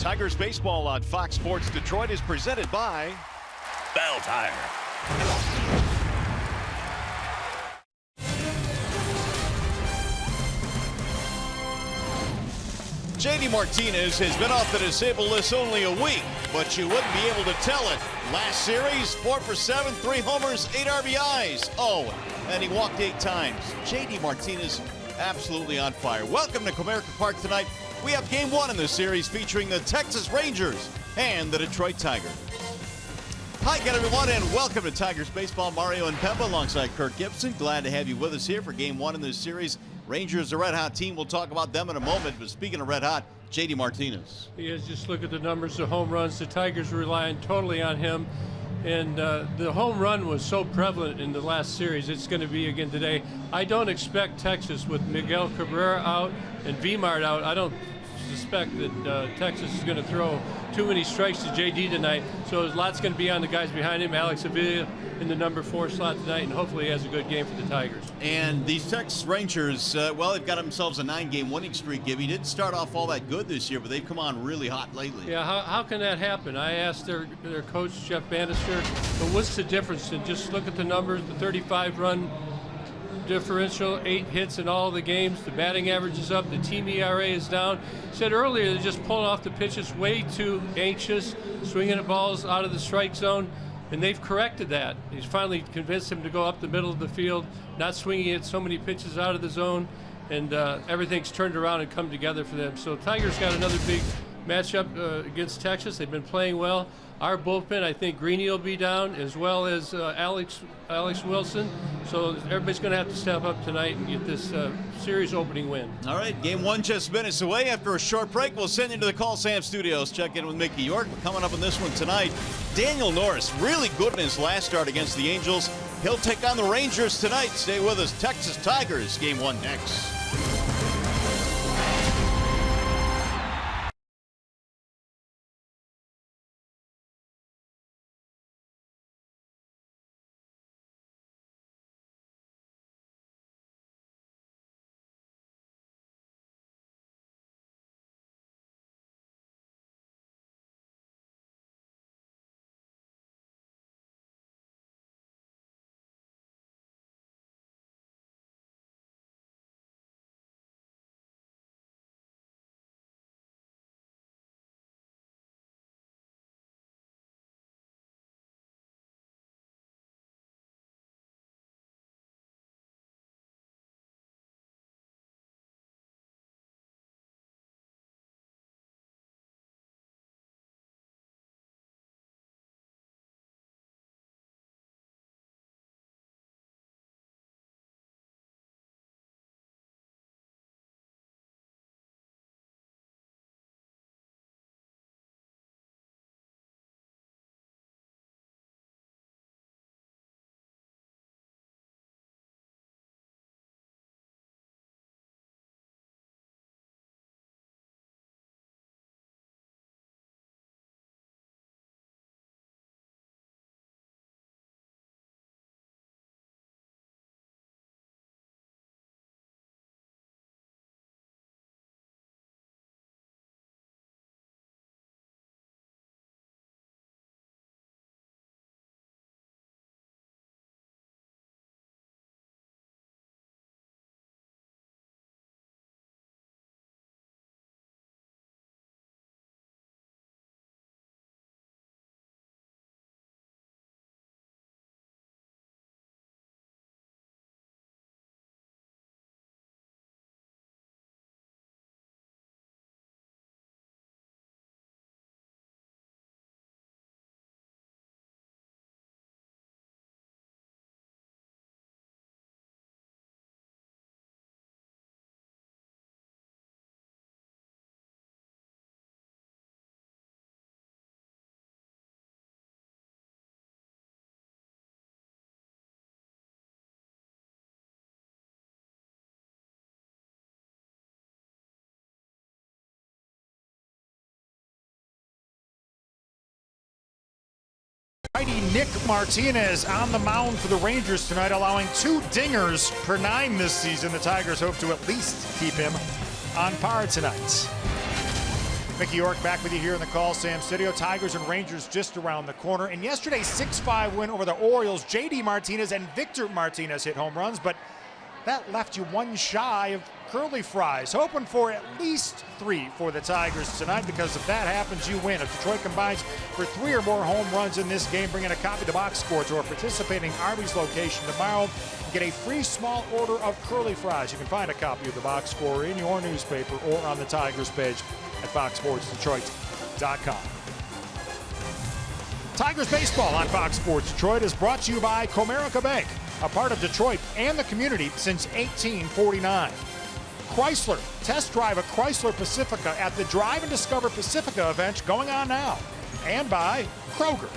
Tigers baseball on Fox Sports Detroit is presented by Bell Tire. JD Martinez has been off the disabled list only a week, but you wouldn't be able to tell it. Last series, 4 for 7, 3 homers, 8 RBIs. Oh, and he walked 8 times. JD Martinez absolutely on fire. Welcome to Comerica Park tonight. We have game 1 in this series featuring the Texas Rangers and the Detroit Tigers. Hi again, everyone, and welcome to Tigers Baseball. Mario and Peppa alongside Kirk Gibson. Glad to have you with us here for game 1 in this series. Rangers, a red-hot team. We'll talk about them in a moment. But speaking of red-hot, JD Martinez. Yes, just look at the numbers of home runs. The Tigers relying totally on him. And the home run was so prevalent in the last series. It's going to be again today. I don't expect Texas, with Miguel Cabrera out and Vmart out, I don't suspect that Texas is going to throw too many strikes to JD tonight. So a lot's going to be on the guys behind him. Alex Avila in the number 4 slot tonight, and hopefully he has a good game for the Tigers. And these Texas Rangers, well, they've got themselves a 9-game winning streak. Gibby didn't start off all that good this year, but they've come on really hot lately. Yeah, how can that happen? I asked their coach, Jeff Bannister, but what's the difference? And just look at the numbers, the 35-run differential, 8 hits in all the games. The batting average is up. The team ERA is down. Said earlier they're just pulling off the pitches, way too anxious, swinging the balls out of the strike zone, and they've corrected that. He's finally convinced him to go up the middle of the field, not swinging it so many pitches out of the zone, and everything's turned around and come together for them. So Tigers got another big matchup against Texas. They've been playing well. Our bullpen, I think Greeny will be down, as well as Alex Wilson. So everybody's going to have to step up tonight and get this series opening win. All right, game 1 just minutes away. After a short break, we'll send you to the Call Sam Studios. Check in with Mickey York. We're coming up in this one tonight. Daniel Norris, really good in his last start against the Angels. He'll take on the Rangers tonight. Stay with us. Texas Tigers, game 1 next. Righty Nick Martinez on the mound for the Rangers tonight, allowing 2 dingers per 9 this season. The Tigers hope to at least keep him on par tonight. Mickey York back with you here in the Call Sam Studio. Tigers and Rangers just around the corner. In yesterday's 6-5 win over the Orioles, J.D. Martinez and Victor Martinez hit home runs, but that left you one shy of curly fries. Hoping for at least 3 for the Tigers tonight, because if that happens, you win. If Detroit combines for 3 or more home runs in this game, bring in a copy of the box score to a participating Arby's location tomorrow. Get a free small order of curly fries. You can find a copy of the box score in your newspaper or on the Tigers page at foxsportsdetroit.com. Tigers baseball on Fox Sports Detroit is brought to you by Comerica Bank, a part of Detroit and the community since 1849. Chrysler, test drive a Chrysler Pacifica at the Drive and Discover Pacifica event going on now. And by Kroger.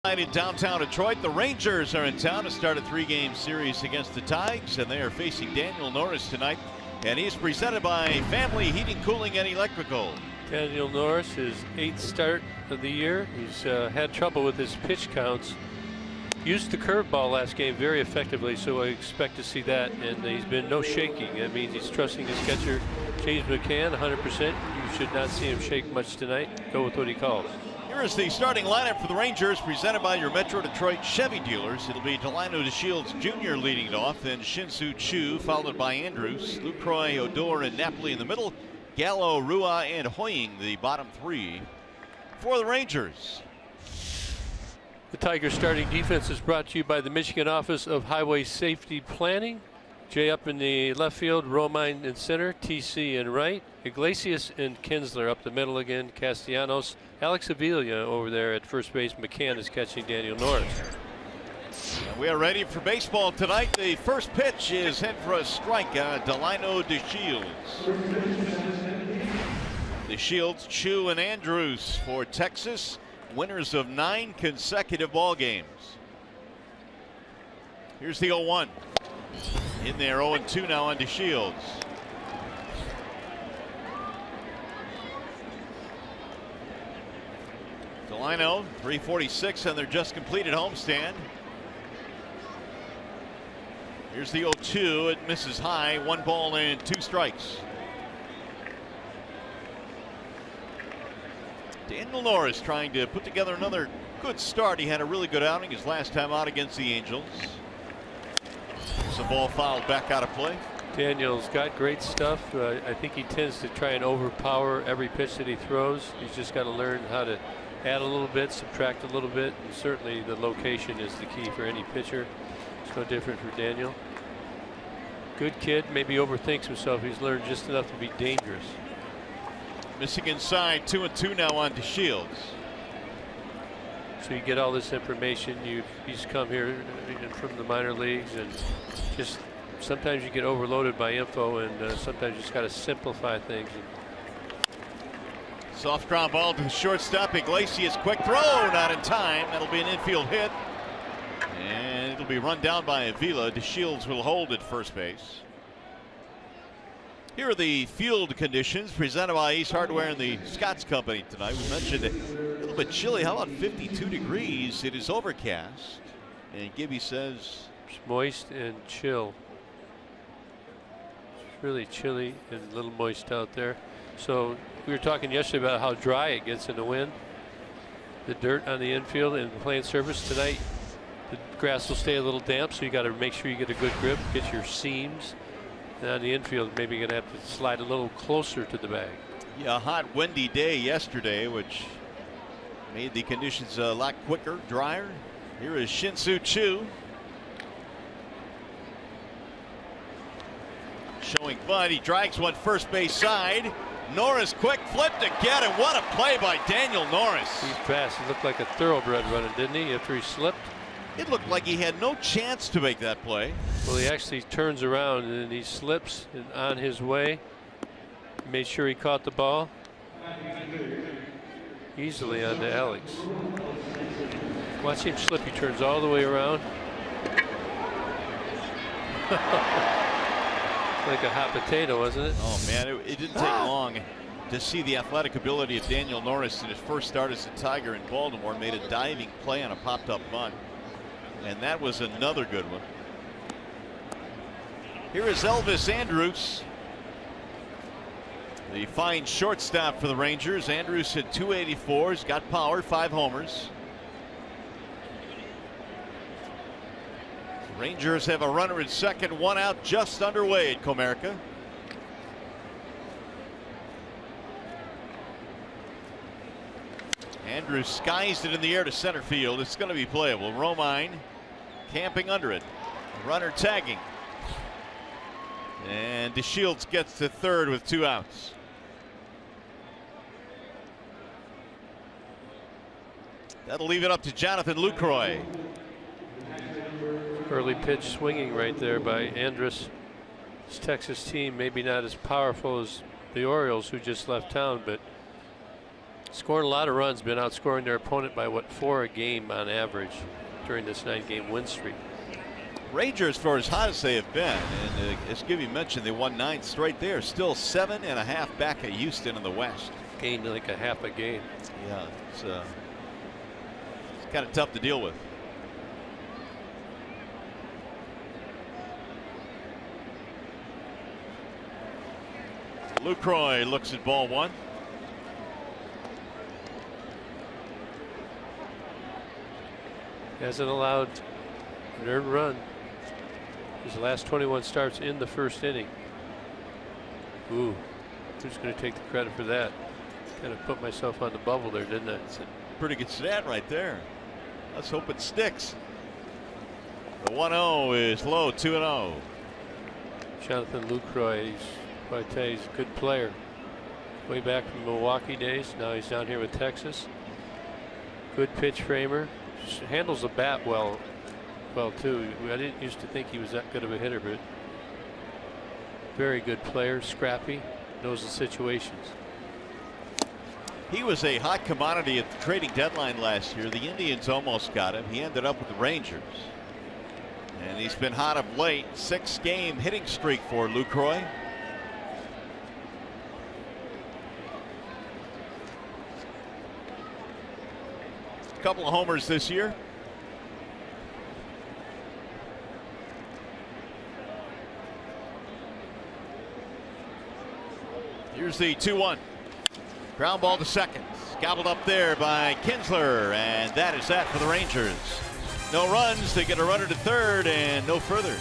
In downtown Detroit, the Rangers are in town to start a 3-game series against the Tigers, and they are facing Daniel Norris tonight, and he's presented by Family Heating, Cooling, and Electrical. Daniel Norris, his 8th start of the year. He's had trouble with his pitch counts. Used the curveball last game very effectively, so I expect to see that, and he's been no shaking. That means he's trusting his catcher, James McCann, 100%. You should not see him shake much tonight. Go with what he calls. Here is the starting lineup for the Rangers, presented by your Metro Detroit Chevy dealers. It'll be Delano DeShields Jr. leading it off, then Shin-Soo Choo, followed by Andrews, Lucroy, Odor, and Napoli in the middle. Gallo, Rua, and Hoying, the bottom 3 for the Rangers. The Tigers starting defense is brought to you by the Michigan Office of Highway Safety Planning. Jay up in the left field, Romine in center, TC in right, Iglesias and Kinsler up the middle again, Castellanos, Alex Avila over there at first base. McCann is catching Daniel Norris. And we are ready for baseball tonight. The first pitch is head for a strike. Delino DeShields. DeShields, Chu, and Andrews for Texas, winners of 9 consecutive ball games. Here's the 0-1. In there, 0-2 now on DeShields. Delino, 346 on their just completed homestand. Here's the 0-2. It misses high. 1 ball and 2 strikes. Daniel Norris trying to put together another good start. He had a really good outing his last time out against the Angels. Some ball fouled back out of play. Daniel's got great stuff. I think he tends to try and overpower every pitch that he throws. He's just got to learn how to add a little bit, subtract a little bit, and certainly the location is the key for any pitcher. It's no different for Daniel. Good kid, maybe overthinks himself. He's learned just enough to be dangerous. Missing inside, 2-2 now on DeShields. So you get all this information. He's come here from the minor leagues, and just sometimes you get overloaded by info, and sometimes you just got to simplify things. Soft ground ball to the shortstop. Iglesias, quick throw, not in time. That'll be an infield hit, and it'll be run down by Avila. DeShields will hold at first base. Here are the field conditions presented by Ace Hardware and the Scott's Company tonight. We mentioned it a little bit chilly. How about 52 degrees? It is overcast, and Gibby says it's moist and chill. It's really chilly and a little moist out there. So we were talking yesterday about how dry it gets in the wind. The dirt on the infield and the playing surface tonight. The grass will stay a little damp, so you got to make sure you get a good grip, get your seams. And on the infield, maybe you're going to have to slide a little closer to the bag. Yeah, a hot, windy day yesterday, which made the conditions a lot quicker, drier. Here is Shin-Soo Choo. Showing bunt. He drags one first base side. Norris quick flip to get it. What a play by Daniel Norris. He's fast. He looked like a thoroughbred running, didn't he, after he slipped? It looked like he had no chance to make that play. Well, he actually turns around and he slips and on his way. Made sure he caught the ball easily onto Alex. Watch him slip. He turns all the way around. Like a hot potato, wasn't it? Oh man, it didn't take long to see the athletic ability of Daniel Norris in his first start as a Tiger in Baltimore. Made a diving play on a popped up bunt, and that was another good one. Here is Elvis Andrus, the fine shortstop for the Rangers. Andrus hit 284. He's got power, 5 homers. Rangers have a runner at second, 1 out, just underway at Comerica. Andrews skies it in the air to center field. It's going to be playable. Romine camping under it. Runner tagging. And DeShields gets to third with 2 outs. That'll leave it up to Jonathan Lucroy. Early pitch swinging right there by Andrus. This Texas team maybe not as powerful as the Orioles, who just left town, but scoring a lot of runs, been outscoring their opponent by 4 a game on average during this 9-game win streak. Rangers, for as hot as they have been, and as Gibby mentioned, they won 9 straight there. Still 7.5 back at Houston in the West. Gained like a half a game. Yeah, it's kind of tough to deal with. Lucroy looks at ball 1. Hasn't allowed an earned run his last 21 starts in the first inning. Ooh, who's going to take the credit for that? Kind of put myself on the bubble there, didn't I? It's a pretty good stat right there. Let's hope it sticks. The 1-0 is low, 2-0. Jonathan Lucroy, I tell you, he's a good player. Way back from Milwaukee days. Now he's down here with Texas. Good pitch framer. Handles the bat well too. I didn't used to think he was that good of a hitter, but very good player, scrappy, knows the situations. He was a hot commodity at the trading deadline last year. The Indians almost got him. He ended up with the Rangers. And he's been hot of late. 6-game hitting streak for Lucroy. A couple of homers this year. Here's the 2-1. Ground ball to second. Gobbled up there by Kinsler, and that is that for the Rangers. No runs. They get a runner to third and no further.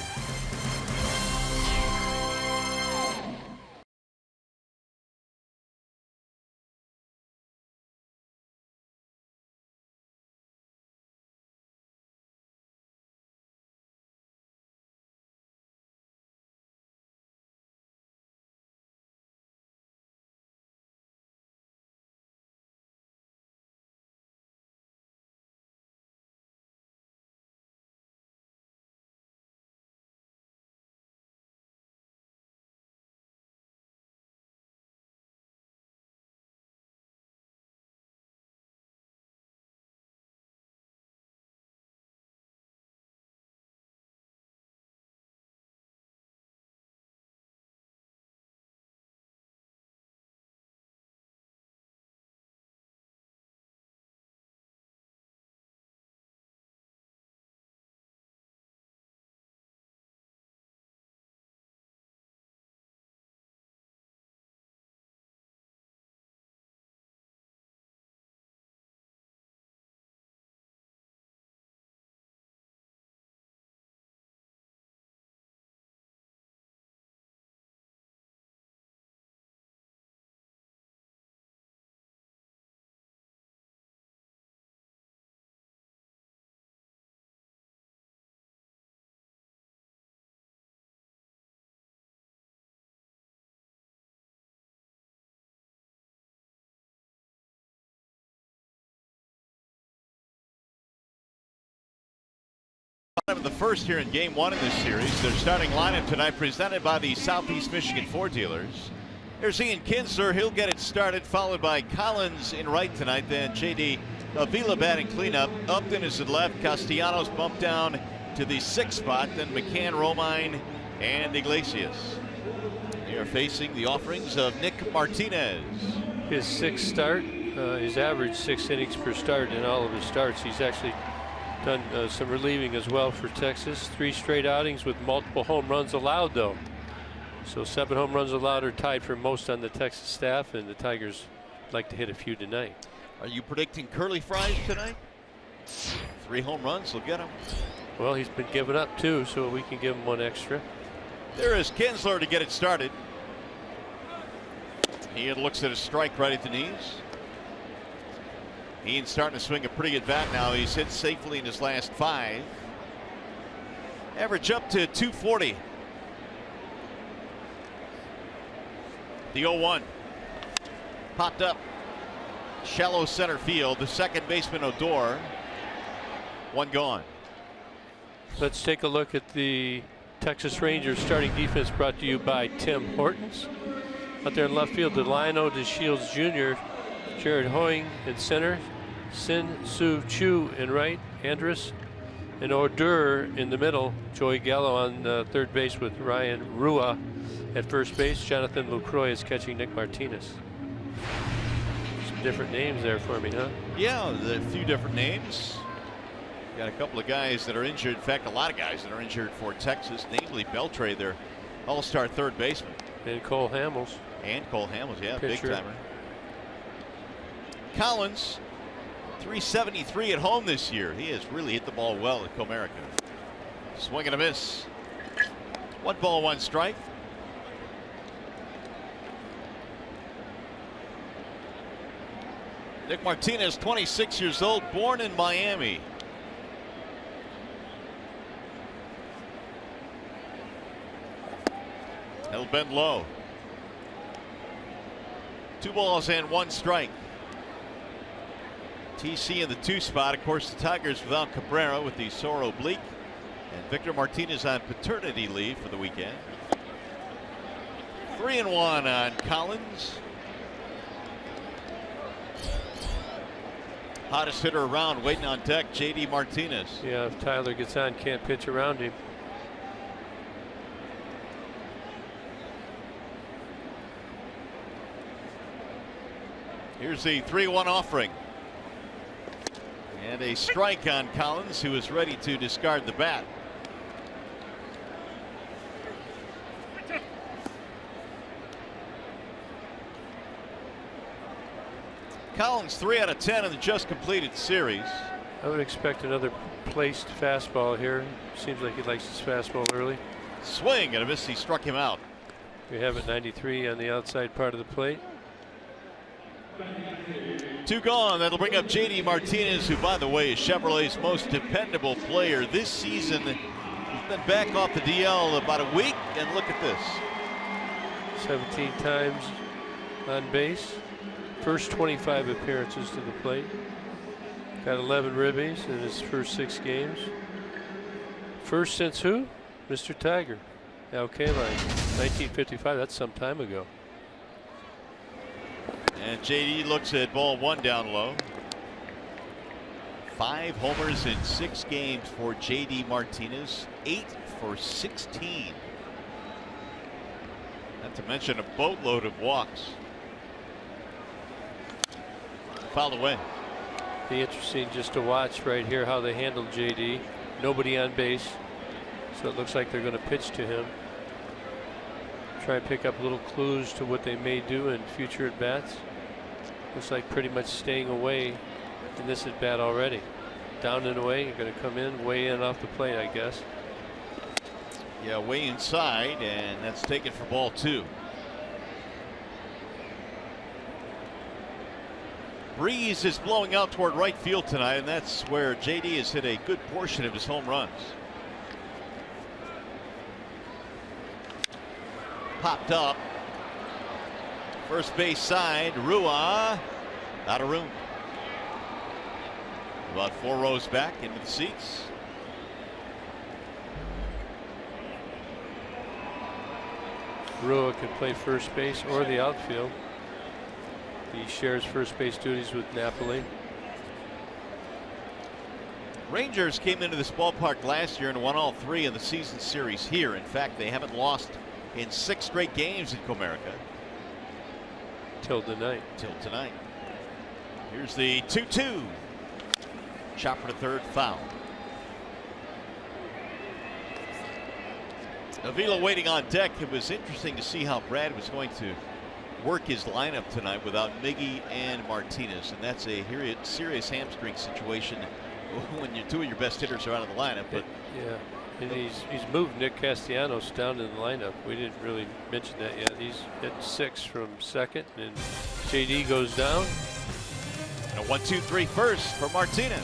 Of the first here in game one in this series. Their starting lineup tonight presented by the Southeast Michigan Ford dealers. There's Ian Kinsler. He'll get it started, followed by Collins in right tonight. Then J.D. Avila batting cleanup. Upton is at left. Castellanos bumped down to the 6th spot. Then McCann, Romine, and Iglesias. They are facing the offerings of Nick Martinez. His 6th start, his average 6 innings per start in all of his starts. He's actually done some relieving as well for Texas. 3 straight outings with multiple home runs allowed, though. So 7 home runs allowed are tied for most on the Texas staff, and the Tigers like to hit a few tonight. Are you predicting curly fries tonight? 3 home runs will get him. Well, he's been giving up 2, so we can give him 1 extra. There is Kinsler to get it started. Ian looks at a strike right at the knees. Ian's starting to swing a pretty good bat now. He's hit safely in his last 5. Average up to 240. The 0-1. Popped up. Shallow center field. The second baseman Odor. 1 gone. Let's take a look at the Texas Rangers starting defense, brought to you by Tim Hortons. Out there in left field, Delino DeShields Jr., Jared Hoying in center, Sin Soo Chu in right, Andrus and Odor in the middle, Joey Gallo on third base with Ryan Rua at first base. Jonathan Lucroy is catching Nick Martinez. Some different names there for me, huh? Yeah, a few different names. Got a couple of guys that are injured. In fact, a lot of guys that are injured for Texas, namely Beltre, their all-star third baseman. And Cole Hamels. And Cole Hamels, yeah, pitcher. big timer. Collins, 373 at home this year. He has really hit the ball well at Comerica. Swing and a miss. 1 ball, 1 strike. Nick Martinez, 26 years old, born in Miami. bend low. 2 balls and 1 strike. TC in the 2 spot. Of course, the Tigers without Cabrera with the sore oblique, and Victor Martinez on paternity leave for the weekend. 3-1 on Collins. Hottest hitter around, waiting on deck, JD Martinez. Yeah, if Tyler gets on, can't pitch around him. Here's the 3-1 offering. And a strike on Collins, who is ready to discard the bat. Collins 3 out of 10 in the just completed series. I would expect another placed fastball here. Seems like he likes his fastball early. Swing and a miss. He struck him out. We have it 93 on the outside part of the plate. 2 gone. That'll bring up JD Martinez, who, by the way, is Chevrolet's most dependable player this season. He's been back off the DL about a week, and look at this. 17 times on base. First 25 appearances to the plate. Got 11 ribbies in his first 6 games. First since who? Mr. Tiger. Al Kaline, 1955. That's some time ago. And JD looks at ball 1 down low. 5 homers in 6 games for JD Martinez. 8 for 16. Not to mention a boatload of walks. Fouled away. Be interesting just to watch right here how they handle JD. Nobody on base, so it looks like they're going to pitch to him. Try and pick up little clues to what they may do in future at bats. Looks like pretty much staying away in this at bat already. Down and away. You're going to come in, way in off the plate, I guess. Yeah, way inside, and that's taken for ball 2. Breeze is blowing out toward right field tonight, and that's where JD has hit a good portion of his home runs. Popped up. First base side, Rua out of room. About 4 rows back into the seats. Rua can play first base or the outfield. He shares first base duties with Napoli. Rangers came into this ballpark last year and won all 3 in the season series here. In fact, they haven't lost in 6 straight games in Comerica. Till tonight. Here's the 2-2. Chopper to third, foul. Avila waiting on deck. It was interesting to see how Brad was going to work his lineup tonight without Miggy and Martinez, and that's a serious hamstring situation when 2 of your best hitters are out of the lineup. But yeah, and he's moved Nick Castellanos down in the lineup. We didn't really mention that yet. He's hitting 6 from second, and JD goes down. And a 1-2-3 first for Martinez.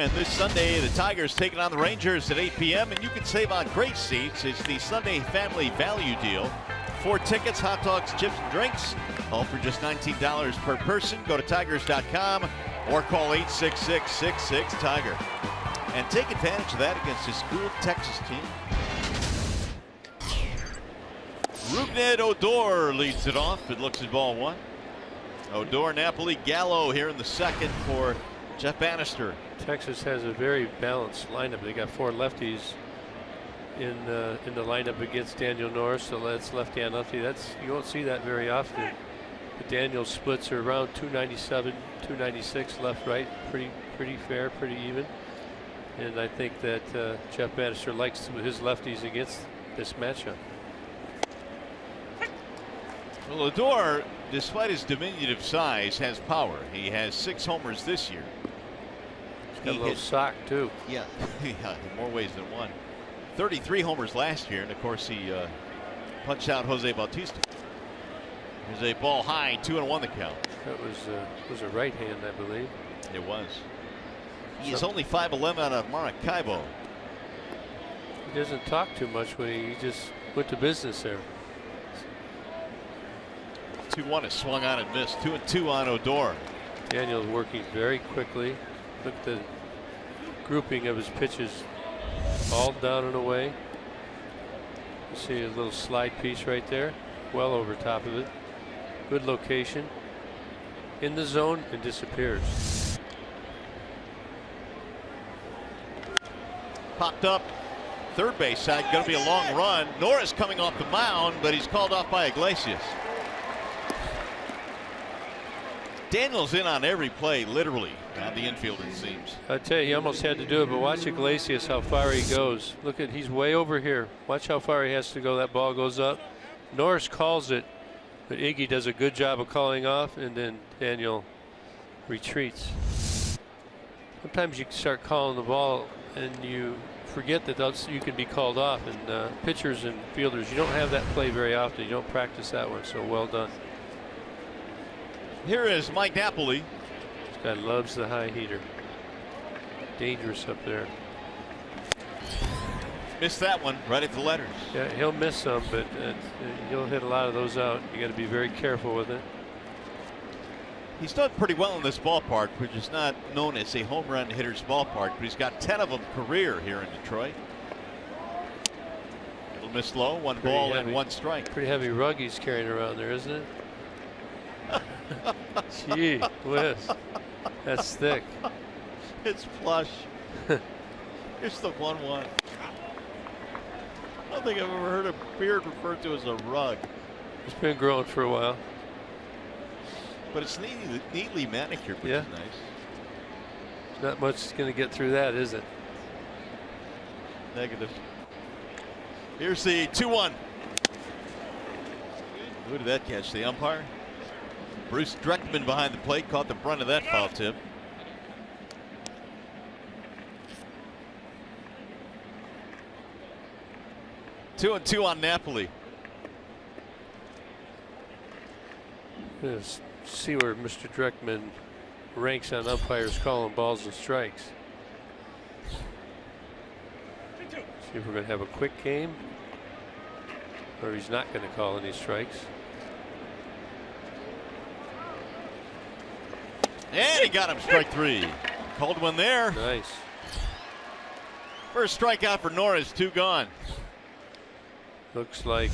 And this Sunday, the Tigers taking on the Rangers at 8 p.m. And you can save on great seats. It's the Sunday Family Value Deal. 4 tickets, hot dogs, chips, and drinks. All for just $19 per person. Go to tigers.com or call 866-66-TIGER. And take advantage of that against this cool Texas team. Rougned Odor leads it off. It looks at ball 1. Odor, Napoli, Gallo here in the second for Jeff Bannister. Texas has a very balanced lineup. They got 4 lefties in the lineup against Daniel Norris, so that's lefty on lefty. You won't see that very often. The Daniel splits are around 297, 296 left right, pretty fair, pretty even. And I think that Jeff Bannister likes his lefties against this matchup. Well, Odor, despite his diminutive size, has power. He has 6 homers this year. He's got a little sock too. Yeah, yeah, in more ways than one. 33 homers last year, and of course he punched out Jose Bautista. There's a ball high, 2-1 the count. That was a right hand, I believe. It was. He is only 5'11" out of Maracaibo. He doesn't talk too much when he just went to business there. 2-1 is swung on and missed. 2-2 on Odor. Daniel's working very quickly. Look at the grouping of his pitches, all down and away. You see a little slide piece right there, well over top of it. Good location. In the zone and disappears. Popped up third base side, going to be a long run. Norris coming off the mound, but he's called off by Iglesias. Daniel's in on every play, literally, on the infield, it seems. I tell you, he almost had to do it, but watch Iglesias, how far he goes. Look at, he's way over here. Watch how far he has to go. That ball goes up. Norris calls it, but Iggy does a good job of calling off, and then Daniel retreats. Sometimes you start calling the ball, and you forget that you can be called off. And pitchers and fielders, you don't have that play very often. You don't practice that one, so well done. Here is Mike Napoli. This guy loves the high heater. Dangerous up there. Missed that one right at the letters. Yeah, he'll miss some, but he'll hit a lot of those out. You got to be very careful with it. He's done pretty well in this ballpark, which is not known as a home run hitter's ballpark, but he's got 10 of them career here in Detroit. It'll miss low, 1 ball and 1 strike. Pretty heavy rug he's carrying around there, isn't it? Gee whiz. That's thick. It's flush. Here's the 1-1. I don't think I've ever heard a beard referred to as a rug. It's been growing for a while. But it's neatly manicured, which is nice. Not much going to get through that, is it? Negative. Here's the 2-1. Who did that catch? The umpire? Bruce Dreckman behind the plate caught the brunt of that foul tip. Two and 2 on Napoli. Let's see where Mr. Dreckman ranks on umpires calling balls and strikes. See if we're going to have a quick game, or he's not going to call any strikes. And he got him, strike 3. Called one there. Nice. First strikeout for Norris, 2 gone. Looks like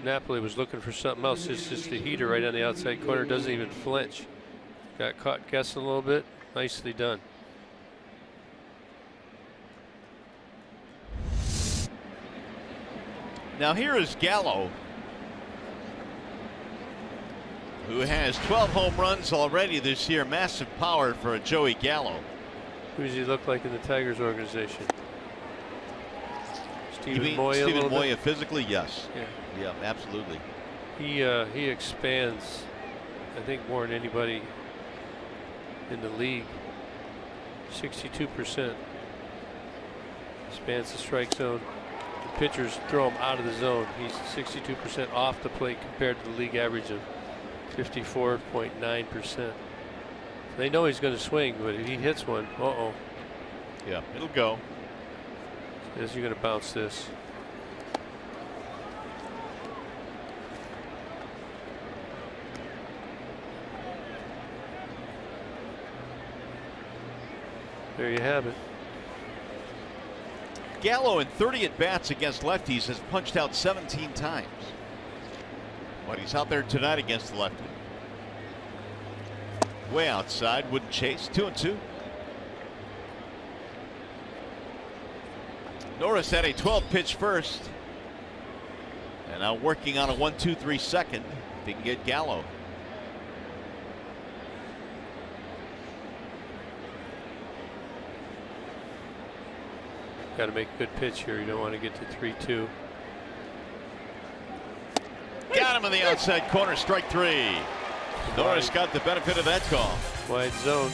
Napoli was looking for something else. It's just the heater right on the outside corner. Doesn't even flinch. Got caught guessing a little bit. Nicely done. Now here is Gallo, who has 12 home runs already this year. Massive power for a Joey Gallo. Who does he look like in the Tigers organization? Steven Moya. Steven Moya physically, yes. Yeah. Yeah, absolutely. He expands, I think, more than anybody in the league. 62%. Expands the strike zone. The pitchers throw him out of the zone. He's 62% off the plate compared to the league average of 54.9%. They know he's going to swing, but if he hits one, uh-oh. Yeah, it'll go. Says you're going to bounce this. There you have it. Gallo in 30 at-bats against lefties has punched out 17 times. But he's out there tonight against the lefty. Way outside, wouldn't chase. 2-2. Norris had a 12-pitch first. And now working on a 1-2-3 second. If he can get Gallo. Got to make a good pitch here. You don't want to get to 3-2. Got him in the outside corner, strike 3. Norris got the benefit of that call. Wide zone.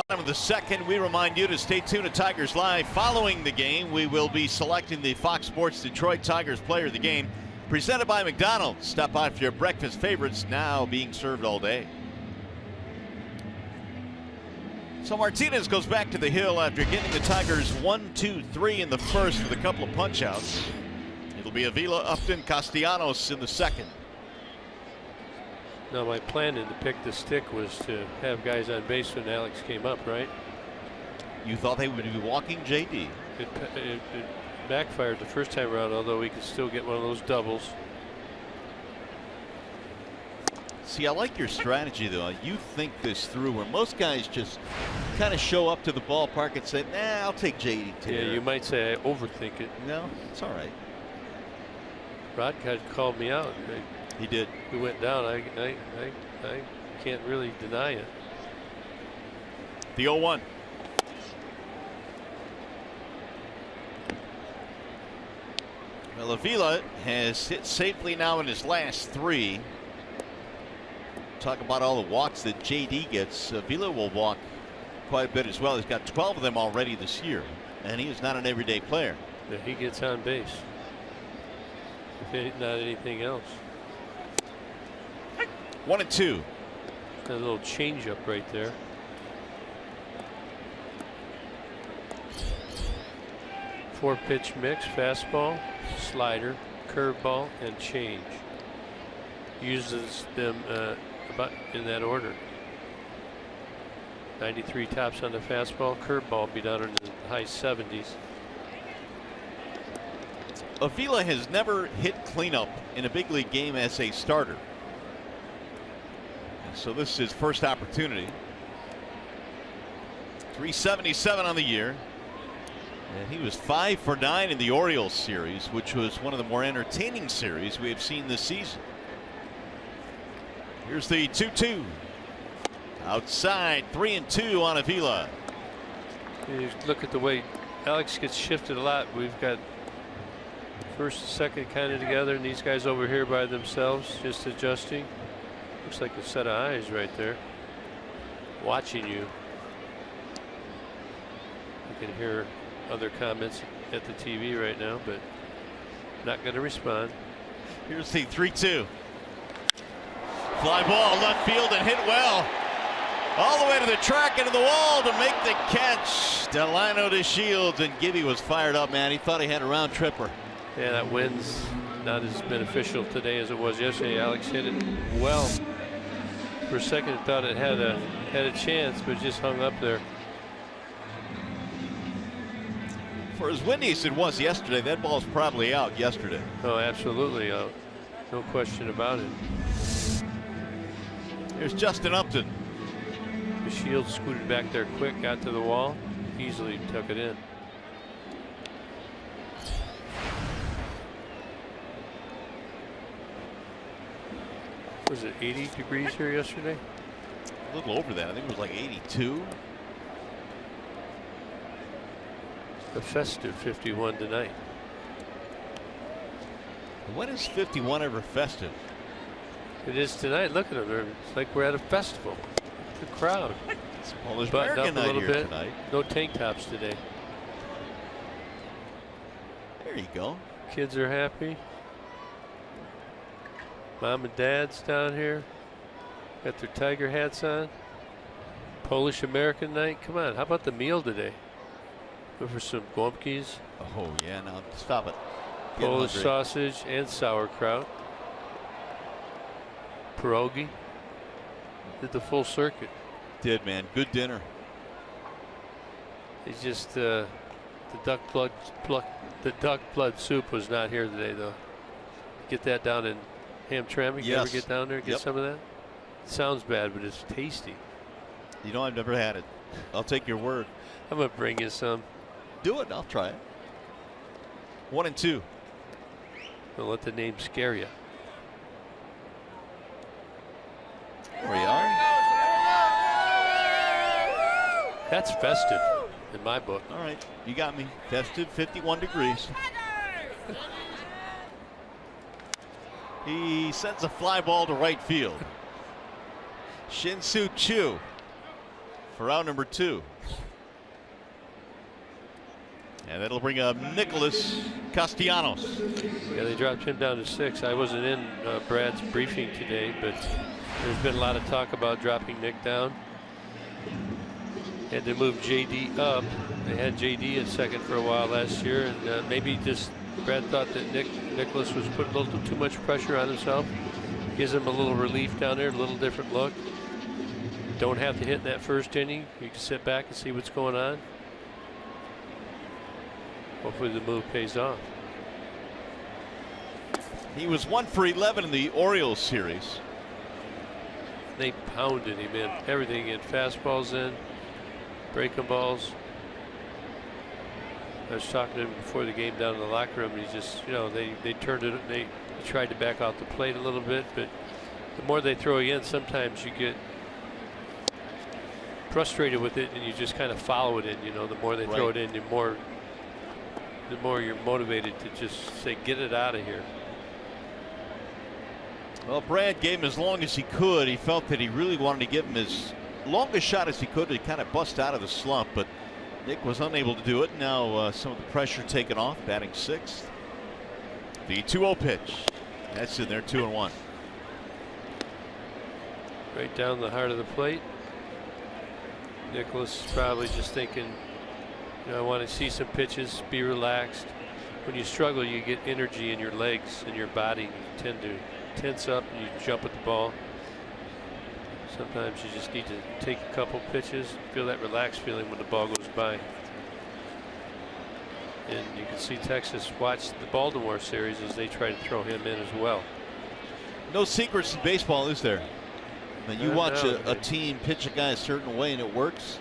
Bottom of the second, we remind you to stay tuned to Tigers Live. Following the game, we will be selecting the Fox Sports Detroit Tigers player of the game, presented by McDonald's. Stop by for your breakfast favorites, now being served all day. So Martinez goes back to the hill after getting the Tigers 1-2-3 in the first with a couple of punch-outs. It'll be Avila, Upton, Castellanos in the second. Now my plan in to pick the stick was to have guys on base when Alex came up, right? You thought they would be walking JD. It backfired the first time around, although we could still get one of those doubles. See, I like your strategy, though. You think this through, where most guys just kind of show up to the ballpark and say, nah, I'll take JD too. Yeah, you might say I overthink it. No, it's all right. Rod called me out. He did. We went down. I can't really deny it. The 0-1. Well, Avila has hit safely now in his last 3. Talk about all the walks that JD gets. Avila will walk quite a bit as well. He's got 12 of them already this year, and he is not an everyday player. Yeah, he gets on base. If not anything else. 1-2. A little change up right there. Four-pitch mix: fastball, slider, curveball, and change. Uses them about in that order. 93 tops on the fastball. Curveball be down in the high 70s. Avila has never hit cleanup in a big league game as a starter. So this is his first opportunity. 377 on the year. And he was 5 for 9 in the Orioles series, which was one of the more entertaining series we have seen this season. Here's the 2-2. Outside, 3-2 on Avila. You look at the way Alex gets shifted a lot. We've got first and second kind of together, and these guys over here by themselves just adjusting. Looks like a set of eyes right there watching you. You can hear other comments at the TV right now, but not going to respond. Here's the 3-2. Fly ball left field and hit well. All the way to the track into the wall to make the catch. Delano to Shields, and Gibby was fired up, man. He thought he had a round tripper. Yeah, that wind's not as beneficial today as it was yesterday. Alex hit it well. For a second, I thought it had a chance, but just hung up there. For as windy as it was yesterday, that ball's probably out yesterday. Oh, absolutely out. No question about it. Here's Justin Upton. The Shields scooted back there quick, got to the wall, easily took it in. Was it 80 degrees here yesterday? A little over that. I think it was like 82. A festive 51 tonight. When is 51 ever festive? It is tonight. Look at them. It's like we're at a festival. The crowd. Well, there's Buttoned up American a night little here bit. tonight. No tank tops today. There you go. Kids are happy. Mom and Dad's down here. Got their tiger hats on. Polish American night. Come on. How about the meal today? Go for some gumpkies. Oh, yeah. Now, stop it. Get Polish hungry. sausage and sauerkraut. Pierogi. Did the full circuit. Did, man. Good dinner. It's just the duck blood soup was not here today, though. Get that down in Hamtramck. You ever get down there and get some of that? It sounds bad, but it's tasty. You know, I've never had it. I'll take your word. I'm gonna bring you some. Do it. I'll try it. 1-2. Don't let the name scare you. There we are. That's festive in my book. All right, you got me. Festive, 51 degrees. He sends a fly ball to right field. Shin-Soo Choo for out number 2. And that'll bring up Nicholas Castellanos. Yeah, they dropped him down to 6. I wasn't in Brad's briefing today, but there's been a lot of talk about dropping Nick down. Had to move JD up. They had JD at second for a while last year, and maybe just Brad thought that Nicholas was putting a little too much pressure on himself. Gives him a little relief down there, a little different look. Don't have to hit in that first inning. You can sit back and see what's going on. Hopefully the move pays off. He was 1 for 11 in the Orioles series. They pounded him in. Everything in. Fastballs in. Breaking balls. I was talking to him before the game down in the locker room. He just, you know, they turned it. They tried to back out the plate a little bit, but the more they throw you in, sometimes you get frustrated with it, and you just kind of follow it in. You know, the more they throw it in, the more you're motivated to just say, get it out of here. Well, Brad gave him as long as he could. He felt that he really wanted to give him as longest shot as he could to kind of bust out of the slump, but Nick was unable to do it. Now some of the pressure taken off, batting 6th. The 2-0 pitch. That's in there, 2-1. Right down the heart of the plate. Nicholas is probably just thinking, you know, I want to see some pitches, be relaxed. When you struggle, you get energy in your legs and your body. You tend to tense up and you jump at the ball. Sometimes you just need to take a couple pitches, feel that relaxed feeling when the ball goes by. And you can see Texas watch the Baltimore series as they try to throw him in as well. No secrets in baseball, is there? When you watch a team pitch a guy a certain way and it works,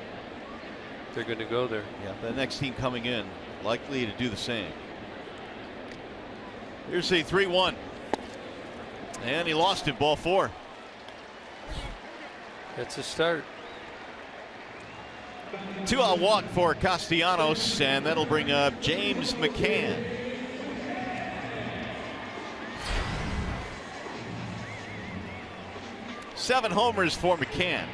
they're going to go there. Yeah, the next team coming in likely to do the same. Here's a 3-1. And he lost it, ball 4. That's a start. 2-out walk for Castellanos, and that'll bring up James McCann. Seven homers for McCann.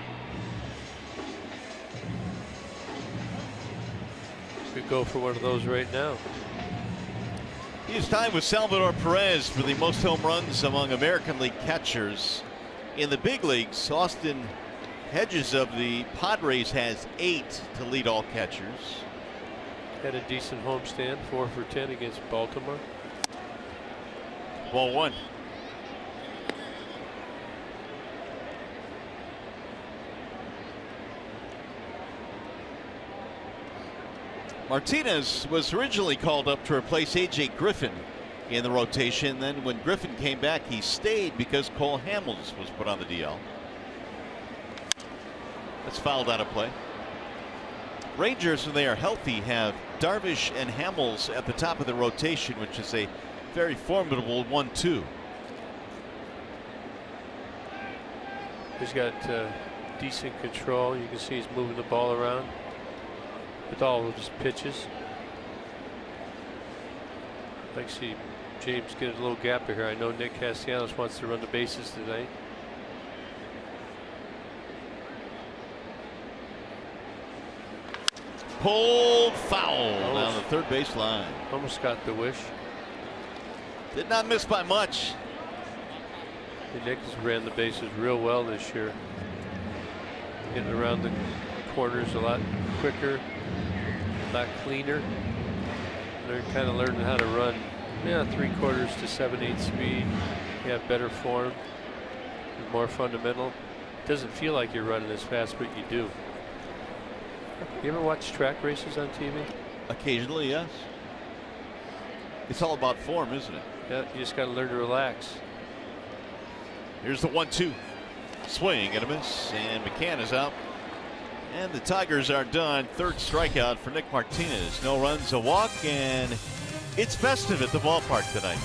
Could go for one of those right now. He's tied with Salvador Perez for the most home runs among American League catchers. In the big leagues, Austin Hedges of the Padres has 8 to lead all catchers. Had a decent homestand, 4 for 10 against Baltimore. Ball 1. Martinez was originally called up to replace A.J. Griffin in the rotation. Then when Griffin came back, he stayed because Cole Hamels was put on the DL. That's fouled out of play. Rangers, when they are healthy, have Darvish and Hamels at the top of the rotation, which is a very formidable 1-2. He's got decent control. You can see he's moving the ball around with all of his pitches. I'd like to see James get a little gap here. I know Nick Castellanos wants to run the bases tonight. Pulled foul down the third base line. Almost got the wish. Did not miss by much. Nick has ran the bases real well this year. Getting around the corners a lot quicker, a lot cleaner. They're kind of learning how to run, 3/4 to 7/8 speed. You have better form, more fundamental. It doesn't feel like you're running as fast, but you do. You ever watch track races on TV? Occasionally, yes. It's all about form, isn't it? Yeah, you just got to learn to relax. Here's the 1-2. Swing and a miss, and McCann is out. And the Tigers are done. Third strikeout for Nick Martinez. No runs, a walk, and it's festive at the ballpark tonight.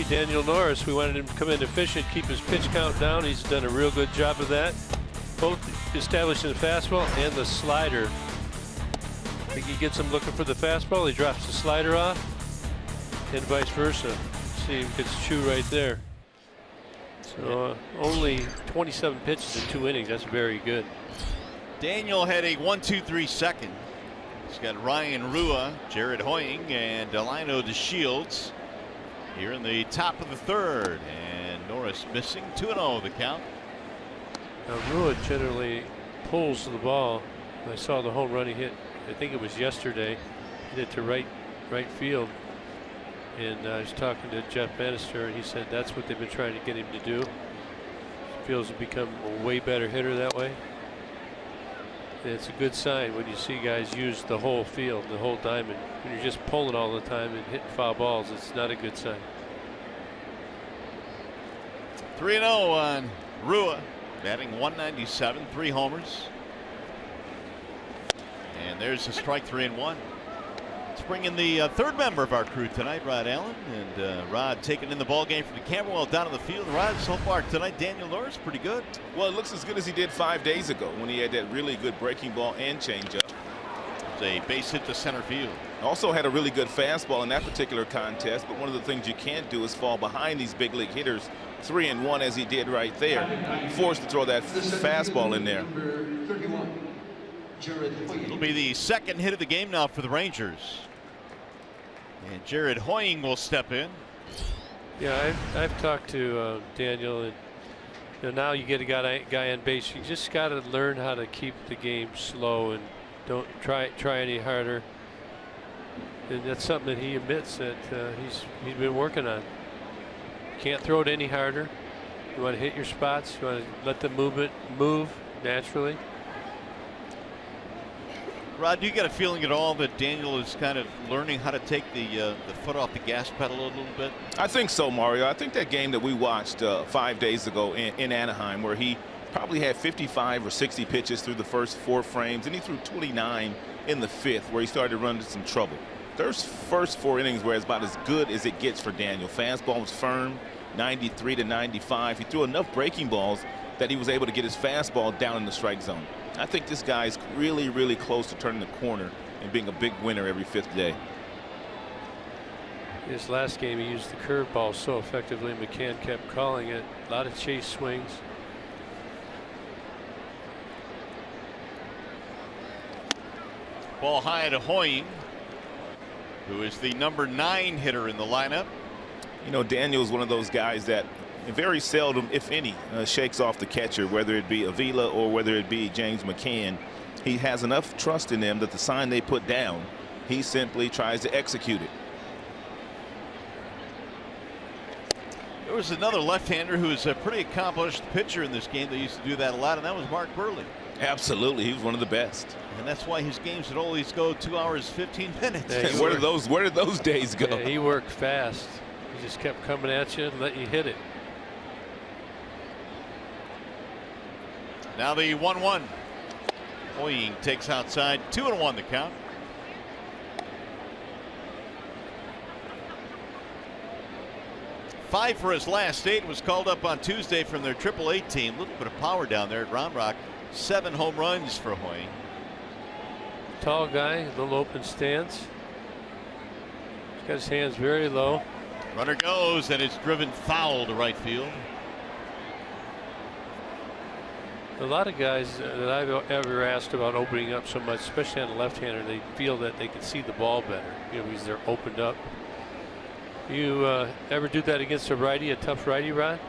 Daniel Norris, we wanted him to come in efficient, keep his pitch count down. He's done a real good job of that, both establishing the fastball and the slider. I think he gets him looking for the fastball, he drops the slider off, and vice versa. See, he gets chew right there. So only 27 pitches in 2 innings. That's very good. Daniel had a 1-2-3 second. He's got Ryan Rua, Jared Hoying, and Delino DeShields here in the top of the third, and Norris missing. 2-0 the count. Now, Rua generally pulls the ball. I saw the home run he hit. I think it was yesterday. Hit it to right field. And I was talking to Jeff Bannister, and he said that's what they've been trying to get him to do. He feels he's become a way better hitter that way. And it's a good sign when you see guys use the whole field, the whole diamond. When you're just pulling all the time and hitting foul balls, it's not a good sign. 3-0 on Rua, batting 197, 3 homers. And there's a strike, 3-1. Let's bring in the third member of our crew tonight, Rod Allen. And Rod taking in the ball game from the camera while down on the field. Rod, so far tonight, Daniel Norris, pretty good. Well, it looks as good as he did 5 days ago when he had that really good breaking ball and changeup. It's a base hit to center field. Also had a really good fastball in that particular contest, but one of the things you can't do is fall behind these big league hitters 3-1 as he did right there. Forced to throw that fastball in there. It'll be the second hit of the game now for the Rangers. And Jared Hoying will step in. Yeah, I've talked to Daniel, and now you get a guy on base. You just got to learn how to keep the game slow and don't try any harder. And that's something that he admits that he's been working on. Can't throw it any harder. You want to hit your spots. You want to let the movement move naturally. Rod, do you get a feeling at all that Daniel is kind of learning how to take the foot off the gas pedal a little bit? I think so, Mario. I think that game that we watched 5 days ago in Anaheim, where he probably had 55 or 60 pitches through the first 4 frames, and he threw 29 in the 5th, where he started running into some trouble. Those first 4 innings were about as good as it gets for Daniel. Fastball was firm, 93 to 95. He threw enough breaking balls that he was able to get his fastball down in the strike zone. I think this guy's really, really close to turning the corner and being a big winner every 5th day. This last game, he used the curveball so effectively. McCann kept calling it. A lot of chase swings. Ball high to Hoying, who is the number 9 hitter in the lineup. You know, Daniel is one of those guys that very seldom, if any, shakes off the catcher, whether it be Avila or whether it be James McCann. He has enough trust in them that the sign they put down, he simply tries to execute it. There was another left-hander who is a pretty accomplished pitcher in this game that used to do that a lot, and that was Mark Burley. Absolutely, he was one of the best. And that's why his games would always go 2 hours 15 minutes. Yeah, where did those days go? Yeah, he worked fast. He just kept coming at you and let you hit it. Now the 1-1. Hoying takes outside, 2-1 the count. Five for his last 8, was called up on Tuesday from their AAA team. A little bit of power down there at Round Rock. 7 home runs for Hoying. Tall guy, a little open stance. He's got his hands very low. Runner goes, and it's driven foul to right field. A lot of guys that I've ever asked about opening up so much, especially on the left-hander, they feel that they can see the ball better, you know, because they're opened up. You ever do that against a righty, a tough righty, Rod?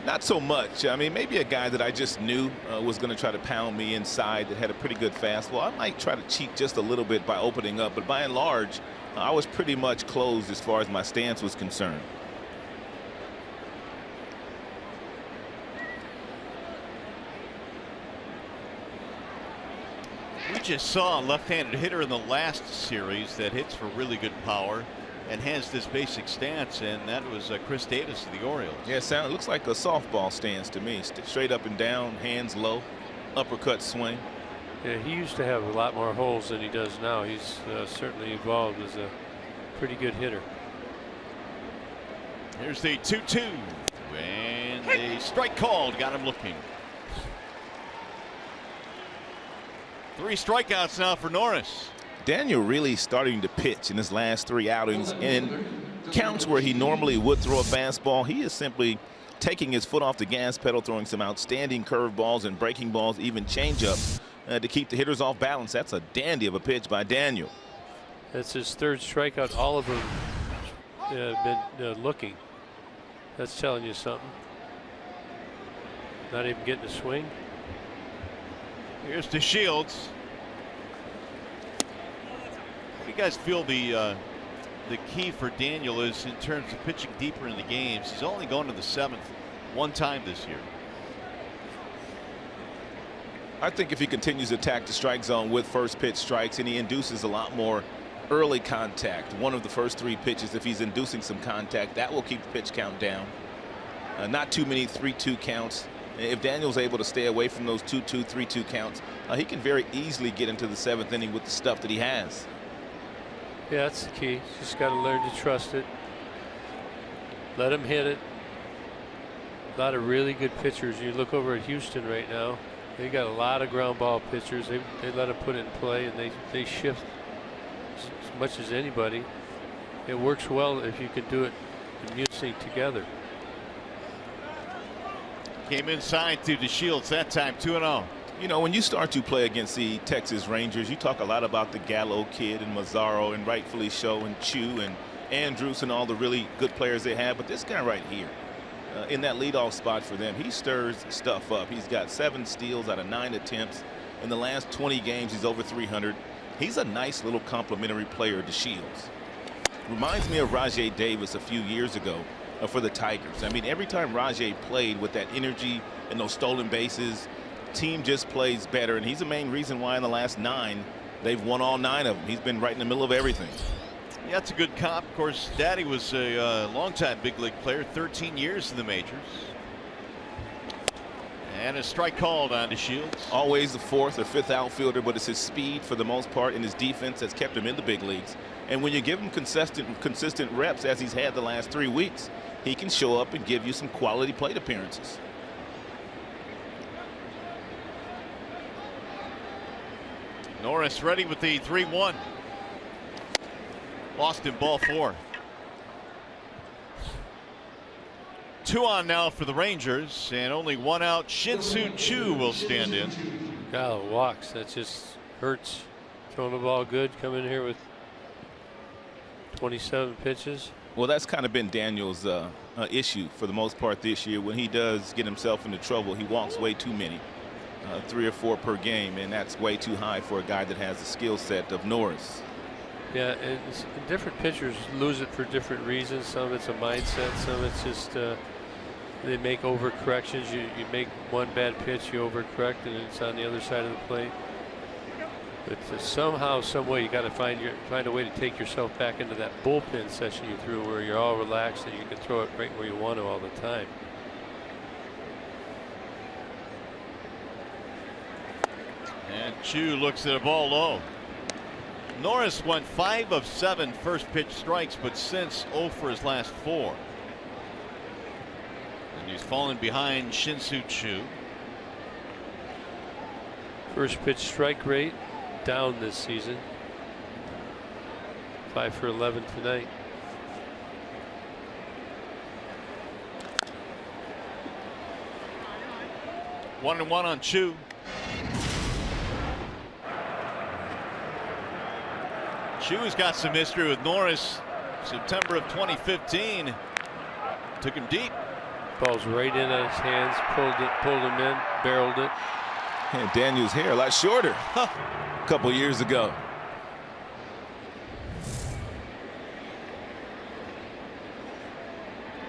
Not so much. I mean, maybe a guy that I just knew was going to try to pound me inside that had a pretty good fastball. I might try to cheat just a little bit by opening up, but by and large, I was pretty much closed as far as my stance was concerned. We just saw a left-handed hitter in the last series that hits for really good power and has this basic stance, and that was Chris Davis of the Orioles. Yeah, it looks like a softball stance to me. Straight up and down, hands low, uppercut swing. Yeah, he used to have a lot more holes than he does now. He's certainly evolved as a pretty good hitter. Here's the 2-2, and the strike called, got him looking. 3 strikeouts now for Norris. Daniel really starting to pitch in his last 3 outings, and counts where he normally would throw a fastball. He is simply taking his foot off the gas pedal, throwing some outstanding curveballs and breaking balls, even changeups, to keep the hitters off balance. That's a dandy of a pitch by Daniel. That's his 3rd strikeout. All of them have been looking. That's telling you something. Not even getting a swing. Here's to Shields. What do you guys feel the key for Daniel is in terms of pitching deeper in the games? He's only gone to the 7th one time this year. I think if he continues to attack the strike zone with first pitch strikes and he induces a lot more early contact, one of the first 3 pitches, if he's inducing some contact, that will keep the pitch count down. Not too many 3-2 counts. If Daniel's able to stay away from those 2-2, 3-2 counts, he can very easily get into the 7th inning with the stuff that he has. Yeah, that's the key. Just got to learn to trust it. Let him hit it. A lot of really good pitchers. You look over at Houston right now. They got a lot of ground ball pitchers. They let them put it in play, and they shift as much as anybody. It works well if you can do it in unison together. Came inside to DeShields that time, 2-0. You know, when you start to play against the Texas Rangers, you talk a lot about the Gallo kid and Mazzaro, and rightfully so, and Chu and Andrews and all the really good players they have. But this guy right here, in that leadoff spot for them, he stirs stuff up. He's got 7 steals out of 9 attempts. In the last 20 games, he's over 300. He's a nice little complimentary player to Shields. Reminds me of Rajay Davis a few years ago for the Tigers. I mean, every time Rajay played with that energy and those stolen bases, team just plays better, and he's the main reason why in the last 9 they've won all 9 of them. He's been right in the middle of everything. Yeah, that's a good comp. Of course, Daddy was a longtime big league player, 13 years in the majors. And a strike called on DeShields. Always the 4th or 5th outfielder, but it's his speed for the most part and his defense that's kept him in the big leagues. And when you give him consistent reps, as he's had the last 3 weeks, he can show up and give you some quality plate appearances. Norris ready with the 3-1. Lost in ball 4. 2 on now for the Rangers, and only 1 out. Shin-Soo Choo will stand in. Gallo walks. That just hurts. Throwing the ball good. Come in here with 27 pitches. Well, that's kind of been Daniel's issue for the most part this year. When he does get himself into trouble, he walks way too many. 3 or 4 per game, and that's way too high for a guy that has the skill set of Norris. Yeah, and different pitchers lose it for different reasons. Some of it's a mindset, some of it's just they make overcorrections. You make one bad pitch, you overcorrect, and it's on the other side of the plate. But somehow, some way, you got to find a way to take yourself back into that bullpen session you threw, where you're all relaxed and you can throw it right where you want to all the time. And Chu looks at a ball low. Norris went 5 of 7 first pitch strikes, but since 0 for his last 4. And he's fallen behind Shin-Soo Choo. First pitch strike rate down this season. 5 for 11 tonight. One and one on Choo. Chu's got some history with Norris. September of 2015. Took him deep. Ball's right in his hands. Pulled him in. Barreled it. And Daniel's hair a lot shorter a couple years ago.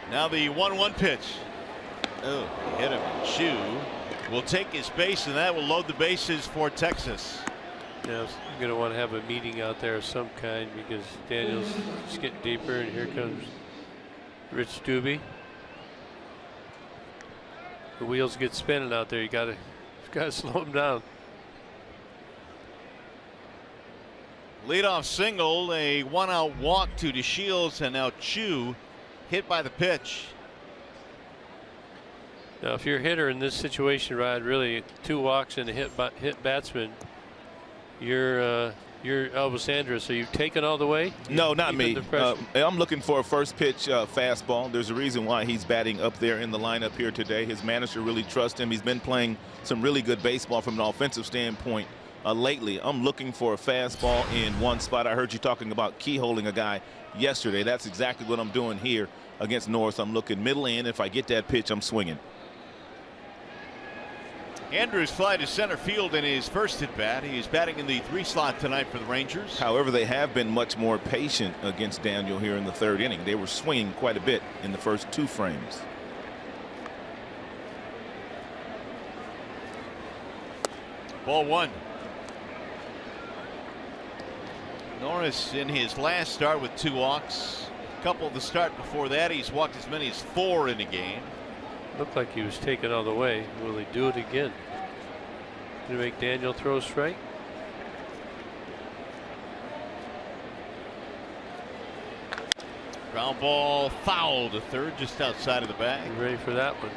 Now the 1-1 pitch. Oh, hit him. Chu will take his base, and that will load the bases for Texas. Yeah, you're going to want to have a meeting out there of some kind, because Daniel's just getting deeper, and here comes Rich Doobie. The wheels get spinning out there. You got to slow him down. Leadoff single, a 1-out walk to DeShields, and now Chu hit by the pitch. Now, if you're a hitter in this situation, Rod, really 2 walks and a hit batsman, you're Elvis Andrus. Are you taking all the way? No, not me. I'm looking for a first pitch fastball. There's a reason why he's batting up there in the lineup here today. His manager really trusts him. He's been playing some really good baseball from an offensive standpoint lately. I'm looking for a fastball in one spot. I heard you talking about keyholing a guy yesterday. That's exactly what I'm doing here against Norris. I'm looking middle in. If I get that pitch, I'm swinging. Andrews fly to center field in his first at bat. He's batting in the 3 slot tonight for the Rangers. However, they have been much more patient against Daniel here in the 3rd inning. They were swinging quite a bit in the first 2 frames. Ball 1. Norris in his last start with 2 walks. A couple of the start before that, he's walked as many as 4 in a game. Looked like he was taken all the way. Will he do it again? Gonna make Daniel throw a strike? Ground ball foul to third, just outside of the bag. You ready for that one?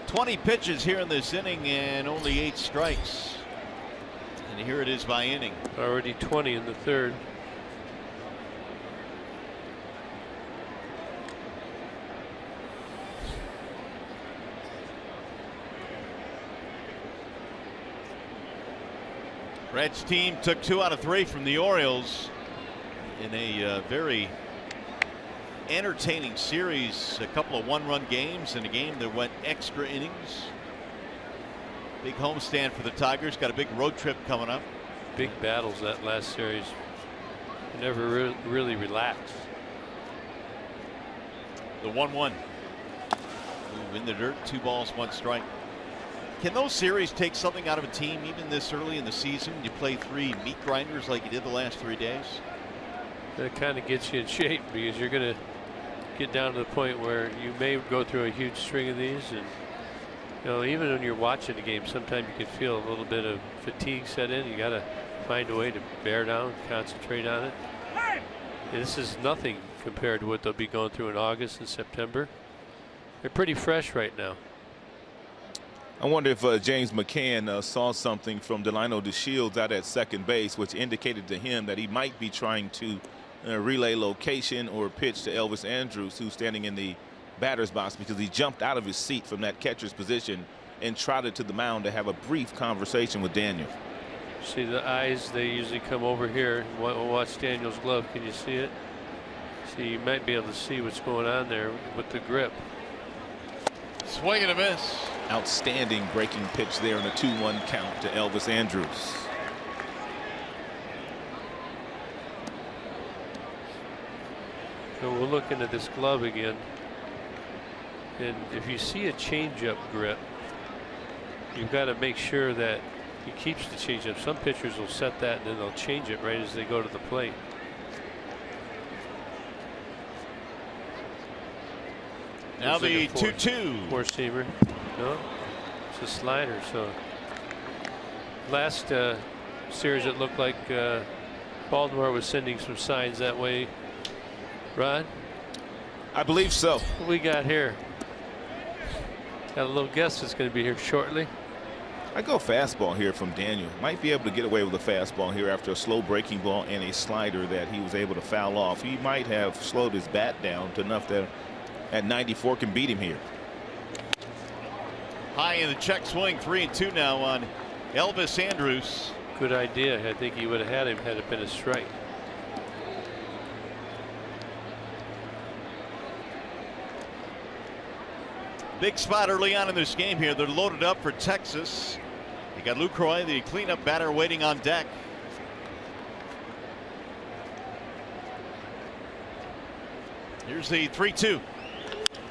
20 pitches here in this inning and only 8 strikes. And here it is by inning. Already 20 in the 3rd. Reds team took 2 out of 3 from the Orioles in a very entertaining series. A couple of 1-run games and a game that went extra innings. Big homestand for the Tigers. Got a big road trip coming up. Big battles that last series. Never really relaxed. The 1-1. In the dirt, 2 balls, 1 strike. Can those series take something out of a team even this early in the season? You play 3 meat grinders like you did the last 3 days. That kind of gets you in shape because you're going to get down to the point where you may go through a huge string of these, and you know, even when you're watching the game, sometimes you can feel a little bit of fatigue set in. You got to find a way to bear down, concentrate on it. This is nothing compared to what they'll be going through in August and September. They're pretty fresh right now. I wonder if James McCann saw something from Delino DeShields out at second base, which indicated to him that he might be trying to relay location or pitch to Elvis Andrus, who's standing in the batter's box, because he jumped out of his seat from that catcher's position and trotted to the mound to have a brief conversation with Daniel. See the eyes, they usually come over here. Watch Daniel's glove. Can you see it? See, you might be able to see what's going on there with the grip. Swing and a miss. Outstanding breaking pitch there in a 2-1 count to Elvis Andrus. So we're looking at this glove again, and if you see a changeup grip, you've got to make sure that he keeps the changeup. Some pitchers will set that and then they'll change it right as they go to the plate. Now Looks the like 2-2. Four-seamer. No, it's a slider. So last series it looked like Baltimore was sending some signs that way. Rod? I believe so. What we got here? Got a little guess that's going to be here shortly. I go fastball here from Daniel. Might be able to get away with a fastball here after a slow breaking ball and a slider that he was able to foul off. He might have slowed his bat down to enough that at 94 can beat him here. High in the check swing, 3-2 now on Elvis Andrus. Good idea. I think he would have had him had it been a strike. Big spot early on in this game here. They're loaded up for Texas. They got Lucroy, the cleanup batter, waiting on deck. Here's the 3-2.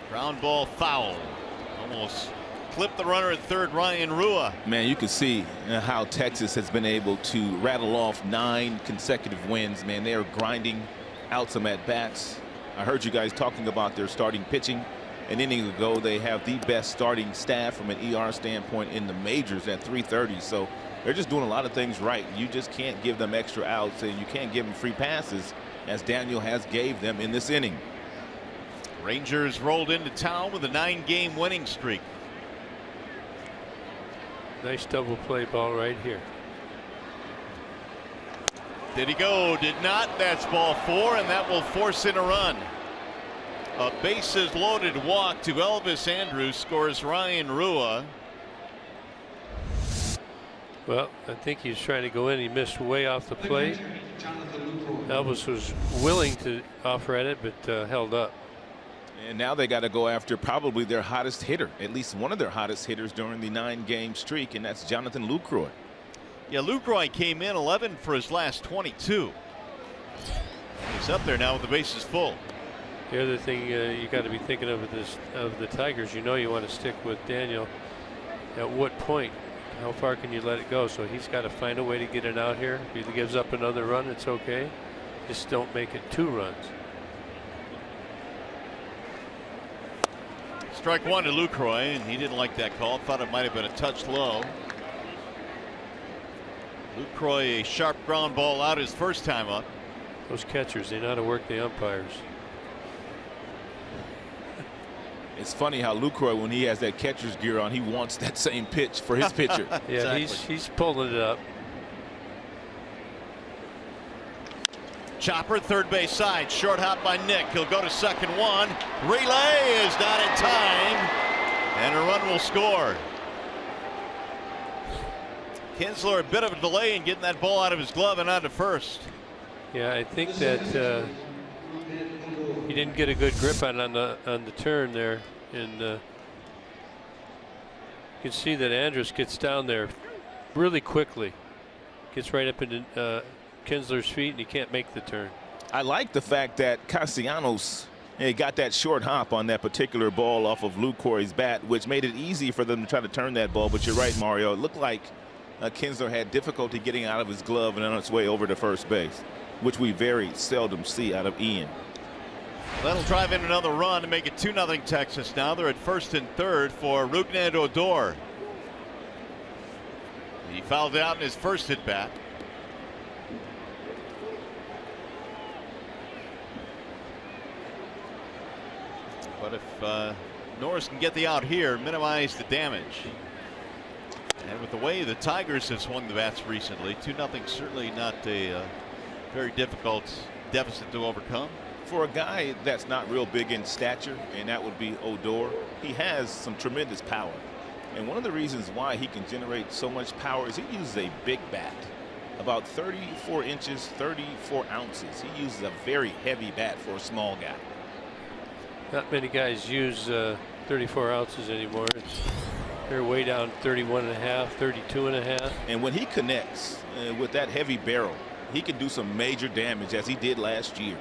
Ground ball foul. Almost clipped the runner at third, Ryan Rua. Man, you can see how Texas has been able to rattle off 9 consecutive wins. Man, they are grinding out some at bats. I heard you guys talking about their starting pitching. An inning ago, they have the best starting staff from an ER standpoint in the majors at 330. So they're just doing a lot of things right. You just can't give them extra outs, and you can't give them free passes, as Daniel has gave them in this inning. Rangers rolled into town with a 9-game winning streak. Nice double play ball right here. Did he go? Did not. That's ball 4, and that will force in a run. A bases loaded walk to Elvis Andrus scores Ryan Rua. Well, I think he's trying to go in. He missed way off the plate. Elvis was willing to offer at it, but held up. And now they got to go after probably their hottest hitter, at least one of their hottest hitters during the 9-game streak, and that's Jonathan Lucroy. Yeah, Lucroy came in 11 for his last 22. He's up there now with the bases full. The other thing you got to be thinking of the Tigers, you want to stick with Daniel. At what point? How far can you let it go? So he's got to find a way to get it out here. If he gives up another run, it's okay. Just don't make it 2 runs. Strike 1 to Lucroy, and he didn't like that call. Thought it might have been a touch low. Lucroy, a sharp ground ball out his first time up. Those catchers, they know how to work the umpires. It's funny how Lucroy, when he has that catcher's gear on, he wants that same pitch for his pitcher. Yeah, Exactly. he's pulling it up. Chopper, third base side, short hop by Nick. He'll go to second one. Relay is not in time, and a run will score. Kinsler, a bit of a delay in getting that ball out of his glove and onto first. Yeah, I think that he didn't get a good grip on the turn there, and you can see that Andrus gets down there really quickly, gets right up into Kinsler's feet, and he can't make the turn. I like the fact that Castellanos got that short hop on that particular ball off of Lucroy's bat, which made it easy for them to try to turn that ball. But you're right, Mario. It looked like Kinsler had difficulty getting out of his glove and on its way over to first base, which we very seldom see out of Ian. That'll drive in another run to make it 2-0 Texas. Now they're at first and third for Rougned Odor. He fouled out in his first at bat. But if Norris can get the out here, minimize the damage. And with the way the Tigers have swung the bats recently, 2-0 certainly not a very difficult deficit to overcome. For a guy that's not real big in stature, and that would be Odor, he has some tremendous power. And one of the reasons why he can generate so much power is he uses a big bat, about 34 inches, 34 ounces. He uses a very heavy bat for a small guy. Not many guys use 34 ounces anymore. They're way down 31 and a half, 32 and a half. And when he connects with that heavy barrel, he can do some major damage, as he did last year.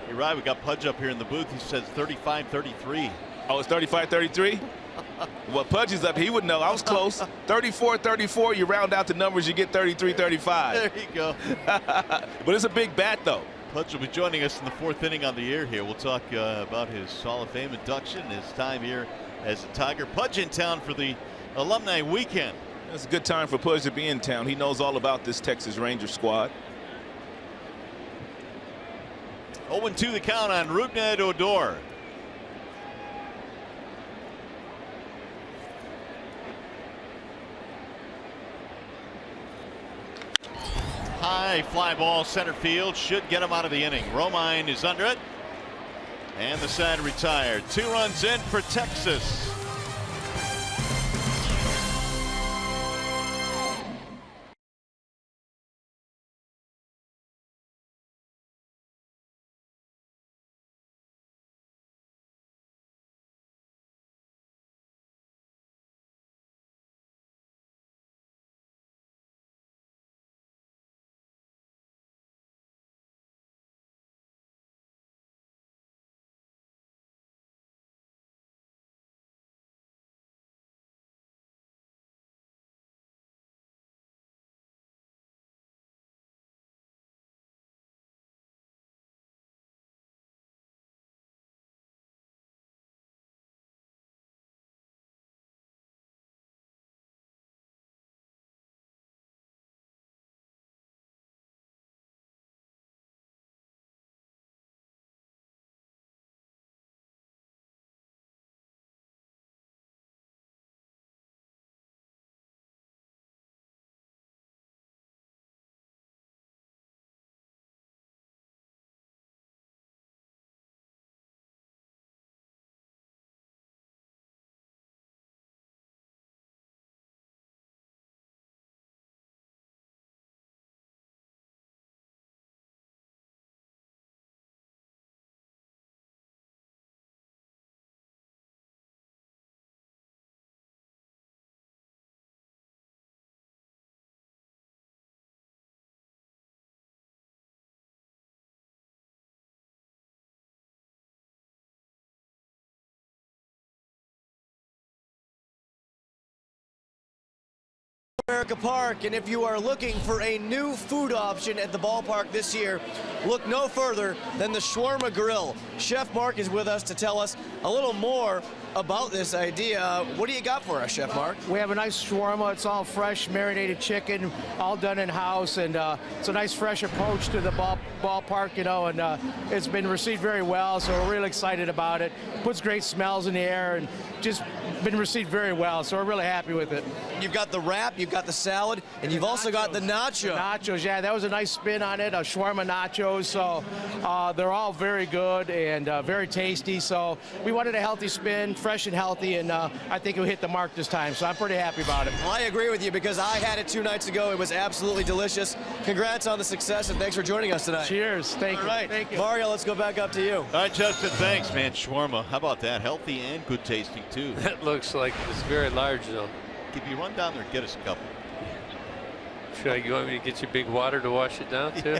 You're right. We got Pudge up here in the booth. He says 35-33. Oh, it's 35-33? Well, Pudge is up. He would know. I was close. 34-34. You round out the numbers, you get 33-35. There you go. But it's a big bat, though. Pudge will be joining us in the 4th inning on the air here. We'll talk about his Hall of Fame induction, his time here as a Tiger. Pudge in town for the alumni weekend. It's a good time for Pudge to be in town. He knows all about this Texas Rangers squad. 0-2 the count on Rougned Odor. High fly ball center field, should get him out of the inning. Romine is under it, and the side retired. 2 runs in for Texas. America Park, and if you are looking for a new food option at the ballpark this year, look no further than the Shawarma Grill. Chef Mark is with us to tell us a little more about this idea. What do you got for us, Chef Mark? We have a nice shawarma. It's all fresh, marinated chicken, all done in-house, and it's a nice, fresh approach to the ballpark, you know, and it's been received very well, so we're really excited about it. Puts great smells in the air, and just been received very well, so we're really happy with it. You've got the wrap, you've got the salad, and you've also got the nacho. Nachos, yeah, that was a nice spin on it, shawarma nachos, so they're all very good and very tasty, so we wanted a healthy spin, fresh and healthy, and I think it hit the mark this time, so I'm pretty happy about it. Well, I agree with you because I had it 2 nights ago. It was absolutely delicious. Congrats on the success, and thanks for joining us tonight. Cheers. Thank you. All right. Thank you. Mario, let's go back up to you. All right, Justin, thanks, man. Shawarma, how about that? Healthy and good tasting, too. That looks like it's very large, though. If you run down there and get us a couple. You want me to get you big water to wash it down, too?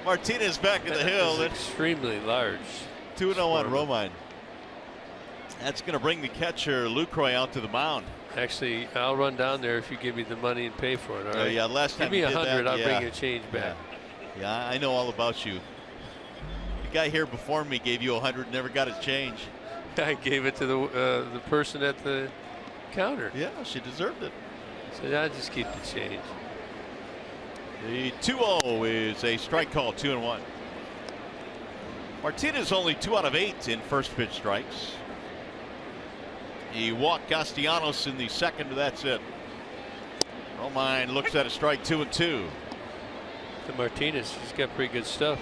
Martinez back to the hill. It's extremely large. 2-0 on Romine. That's going to bring the catcher Lucroy out to the mound. Actually, I'll run down there if you give me the money and pay for it. All right. Yeah, last time give me you did 100, that, I'll yeah. bring you a change back. Yeah, I know all about you. The guy here before me gave you 100, never got a change. I gave it to the person at the counter. Yeah, she deserved it. So I'll just keep the change. The 2-0 is a strike call, 2-1. Martinez only 2 out of 8 in first pitch strikes. He walked Castellanos in the second, but that's it. Romine looks at a strike, 2-2. And Martinez, he's got pretty good stuff.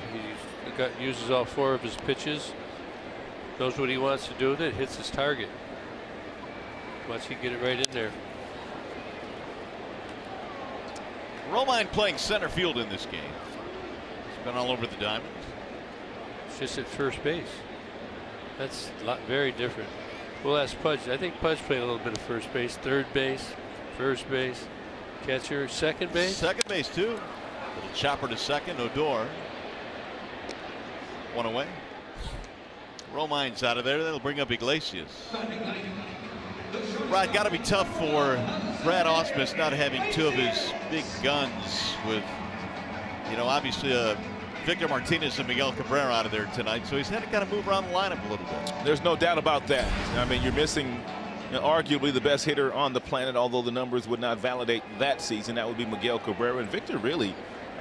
He uses all 4 of his pitches. Knows what he wants to do with it. Hits his target. Once he get it right in there. Romine playing center field in this game. He's been all over the diamond. It's just at first base. That's very different. We'll ask Pudge. I think Pudge played a little bit of first base, third base, first base, catcher, second base. Second base too. Little chopper to second. Odor. 1 away. Romine's out of there. That'll bring up Iglesias. Right, got to be tough for Brad Ausmus not having 2 of his big guns with, you know, obviously Victor Martinez and Miguel Cabrera out of there tonight. So he's had to kind of move around the lineup a little bit. There's no doubt about that. I mean, you're missing, you know, arguably the best hitter on the planet, although the numbers would not validate that season. That would be Miguel Cabrera. And Victor really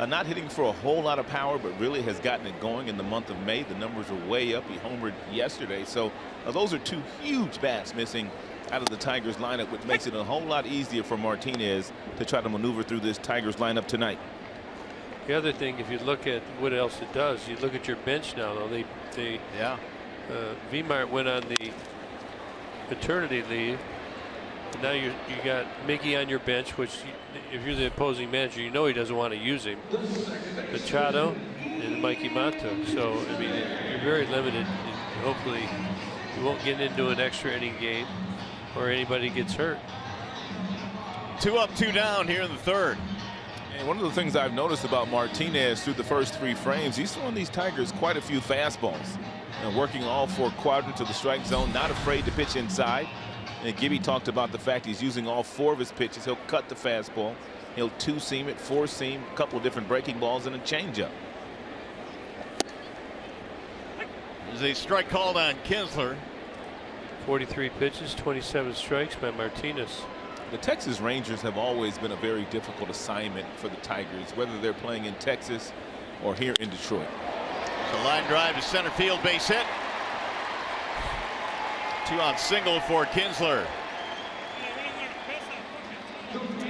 not hitting for a whole lot of power, but really has gotten it going in the month of May. The numbers are way up. He homered yesterday. So those are 2 huge bats missing out of the Tigers lineup, which makes it a whole lot easier for Martinez to try to maneuver through this Tigers lineup tonight. The other thing, if you look at what else it does, you look at your bench now. Though V-Mart went on the paternity leave. And now you got Mickey on your bench, which if you're the opposing manager, you know he doesn't want to use him. Machado and Mikey Manto. So I mean, you're very limited. And hopefully, you won't get into an extra inning game or anybody gets hurt. 2 up, 2 down here in the third. And one of the things I've noticed about Martinez through the first 3 frames, he's throwing these Tigers quite a few fastballs and working all 4 quadrants of the strike zone, not afraid to pitch inside. And Gibby talked about the fact he's using all 4 of his pitches. He'll cut the fastball, he'll 2-seam it, 4-seam, a couple of different breaking balls, and a changeup. There's a strike called on Kinsler. 43 pitches, 27 strikes by Martinez. The Texas Rangers have always been a very difficult assignment for the Tigers, whether they're playing in Texas or here in Detroit. The line drive to center field, base hit. 2-out single for Kinsler.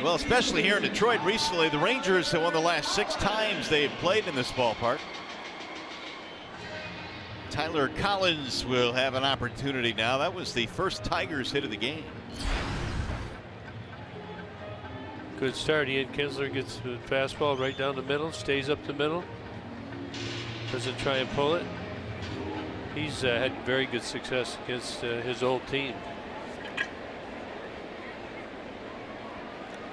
Well, especially here in Detroit recently, the Rangers have won the last 6 times they've played in this ballpark. Tyler Collins will have an opportunity now. That was the first Tigers hit of the game. Good start. Ian Kinsler gets the fastball right down the middle, stays up the middle. Doesn't try and pull it. He's had very good success against his old team.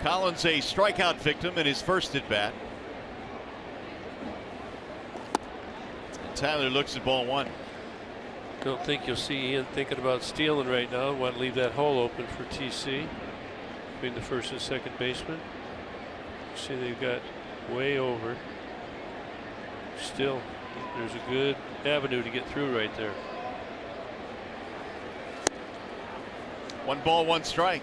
Collins a strikeout victim in his first at bat. Tyler looks at ball 1. Don't think you'll see Ian thinking about stealing right now. Want to leave that hole open for TC. between the first and second baseman. See, they've got way over. Still, there's a good avenue to get through right there. 1 ball, 1 strike.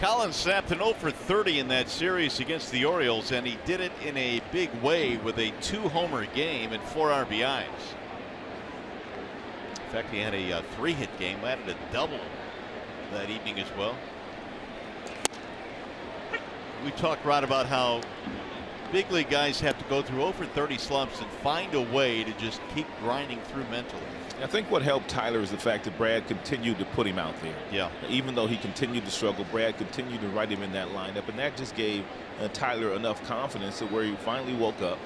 Collins snapped an 0 for 30 in that series against the Orioles, and he did it in a big way with a 2-homer game and 4 RBIs. In fact, he had a 3-hit game, added a double that evening as well. We talked, Rod, about how big league guys have to go through 0 for 30 slumps and find a way to just keep grinding through mentally. I think what helped Tyler is the fact that Brad continued to put him out there. Yeah. Even though he continued to struggle, Brad continued to write him in that lineup, and that just gave Tyler enough confidence to where he finally woke up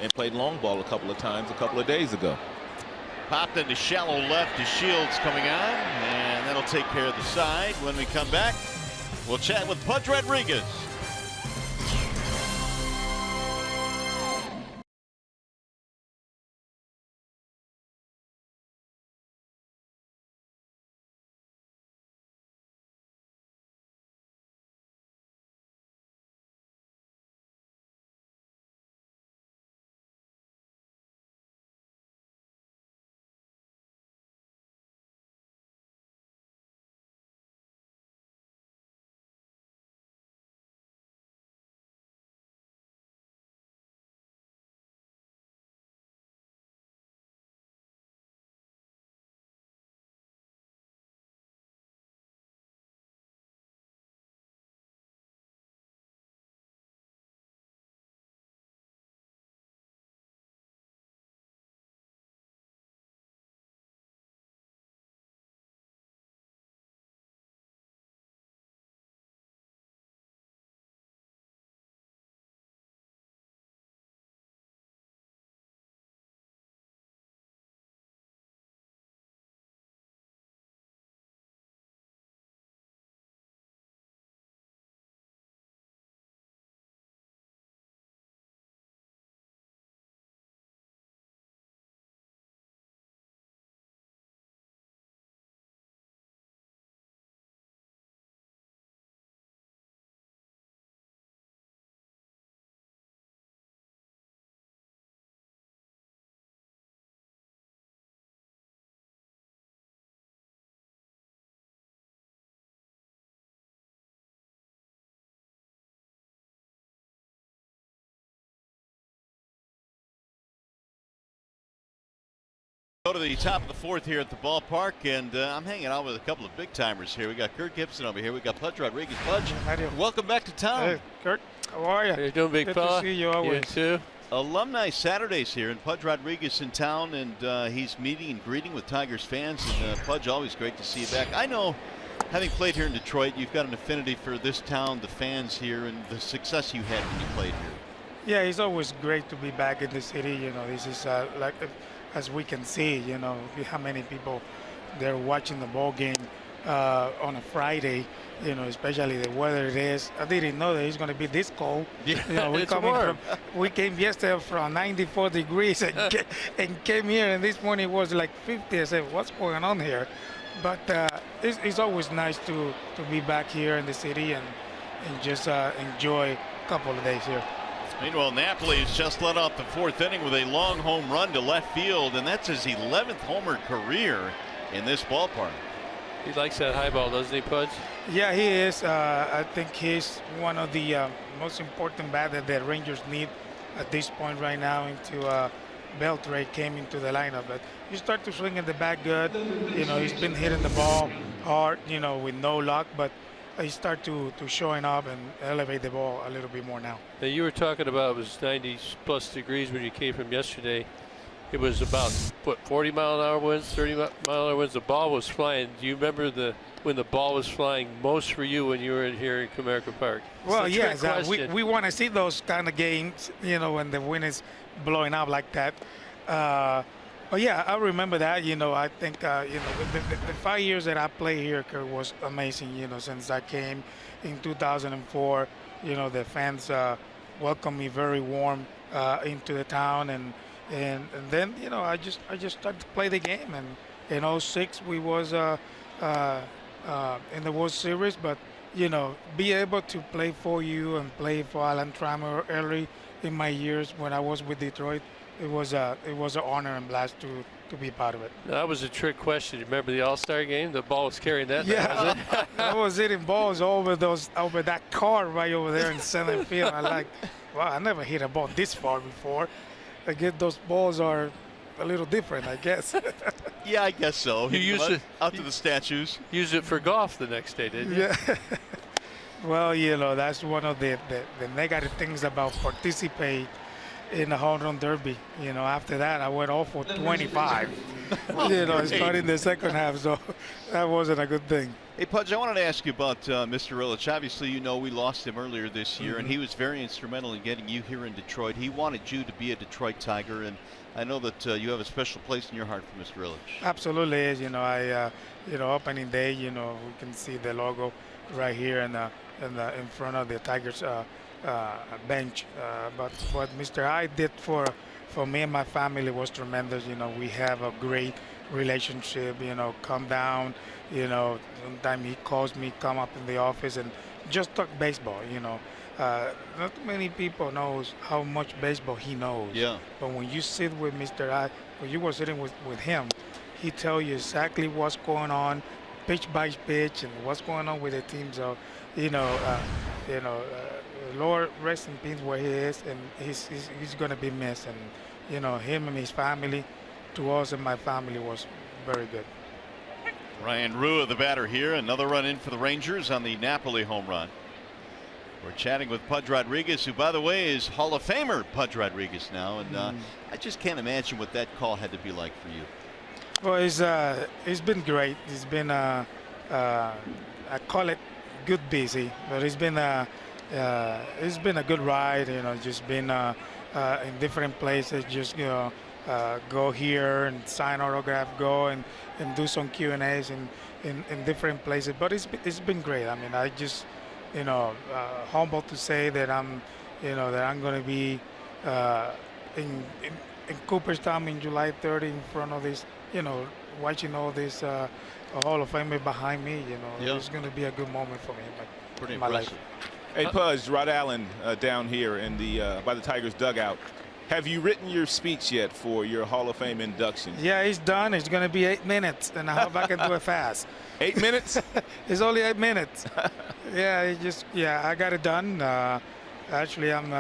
and played long ball a couple of times a couple of days ago. Popped into shallow left to Shields coming on, and that'll take care of the side. When we come back, we'll chat with Pudge Rodriguez. Go to the top of the 4th here at the ballpark, and I'm hanging out with a couple of big timers here. We got Kurt Gibson over here. We got Pudge Rodriguez. Pudge, welcome back to town. Hey, Kurt, how are you? How you doing, big Good fella? to see you always. You too. Alumni Saturdays here, and Pudge Rodriguez in town, and he's meeting and greeting with Tigers fans. And Pudge, always great to see you back. I know, having played here in Detroit, you've got an affinity for this town, the fans here, and the success you had when you played here. Yeah, it's always great to be back in the city. You know, this is like, as we can see, you know, how many people they're watching the ball game on a Friday. You know, especially the weather it is. I didn't know that it's going to be this cold. Yeah, you know, we came yesterday from 94 degrees and came here, and this morning it was like 50. I said, what's going on here? But it's always nice to be back here in the city and just enjoy a couple of days here. Meanwhile, Napoli has just let off the 4th inning with a long home run to left field, and that's his 11th homer career in this ballpark. He likes that high ball, doesn't he, Pudge? Yeah, he is. I think he's one of the most important bat that the Rangers need at this point right now. Into Beltre came into the lineup, but you start to swing at the bat good. You know, he's been hitting the ball hard, you know, with no luck, but he start to showing up and elevate the ball a little bit more now. Now, you were talking about it was 90+ degrees when you came from yesterday. It was about, what, 40-mile-an-hour winds, 30-mile-an-hour winds. The ball was flying. Do you remember when the ball was flying most for you when you were in here in Comerica Park? Well, yes, we want to see those kind of games, you know, when the wind is blowing up like that. But yeah, I remember that. You know, I think you know the 5 years that I played here, Kurt, was amazing. You know, since I came in 2004, you know, the fans welcomed me very warm into the town, and then you know I just started to play the game, In '06, we was in the World Series, but be able to play for you and play for Alan Trammell early in my years when I was with Detroit, it was an honor and blast to be part of it. That was a trick question. You remember the All-Star game? The ball was carrying that. Yeah, Was it? I was hitting balls over that car right over there in center field. Wow, I never hit a ball this far before. I guess those balls are a little different, I guess. Yeah, I guess so. You used it out to the statues. Used it for golf the next day, didn't you? Yeah. Well, that's one of the negative things about participate in the home run derby. After that, I went off for 25. Starting the second half, so that wasn't a good thing. Hey, Pudge, I wanted to ask you about Mr. Illich. Obviously, we lost him earlier this year, and he was very instrumental in getting you here in Detroit. He wanted you to be a Detroit Tiger, and I know that you have a special place in your heart for Mr. Illich. Absolutely is. Opening day, we can see the logo right here in front of the Tigers bench. But what Mr. I did for me and my family was tremendous. We have a great relationship. Come down. Sometimes he calls me, come up in the office and just talk baseball. Not many people knows how much baseball he knows. Yeah. But when you sit with Mr. I, when you were sitting with him, he tell you exactly what's going on, pitch by pitch, and what's going on with the team. So, Lord rest in peace where he is, and he's going to be missed. And him and his family, to us and my family, was very good. Ryan Rua, the batter here. Another run in for the Rangers on the Napoli home run. We're chatting with Pudge Rodriguez, who, by the way, is Hall of Famer Pudge Rodriguez now. And I just can't imagine what that call had to be like for you. Well, it's been great. It's been, I call it good busy, but it's been a good ride. Just been in different places. Just go here and sign autograph, go and do some Q&As in different places. But it's been great. I mean, I just humble to say that I'm going to be in Cooperstown in July 30 in front of this, watching all this Hall of Fame behind me. It's going to be a good moment for me in my life. Hey, Pudge, Rod Allen down here in by the Tigers dugout. Have you written your speech yet for your Hall of Fame induction? Yeah, it's done. It's going to be 8 minutes, and I hope I can do it fast. 8 minutes? It's only 8 minutes. Yeah, I got it done. Actually, I'm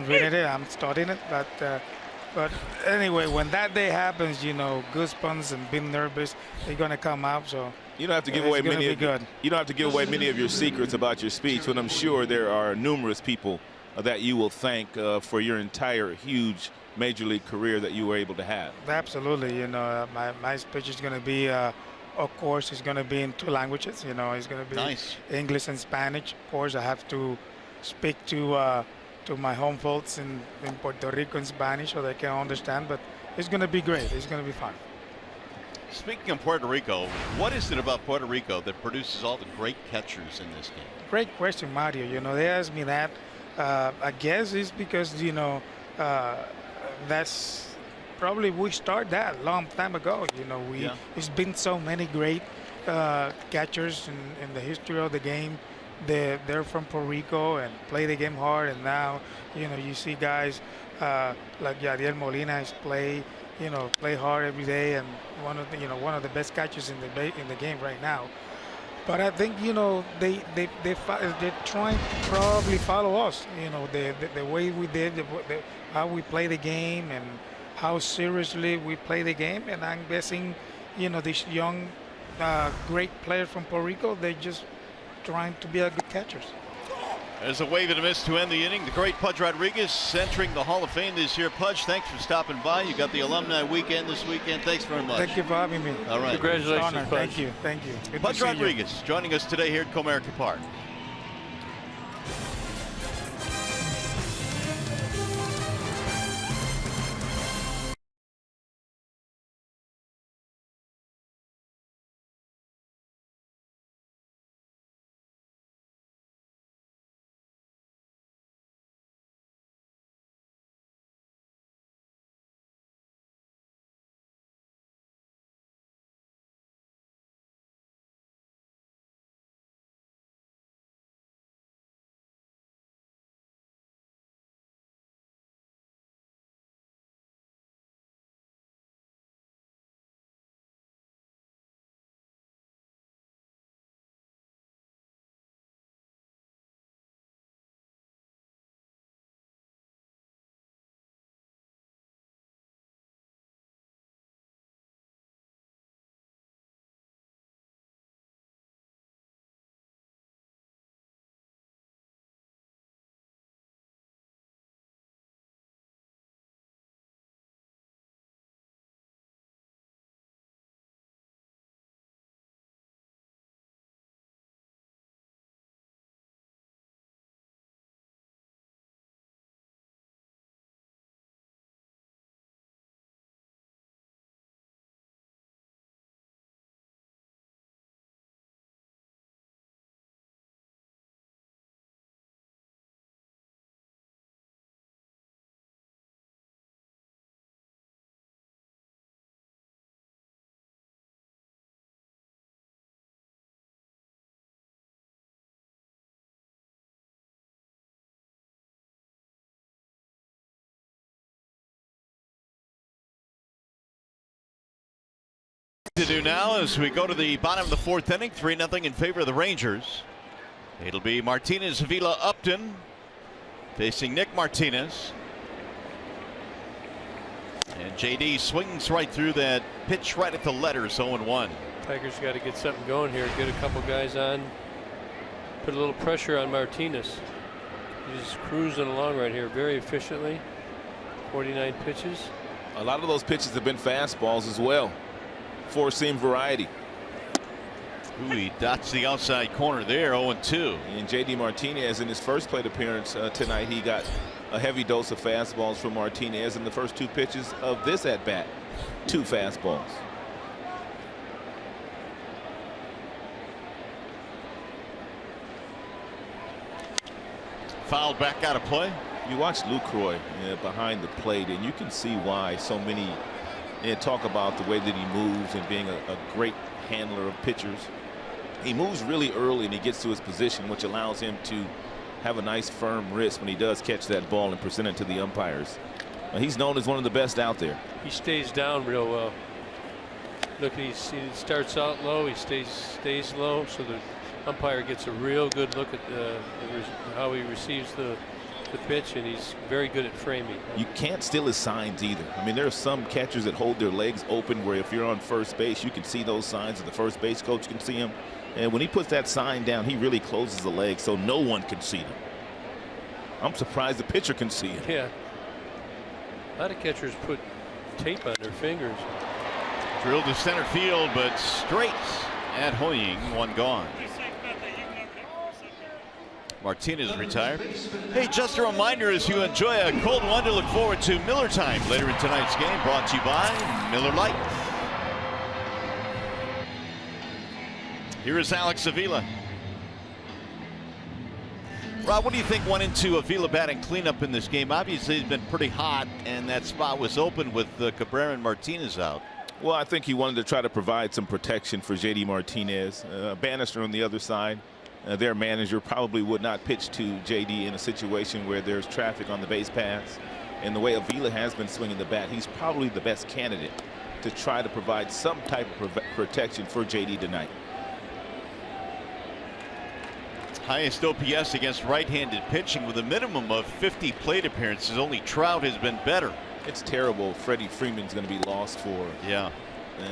reading it. I'm starting it, but anyway, when that day happens, goosebumps and being nervous, they're going to come out. So you don't have to give away many. You don't have to give away many of your secrets about your speech, but I'm sure there are numerous people that you will thank for your entire huge major league career that you were able to have. Absolutely. My speech is going to be, of course, it's going to be in 2 languages. It's going to be nice. English and Spanish. Of course, I have to speak to my home folks in Puerto Rico in Spanish so they can understand. But it's going to be great. It's going to be fun. Speaking of Puerto Rico, what is it about Puerto Rico that produces all the great catchers in this game? Great question, Mario. They asked me that. I guess it's because, that's probably we started that a long time ago. It's been so many great catchers in the history of the game. They're from Puerto Rico and play the game hard. And now, you see guys like Yadier Molina play hard every day, and one of the best catchers in the game right now. But I think they're trying to probably follow us. The way we did, how we play the game, and how seriously we play the game. And I'm guessing, these young, great players from Puerto Rico, they're just trying to be a good catchers. There's a wave and a miss to end the inning. The great Pudge Rodriguez entering the Hall of Fame this year. Pudge, thanks for stopping by. You got the alumni weekend this weekend. Thanks very much. Thank you for having me. All right. Congratulations, Pudge. Thank you. Good Pudge Rodriguez joining us today here at Comerica Park. do now as we go to the bottom of the 4th inning, 3-0 in favor of the Rangers. It'll be Martinez, Avila, Upton facing Nick Martinez. And JD swings right through that pitch right at the letters, 0-1. Tigers got to get something going here. Get a couple guys on. Put a little pressure on Martinez. He's cruising along right here very efficiently. 49 pitches. A lot of those pitches have been fastballs as well. 4-seam variety. Ooh, he dots the outside corner there, 0-2. And JD Martinez, in his first plate appearance tonight, he got a heavy dose of fastballs from Martinez in the first 2 pitches of this at bat. 2 fastballs. Fouled back out of play. You watch Lucroy behind the plate, and you can see why so many talk about the way that he moves and being a great handler of pitchers. He moves really early and he gets to his position, which allows him to have a nice firm wrist when he does catch that ball and present it to the umpires. He's known as one of the best out there. He stays down real well. Look, he starts out low, he stays low, so the umpire gets a real good look at how he receives the pitch, and he's very good at framing. You can't steal his signs either. I mean, there are some catchers that hold their legs open where if you're on first base, you can see those signs, and the first base coach can see them. And when he puts that sign down, he really closes the leg so no one can see them. I'm surprised the pitcher can see it. Yeah. A lot of catchers put tape on their fingers. Drilled to center field, but straight at Hoying, 1 gone. Martinez retired. Hey, just a reminder, as you enjoy a cold one, to look forward to Miller Time later in tonight's game, brought to you by Miller Lite. Here is Alex Avila. Rob, what do you think went into Avila batting cleanup in this game? Obviously, he's been pretty hot, and that spot was open with Cabrera and Martinez out. Well, I think he wanted to try to provide some protection for JD Martinez. Bannister on the other side. Their manager probably would not pitch to JD in a situation where there's traffic on the base paths. And the way Avila has been swinging the bat, he's probably the best candidate to try to provide some type of protection for JD tonight. Highest OPS against right-handed pitching with a minimum of 50 plate appearances. Only Trout has been better. It's terrible. Freddie Freeman's going to be lost for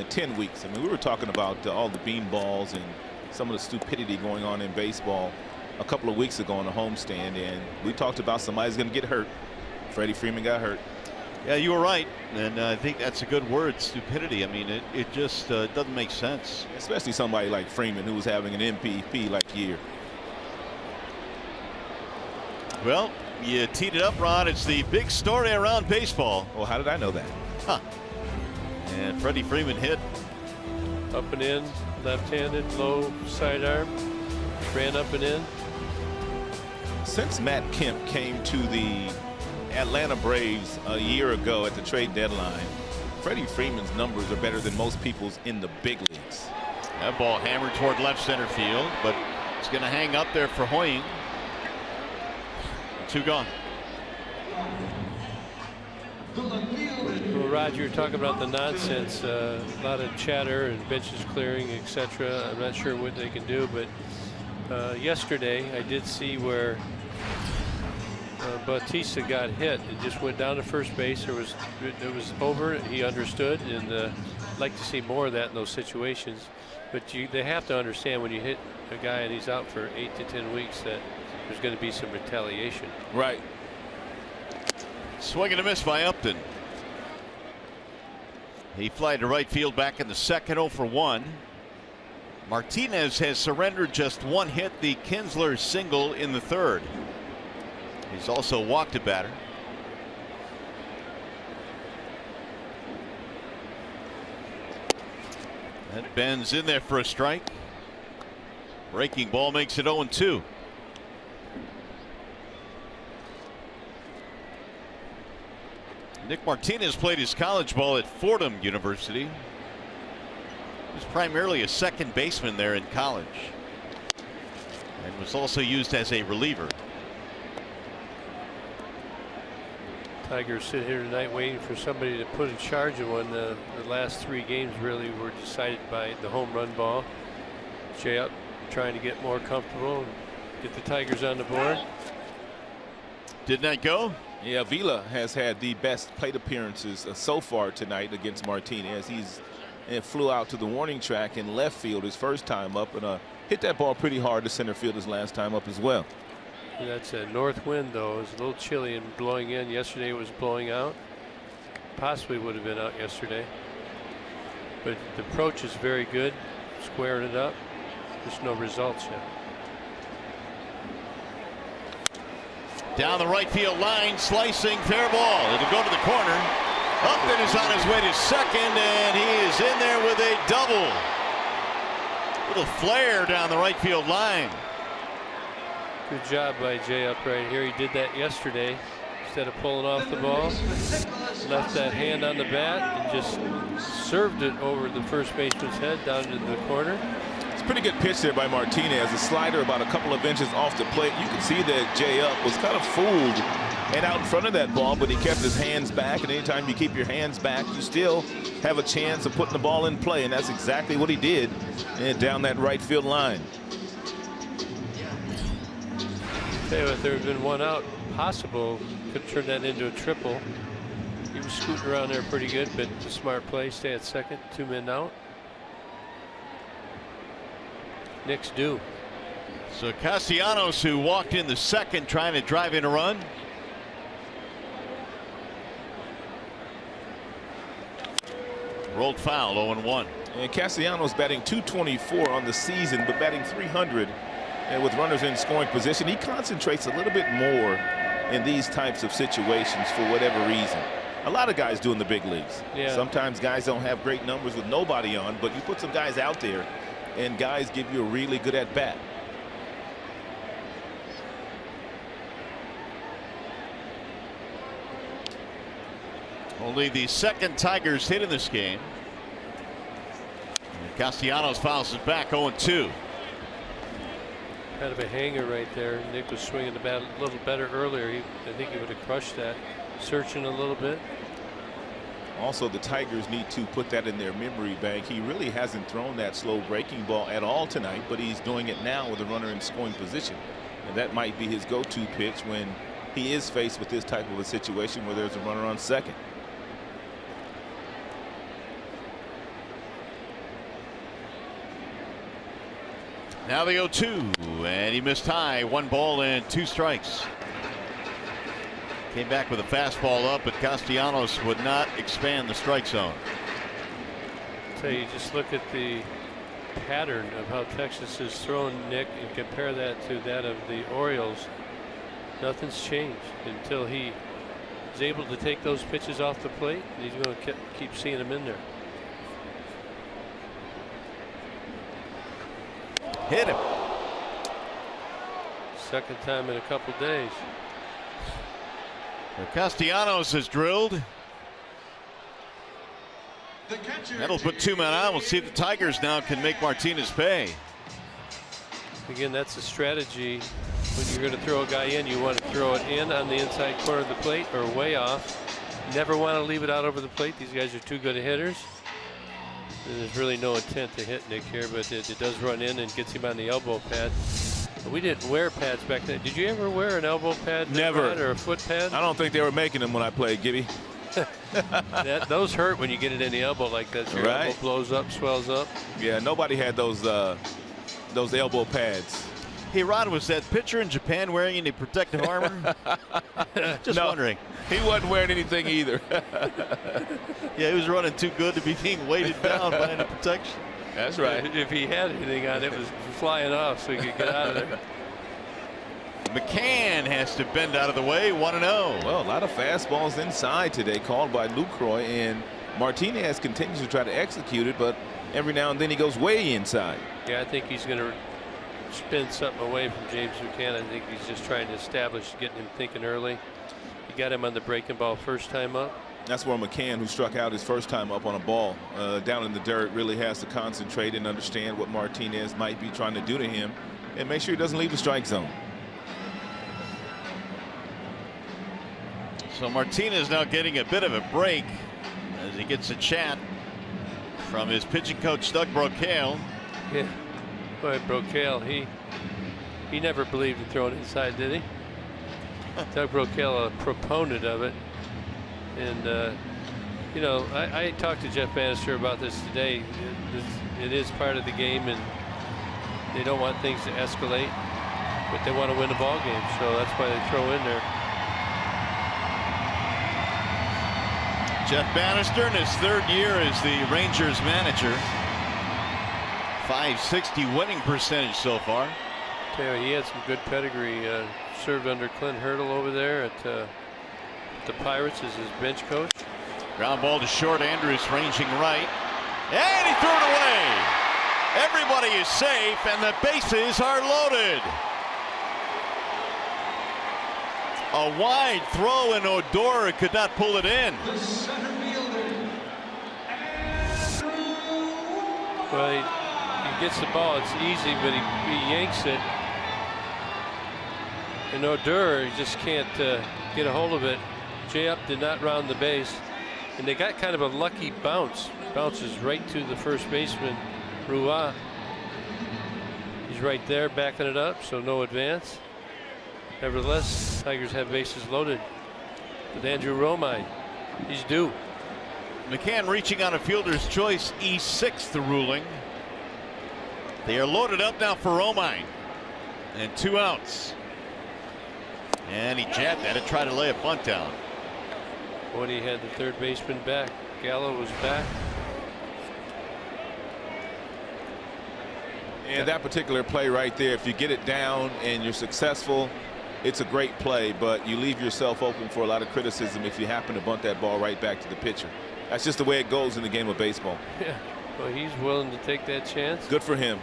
10 weeks. I mean, we were talking about all the beanballs and some of the stupidity going on in baseball a couple of weeks ago on the homestand, and we talked about somebody's going to get hurt. Freddie Freeman got hurt. Yeah, you were right, and I think that's a good word, stupidity. I mean, it just doesn't make sense. Especially somebody like Freeman, who was having an MVP-like year. Well, you teed it up, Ron. It's the big story around baseball. Well, how did I know that? Huh. And Freddie Freeman hit. Up and in, left-handed, low sidearm, ran up and in. Since Matt Kemp came to the Atlanta Braves a year ago at the trade deadline, Freddie Freeman's numbers are better than most people's in the big leagues. That ball hammered toward left center field, but it's going to hang up there for Hoying. 2 gone. Well, Roger, you're talking about the nonsense, a lot of chatter and benches clearing, etc. I'm not sure what they can do, but yesterday I did see where Bautista got hit and just went down to first base. It was over. He understood, and I'd like to see more of that in those situations. But they have to understand when you hit a guy and he's out for 8 to 10 weeks that there's going to be some retaliation. Right. Swing and a miss by Upton. He flied to right field back in the second, 0 for 1. Martinez has surrendered just 1 hit, the Kinsler single in the third. He's also walked a batter. That bends in there for a strike. Breaking ball makes it 0-2. Nick Martinez played his college ball at Fordham University. He was primarily a second baseman there in college and was also used as a reliever. Tigers sit here tonight waiting for somebody to put in charge of one. The last 3 games really were decided by the home run ball. Jay up trying to get more comfortable and get the Tigers on the board. Did not go? Yeah, Vila has had the best plate appearances so far tonight against Martinez. He's flew out to the warning track in left field his first time up, and hit that ball pretty hard to center field his last time up as well. And that's a north wind, though. It's a little chilly and blowing in. Yesterday it was blowing out. Possibly would have been out yesterday. But the approach is very good. Squaring it up. Just no results yet. Down the right field line, slicing, fair ball. It'll go to the corner. Upton is on his way to second, and he is in there with a double. Little flare down the right field line. Good job by Jay up right here. He did that yesterday. Instead of pulling off the ball, left that hand on the bat and just served it over the first baseman's head down to the corner. It's a pretty good pitch there by Martinez. A slider about a couple of inches off the plate. You can see that Jay up was kind of fooled and out in front of that ball, but he kept his hands back. And anytime you keep your hands back, you still have a chance of putting the ball in play. And that's exactly what he did, and down that right field line. Tell you what, there had been one out possible, could turn that into a triple. He was scooting around there pretty good, but it's a smart play. Stay at second, 2 men out. Nick's due. So Castellanos, who walked in the second trying to drive in a run. Rolled foul, 0-1. And Castellanos batting .224 on the season, but batting .300. And with runners in scoring position, he concentrates a little bit more in these types of situations for whatever reason. A lot of guys do in the big leagues. Yeah. Sometimes guys don't have great numbers with nobody on, but you put some guys out there and guys give you a really good at bat. Only the second Tigers hit in this game. And Castellanos fouls it back, 0-2. Kind of a hanger right there. Nick was swinging the bat a little better earlier. I think he would have crushed that. Searching a little bit. Also, the Tigers need to put that in their memory bank. He really hasn't thrown that slow breaking ball at all tonight, but he's doing it now with a runner in scoring position. And that might be his go-to pitch when he is faced with this type of a situation where there's a runner on second. Now they go 2, and he missed high. 1 ball and 2 strikes. Came back with a fastball up, but Castellanos would not expand the strike zone. So you just look at the pattern of how Texas has thrown, Nick, and compare that to that of the Orioles. Nothing's changed until he is able to take those pitches off the plate. He's going to keep seeing them in there. Hit him. Second time in a couple days. Castellanos has drilled. That'll put 2 men out. We'll see if the Tigers now can make Martinez pay. Again, that's a strategy. When you're going to throw a guy in, you want to throw it in on the inside corner of the plate or way off. Never want to leave it out over the plate. These guys are too good hitters. And there's really no intent to hit Nick here, but it does run in and gets him on the elbow pad. We didn't wear pads back then. Did you ever wear an elbow pad? Never. Or a foot pad? I don't think they were making them when I played, Gibby. Those hurt when you get it in the elbow like that. So your elbow blows up, swells up. Yeah, nobody had those elbow pads. Hey, Rod, was that pitcher in Japan wearing any protective armor? Just wondering. He wasn't wearing anything either. Yeah, he was running too good to be being weighted down by any protection. That's right. If he had anything on, it was flying off so he could get out of there. McCann has to bend out of the way, 1-0. Well, a lot of fastballs inside today called by Lucroy, and Martinez continues to try to execute it, but every now and then he goes way inside. Yeah, I think he's going to spin something away from James McCann. I think he's just trying to establish, getting him thinking early. He got him on the breaking ball first time up. That's where McCann, who struck out his first time up on a ball down in the dirt, really has to concentrate and understand what Martinez might be trying to do to him and make sure he doesn't leave the strike zone. So Martinez now getting a bit of a break as he gets a chat from his pitching coach Doug Brocail. Yeah, boy, Brocail, he never believed in throwing inside, did he? Doug Brocail, a proponent of it, and you know, I talked to Jeff Bannister about this today. It is part of the game, and they don't want things to escalate, but they want to win the ball game, so that's why they throw in there. Jeff Bannister in his 3rd year as the Rangers manager. .560 winning percentage so far. Yeah, he had some good pedigree. Served under Clint Hurdle over there at the Pirates as his bench coach. Ground ball to short. Andrews ranging right, and he threw it away. Everybody is safe, and the bases are loaded. A wide throw, and Odor could not pull it in. Well, he gets the ball. It's easy, but he yanks it. And Odor, he just can't get a hold of it. J-Up did not round the base. And they got kind of a lucky bounce. Bounces right to the first baseman, Roy. He's right there backing it up, so no advance. Nevertheless, Tigers have bases loaded with Andrew Romine. He's due. McCann reaching on a fielder's choice, E6 the ruling. They are loaded up now for Romine. And 2 outs. And he jabbed at it, tried to lay a bunt down. When he had the third baseman back, Gallo was back. And that particular play right there, if you get it down and you're successful, it's a great play, but you leave yourself open for a lot of criticism if you happen to bunt that ball right back to the pitcher. That's just the way it goes in the game of baseball. Yeah, well, he's willing to take that chance. Good for him.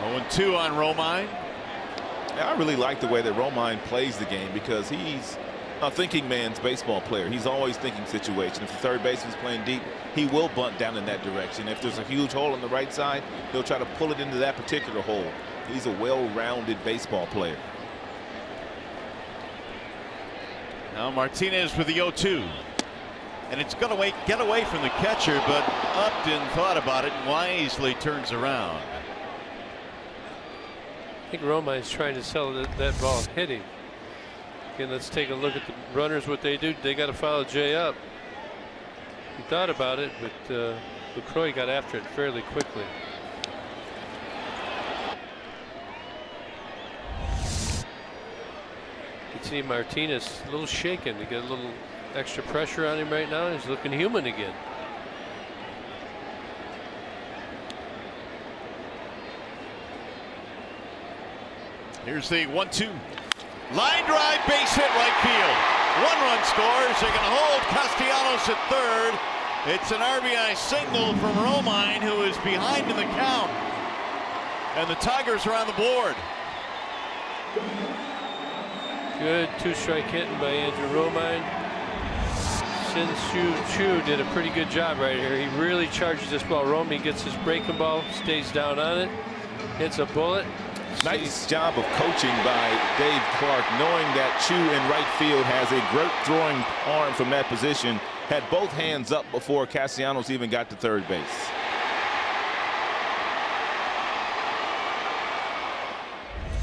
0-2 on Romine. I really like the way that Romine plays the game because he's a thinking man's baseball player. He's always thinking situation. If the third baseman's playing deep, he will bunt down in that direction. If there's a huge hole on the right side, he'll try to pull it into that particular hole. He's a well-rounded baseball player. Now Martinez with the 0-2. And it's going to get away from the catcher, but Upton thought about it and wisely turns around. I think Romine's trying to sell that ball hitting. Again, let's take a look at the runners, what they do. They got to follow Jay up. He thought about it, but LaCroix got after it fairly quickly. You can see Martinez a little shaken. He got a little extra pressure on him right now. He's looking human again. Here's the 1-2. Line drive, base hit, right field. 1 run scores. They're going to hold Castellanos at third. It's an RBI single from Romine, who is behind in the count. And the Tigers are on the board. Good 2-strike hitting by Andrew Romine. Sin Chu did a pretty good job right here. He really charges this ball. Romine gets his breaking ball, stays down on it, hits a bullet. Nice job of coaching by Dave Clark, knowing that Chu in right field has a great throwing arm from that position. Had both hands up before Castellanos even got to third base.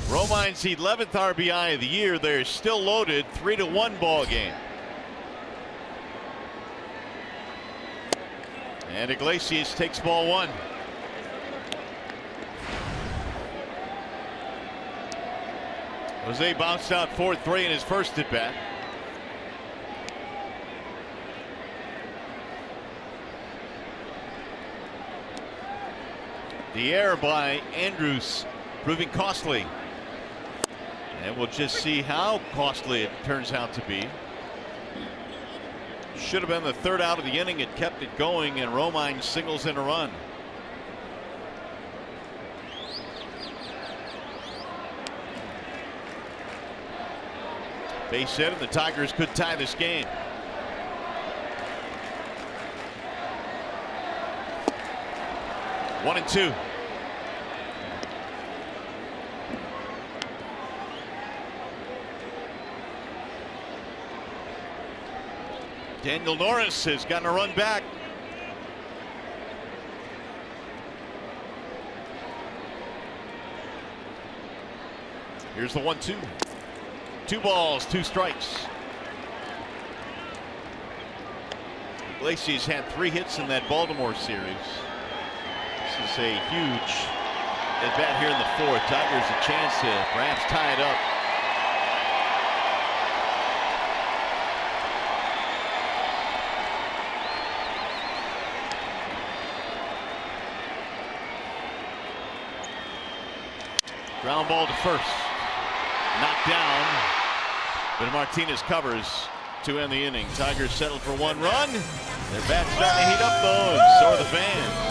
Romine's 11th RBI of the year. They're still loaded. 3-1 ball game. And Iglesias takes ball 1. Jose bounced out 4-3 in his first at bat. The error by Andrews proving costly. And we'll just see how costly it turns out to be. Should have been the 3rd out of the inning. It kept it going, and Romine singles in a run. Base hit, and the Tigers could tie this game. One and 2. Daniel Norris has gotten a run back. Here's the 1-2. 2 balls, 2 strikes. Iglesias had 3 hits in that Baltimore series. This is a huge at bat here in the 4th. Tigers a chance to perhaps tie it up. Ground ball to first. Knocked down, but Martinez covers to end the inning. Tigers settled for 1 run. Their bat's starting to heat up though, and so are the fans.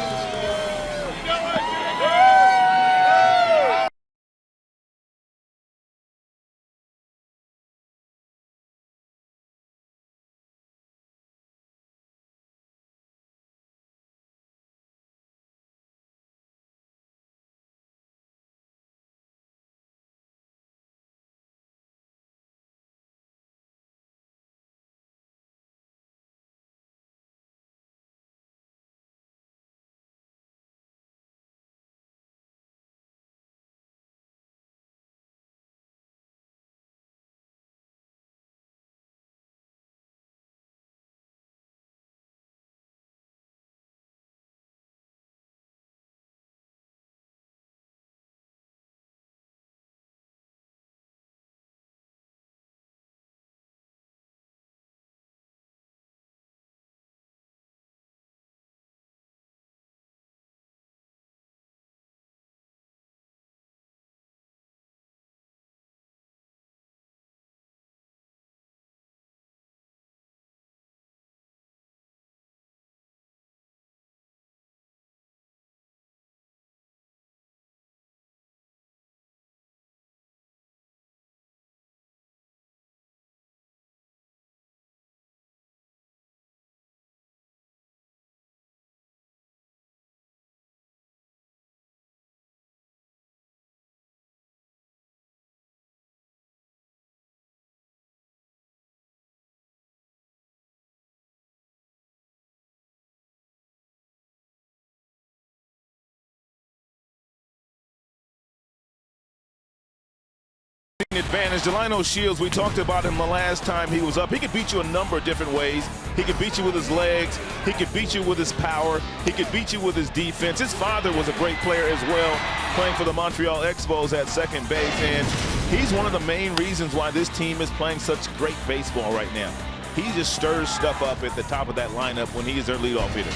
Advantage. Delino Shields, we talked about him the last time he was up. He could beat you a number of different ways. He could beat you with his legs. He could beat you with his power. He could beat you with his defense. His father was a great player as well, playing for the Montreal Expos at second base. And he's one of the main reasons why this team is playing such great baseball right now. He just stirs stuff up at the top of that lineup when he's their leadoff hitter.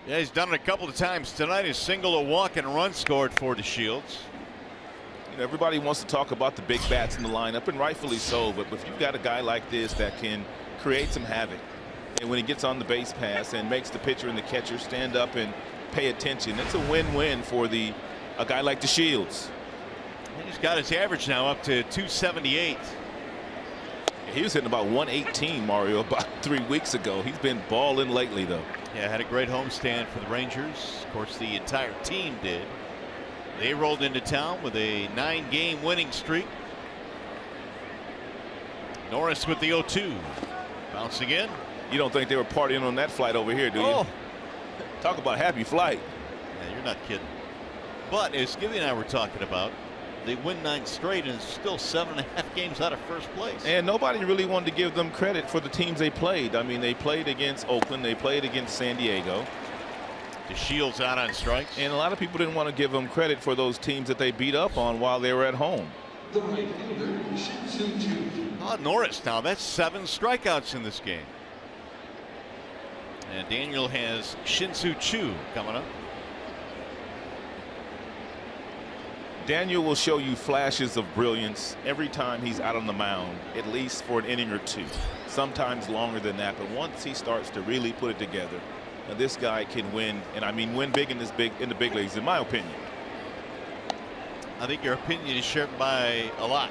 Yeah, he's done it a couple of times tonight. A single, a walk, and a run scored for the Shields. Everybody wants to talk about the big bats in the lineup, and rightfully so, but if you've got a guy like this that can create some havoc, and when he gets on the base pass and makes the pitcher and the catcher stand up and pay attention, it's a win-win for a guy like the Shields. He's got his average now up to 278. He was hitting about 118, Mario, about 3 weeks ago. He's been balling lately, though. Yeah, had a great homestand for the Rangers. Of course, the entire team did. They rolled into town with a 9-game winning streak. Norris with the 0-2. Bouncing in. You don't think they were partying on that flight over here, do you? Oh. Talk about happy flight. Yeah, you're not kidding. But as Gibby and I were talking about, they win 9 straight and still 7.5 games out of first place. And nobody really wanted to give them credit for the teams they played. I mean, they played against Oakland. They played against San Diego. The Shields out on strikes. And a lot of people didn't want to give them credit for those teams that they beat up on while they were at home. The right fielder, Oh, Norris now, that's 7 strikeouts in this game. And Daniel has Shin-Soo Choo coming up. Daniel will show you flashes of brilliance every time he's out on the mound, at least for an inning or 2, sometimes longer than that. But once he starts to really put it together, and this guy can win, and I mean win big in the big leagues, in my opinion. I think your opinion is shared by a lot.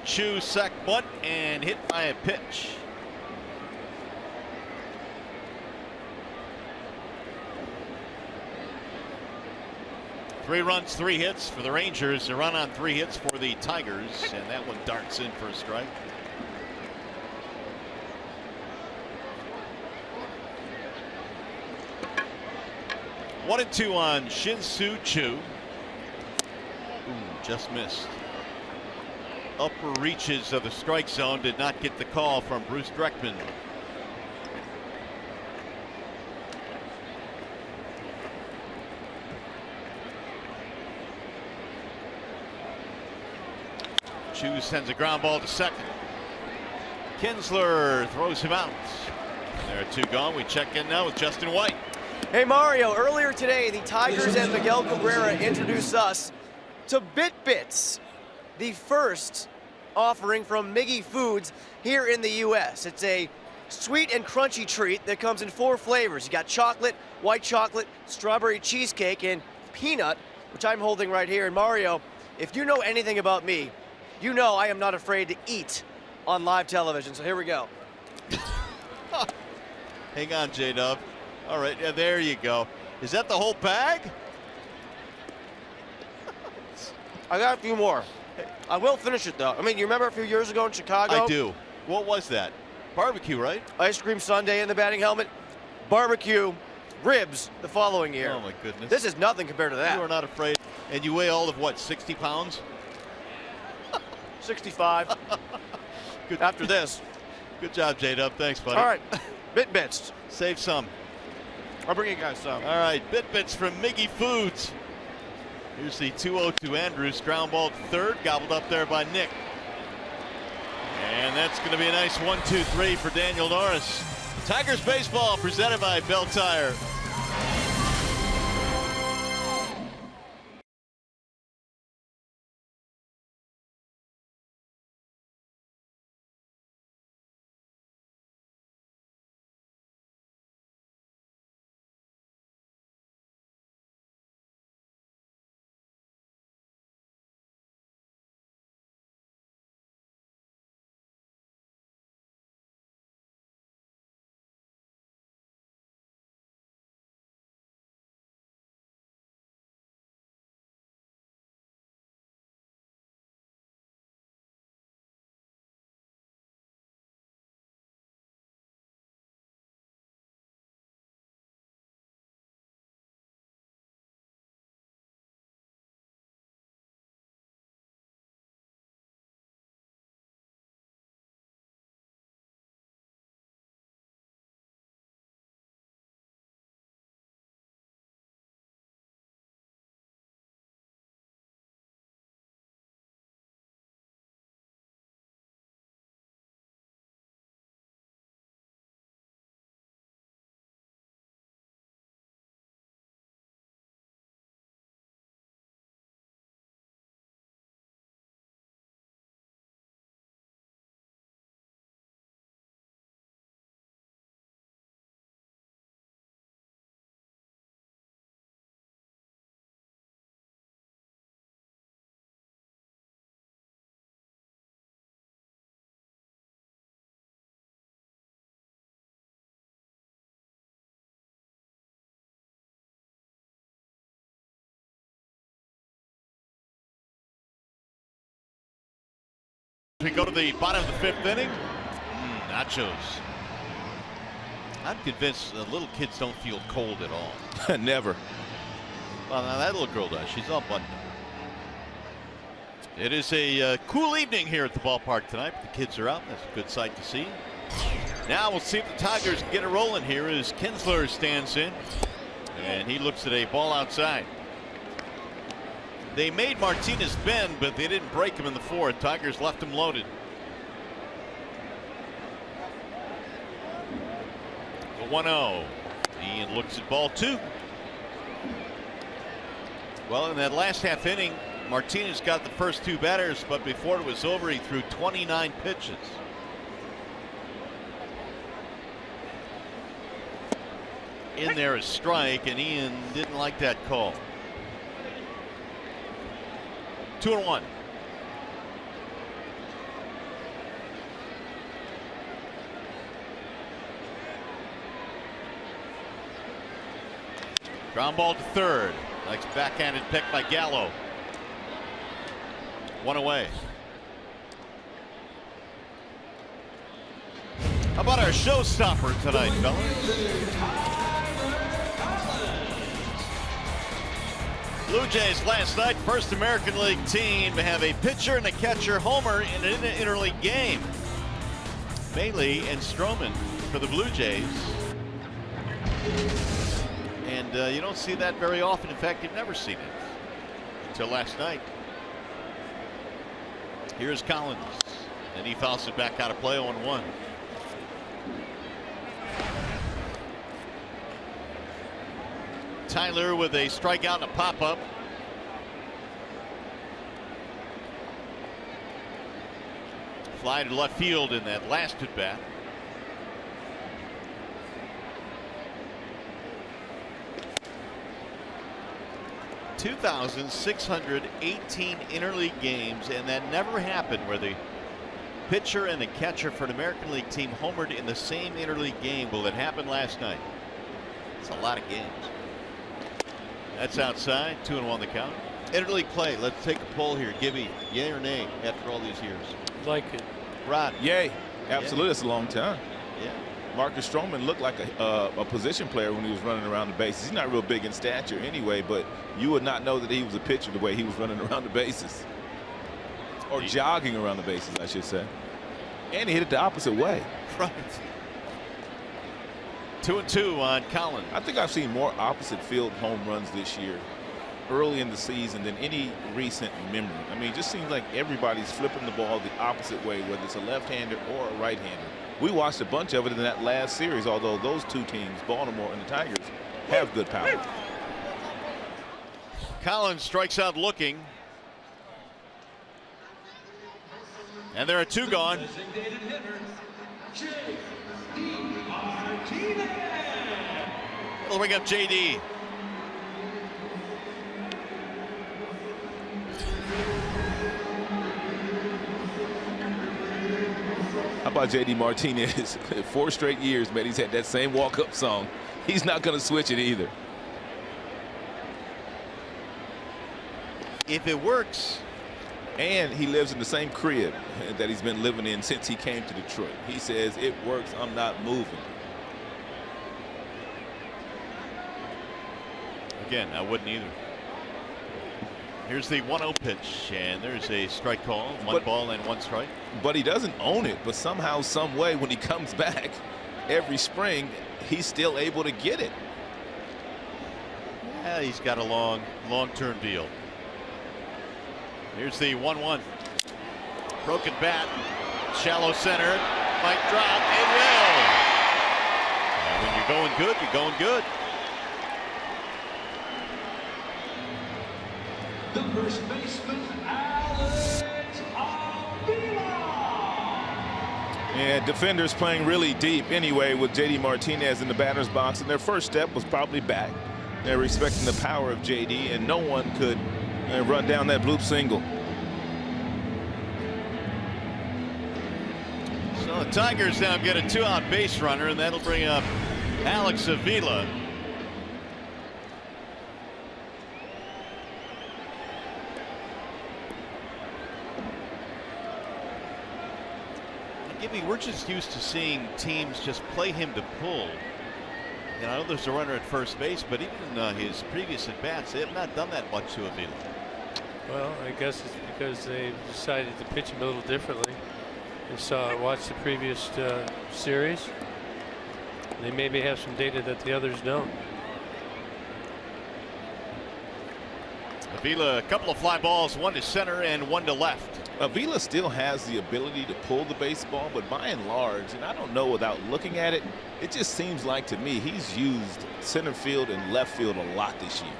Chu sack butt and hit by a pitch. Three runs, 3 hits for the Rangers. A run on 3 hits for the Tigers, and that one darts in for a strike. 1-2 on Shin-Soo Choo. Ooh, just missed. Upper reaches of the strike zone, did not get the call from Bruce Dreckman. Choo sends a ground ball to second. Kinsler throws him out. There are 2 gone. We check in now with Justin White. Hey Mario, earlier today the Tigers and Miguel Cabrera introduced us to BitBits, the first offering from Miggy Foods here in the US. It's a sweet and crunchy treat that comes in 4 flavors. You got chocolate, white chocolate, strawberry cheesecake, and peanut, which I'm holding right here. And Mario, if you know anything about me, you know I am not afraid to eat on live television, so here we go. Hang on, J-Dub. All right, yeah, there you go. Is that the whole bag? I got a few more. I will finish it, though. I mean, you remember a few years ago in Chicago? I do. What was that? Barbecue, right? Ice cream sundae in the batting helmet, barbecue, ribs the following year. Oh, my goodness. This is nothing compared to that. You are not afraid. And you weigh all of what, 60 pounds? 65. Good. After this. Good job, J-Dub. Thanks, buddy. All right, BitBits. Save some. I'll bring you guys some. All right, BitBits from Miggy Foods. Here's the 2-0 to Andrews. Ground ball to third, gobbled up there by Nick. And that's going to be a nice 1-2-3 for Daniel Norris. Tigers baseball presented by Bell Tire. We go to the bottom of the 5th inning. Nachos. I'm convinced the little kids don't feel cold at all. Never. Well, now that little girl does. She's all buttoned up. It is a cool evening here at the ballpark tonight. The kids are out. That's a good sight to see. Now we'll see if the Tigers get it rolling here as Kinsler stands in. And he looks at a ball outside. They made Martinez bend, but they didn't break him in the 4th. Tigers left him loaded. The 1-0. Ian looks at ball 2. Well, in that last half inning, Martinez got the first 2 batters, but before it was over, he threw 29 pitches. In there is strike, and Ian didn't like that call. 2-1. Ground ball to third. Nice backhanded pick by Gallo. 1 away. How about our showstopper tonight, fellas? Blue Jays last night, first American League team to have a pitcher and a catcher homer in an interleague game. Bailey and Stroman for the Blue Jays. And you don't see that very often. In fact, you've never seen it until last night. Here's Collins, and he fouls it back out of play 0-1. Tyler with a strikeout and a pop-up. Fly to left field in that last at bat. (2,618 interleague games), and that never happened where the pitcher and the catcher for an American League team homered in the same interleague game. Well, it happened last night. It's a lot of games. That's outside. 2-1 the count. Interleague play. Let's take a poll here. Give me yay or nay after all these years. Like it. Rod. Yay. Absolutely. That's a long time. Yeah. Marcus Stroman looked like a position player when he was running around the bases. He's not real big in stature anyway, but you would not know that he was a pitcher the way he was running around the bases. Or jogging around the bases, I should say. And he hit it the opposite way. Right. 2-2 on Collins. I think I've seen more opposite field home runs this year early in the season than any recent memory. I mean, it just seems like everybody's flipping the ball the opposite way, whether it's a left-hander or a right-hander. We watched a bunch of it in that last series, although those two teams, Baltimore and the Tigers, have good power. Collins strikes out looking. And there are two gone. We'll bring up JD. How about JD Martinez? 4 straight years, man, he's had that same walk-up song. He's not going to switch it either. If it works. And he lives in the same crib that he's been living in since he came to Detroit. He says, it works, I'm not moving. Again, I wouldn't either. Here's the 1-0 pitch, and there's a strike call. One ball and 1 strike. But he doesn't own it, but somehow, some way, when he comes back every spring, he's still able to get it. Yeah, he's got a long-term deal. Here's the 1-1. Broken bat, shallow center, might drop, it will. And when you're going good, you're going good. The first baseman, Alex Avila. And defenders playing really deep anyway with JD Martinez in the batter's box, and their first step was probably back. They're respecting the power of JD, and no one could run down that bloop single. So the Tigers now get a 2-out base runner, and that'll bring up Alex Avila. Gibby, we're just used to seeing teams just play him to pull. And I know there's a runner at first base, but even in his previous at-bats, they have not done that much to Avila. Well, I guess it's because they decided to pitch him a little differently. They watched the previous series. They maybe have some data that the others don't. Avila, a couple of fly balls, 1 to center and 1 to left. Avila still has the ability to pull the baseball, but by and large, and I don't know without looking at it, it just seems like to me he's used center field and left field a lot this year.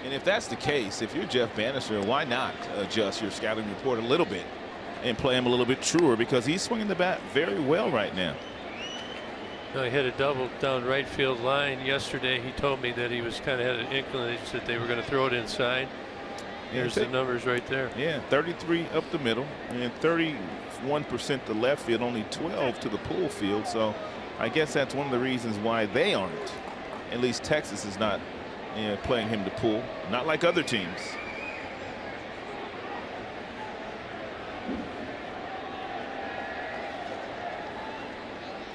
And if that's the case, if you're Jeff Bannister, why not adjust your scouting report a little bit and play him a little bit truer, because he's swinging the bat very well right now. No, he hit a double down right field line yesterday. He told me that he was kind of had an inclination that they were going to throw it inside. There's the numbers right there. Yeah, 33 up the middle and 31% to left field, only 12 to the pull field. So I guess that's one of the reasons why they aren't. At least Texas is not playing him to pull, not like other teams.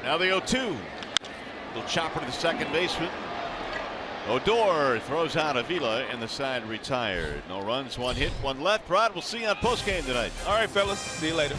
Now the 0-2. Little chopper to the second baseman. Odor throws out Avila, and the side retired. No runs, 1 hit, 1 left. Rod, we'll see you on postgame tonight. All right, fellas. See you later.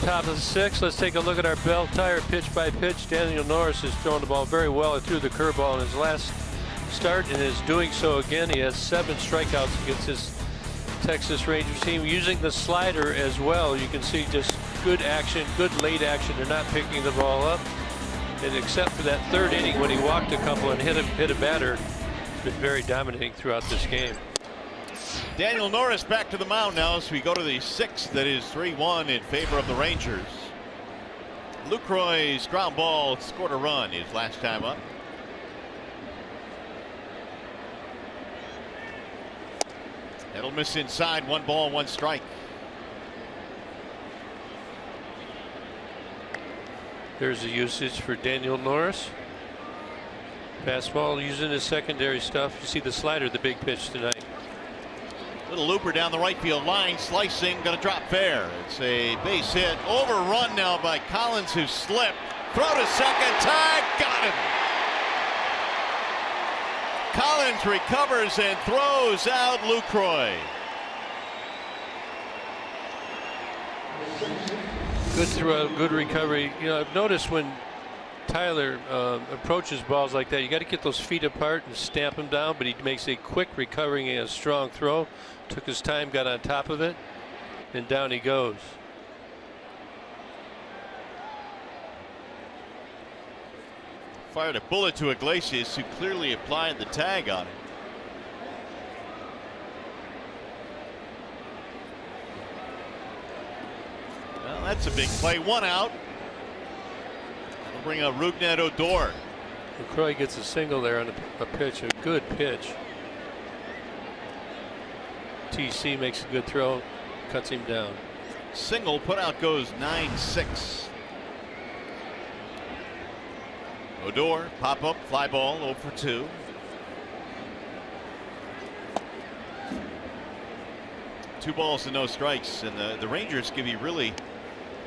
Top of the 6th. Let's take a look at our Bell Tire pitch by pitch. Daniel Norris has thrown the ball very well. He threw the curveball in his last start and is doing so again. He has 7 strikeouts against his Texas Rangers team, using the slider as well. You can see just good action, good late action. They're not picking the ball up. And except for that 3rd inning when he walked a couple and hit a batter, he's been very dominating throughout this game. Daniel Norris back to the mound now as we go to the 6th. That is 3-1 in favor of the Rangers. Lucroy's ground ball scored a run his last time up. It'll miss inside. 1 ball, 1 strike. There's the usage for Daniel Norris. Fastball using his secondary stuff. You see the slider, the big pitch tonight. Little looper down the right field line, slicing, gonna drop fair. It's a base hit, overrun now by Collins, who slipped. Throw to second, tag, got him. Collins recovers and throws out Lucroy. Good throw, good recovery. You know, I've noticed when Tyler approaches balls like that, you got to get those feet apart and stamp them down, but he makes a quick recovery and a strong throw. Took his time, got on top of it, and down he goes. Fired a bullet to Iglesias, who clearly applied the tag on it. Well, that's a big play. 1 out. We'll bring up Rougned Odor. Lucroy gets a single there on a pitch, a good pitch. TC makes a good throw, cuts him down. Single, put out goes 9-6. Odor, pop up, fly ball, 0 for 2. Two balls and no strikes, and the Rangers give you really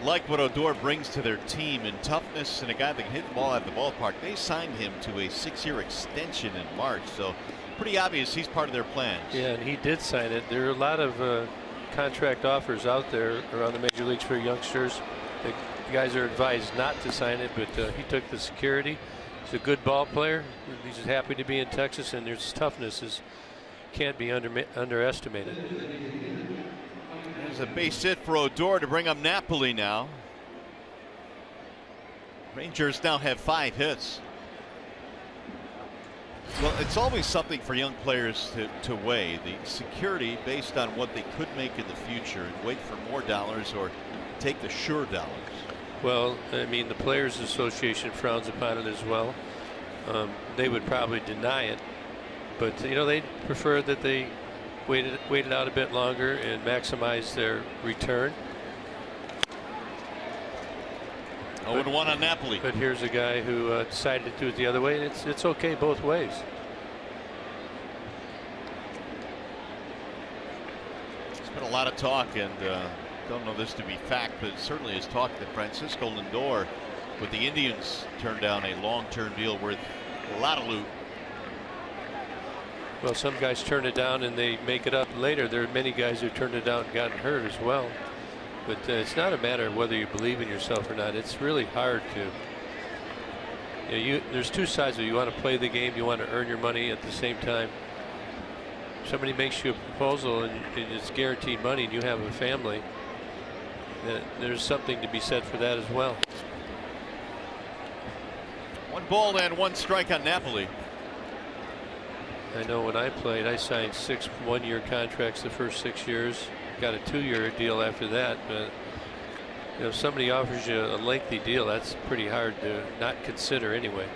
like what Odor brings to their team in toughness and a guy that can hit the ball out of the ballpark. They signed him to a 6-year extension in March, so pretty obvious he's part of their plans. Yeah, and he did sign it. There are a lot of contract offers out there around the major leagues for youngsters. The guys are advised not to sign it, but he took the security. He's a good ball player. He's happy to be in Texas, and his toughness can't be underestimated. There's a base hit for Odor to bring up Napoli now. Rangers now have 5 hits. Well, it's always something for young players to weigh the security based on what they could make in the future and wait for more dollars or take the sure dollars. Well, I mean, the Players Association frowns upon it as well. They would probably deny it But you know, they prefer that they waited out a bit longer and maximize their return. 0-1 on Napoli. But here's a guy who decided to do it the other way, and it's okay both ways. There's been a lot of talk, and don't know this to be fact, but it certainly is talk that Francisco Lindor with the Indians turned down a long-term deal worth a lot of loot. Well, some guys turn it down and they make it up later. There are many guys who turned it down and gotten hurt as well. But it's not a matter of whether you believe in yourself or not. It's really hard to. You know, there's two sides of it. You want to play the game. You want to earn your money at the same time. Somebody makes you a proposal and it's guaranteed money, and you have a family. There's something to be said for that as well. 1 ball and 1 strike on Napoli. I know when I played, I signed 6 one-year contracts the first 6 years. Got a 2-year deal after that. But you know, if somebody offers you a lengthy deal, that's pretty hard to not consider anyway.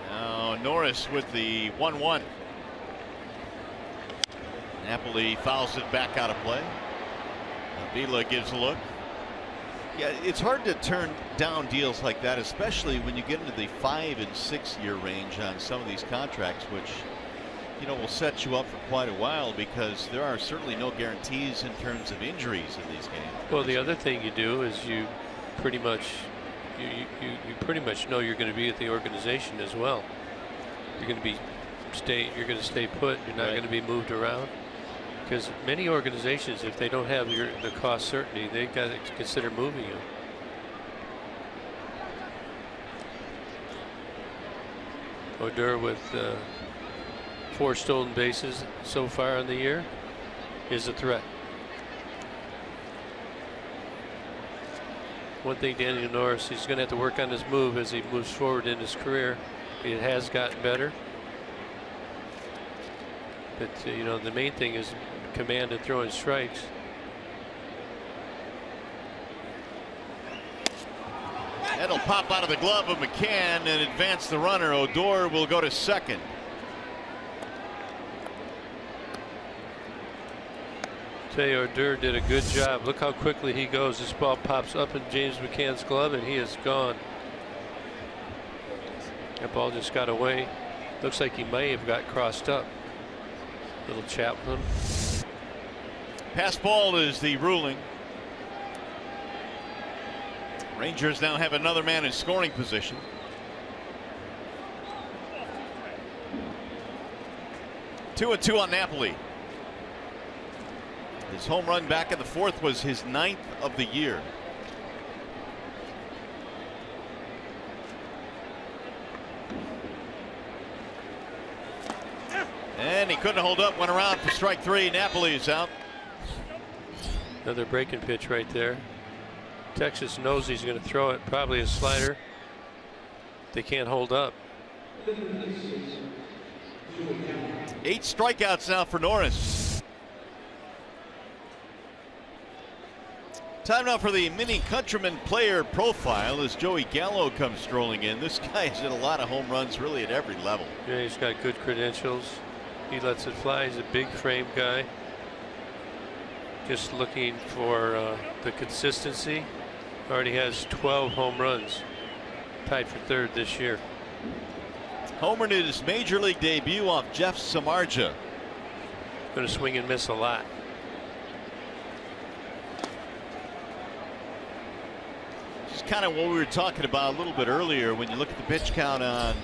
Now Norris with the 1-1. Napoli fouls it back out of play. Avila gives a look. Yeah, it's hard to turn down deals like that, especially when you get into the 5- and 6-year range on some of these contracts, which, you know, will set you up for quite a while, because there are certainly no guarantees in terms of injuries in these games. Well, the other thing you do is you pretty much know you're going to be at the organization as well. You're going to stay put. You're not going to be moved around. Because many organizations, if they don't have the cost certainty, they've got to consider moving you. Odor with 4 stolen bases so far in the year is a threat. One thing, Daniel Norris, he's going to have to work on his move as he moves forward in his career. It has gotten better. But you know, the main thing is command and throwing strikes. That'll pop out of the glove of McCann and advance the runner. Odor will go to second. Tell you, Odor did a good job. Look how quickly he goes. This ball pops up in James McCann's glove and he is gone. That ball just got away. Looks like he may have got crossed up. Little chap with him. Pass ball is the ruling. Rangers now have another man in scoring position. Two and 2 on Napoli. His home run back in the 4th was his 9th of the year. And he couldn't hold up, went around for strike 3. Napoli's out. Another breaking pitch right there. Texas knows he's going to throw it, probably a slider. They can't hold up. 8 strikeouts now for Norris. Time now for the Mini Countryman player profile as Joey Gallo comes strolling in. This guy has hit a lot of home runs really at every level. Yeah, he's got good credentials. He lets it fly. He's a big frame guy. Just looking for the consistency. Already has 12 home runs. Tied for 3rd this year. Homered in his major league debut off Jeff Samardzija. Going to swing and miss a lot. Just kind of what we were talking about a little bit earlier. When you look at the pitch count on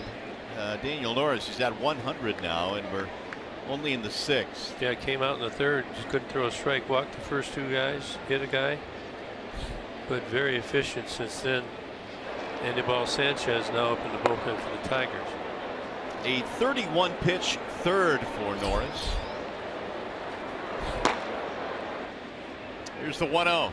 Daniel Norris, he's at 100 now, and we're only in the 6th. Yeah, came out in the 3rd, just couldn't throw a strike. Walked the first 2 guys, hit a guy, but very efficient since then. Anibal Sanchez now up in the bullpen for the Tigers. A 31 pitch 3rd for Norris. Here's the 1-0.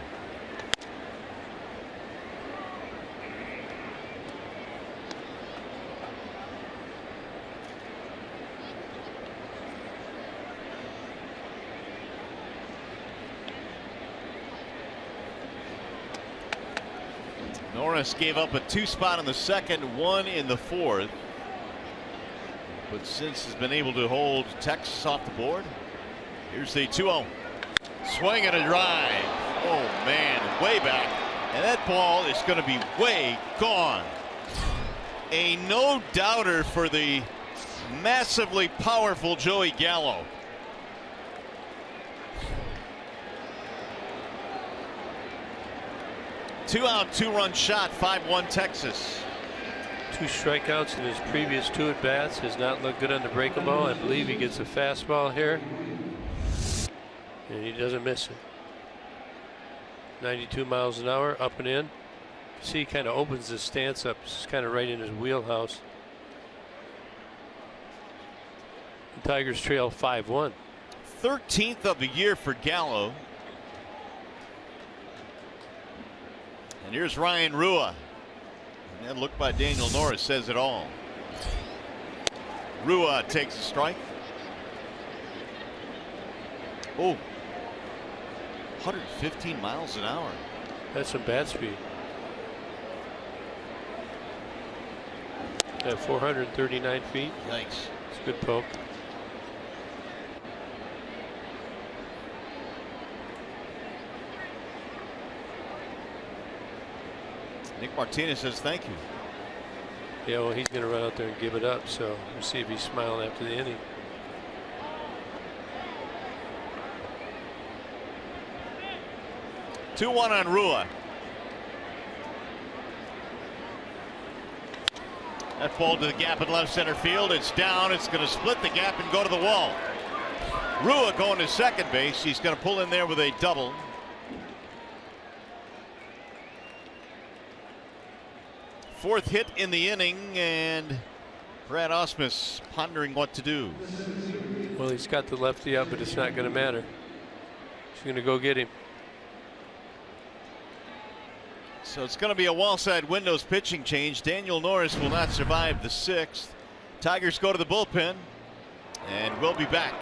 Norris gave up a 2 spot in the second, 1 in the fourth. But since has been able to hold Texas off the board. Here's the 2-0. Swing and a drive. Oh man, way back. And that ball is going to be way gone. A no-doubter for the massively powerful Joey Gallo. Two-out, 2-run shot, 5-1 Texas. 2 strikeouts in his previous 2 at-bats. Has not looked good on the breaking ball. I believe he gets a fastball here. And he doesn't miss it. 92 miles an hour, up and in. See, he kind of opens his stance up. It's kind of right in his wheelhouse. The Tigers trail 5-1. 13th of the year for Gallo. And here's Ryan Rua. And that look by Daniel Norris says it all. Rua takes a strike. Oh, 115 miles an hour. That's some bat speed. At 439 feet. Yikes. It's a good poke. Nick Martinez says thank you. Yeah, well, he's going to run out there and give it up. So we'll see if he's smiling after the inning. Two-one on Rua. That ball to the gap in left center field. It's down. It's going to split the gap and go to the wall. Rua going to second base. He's going to pull in there with a double. Fourth hit in the inning, and Brad Ausmus pondering what to do. Well, he's got the lefty up, but it's not going to matter. He's going to go get him. So it's going to be a wall side windows pitching change. Daniel Norris will not survive the 6th. Tigers go to the bullpen, and we'll be back.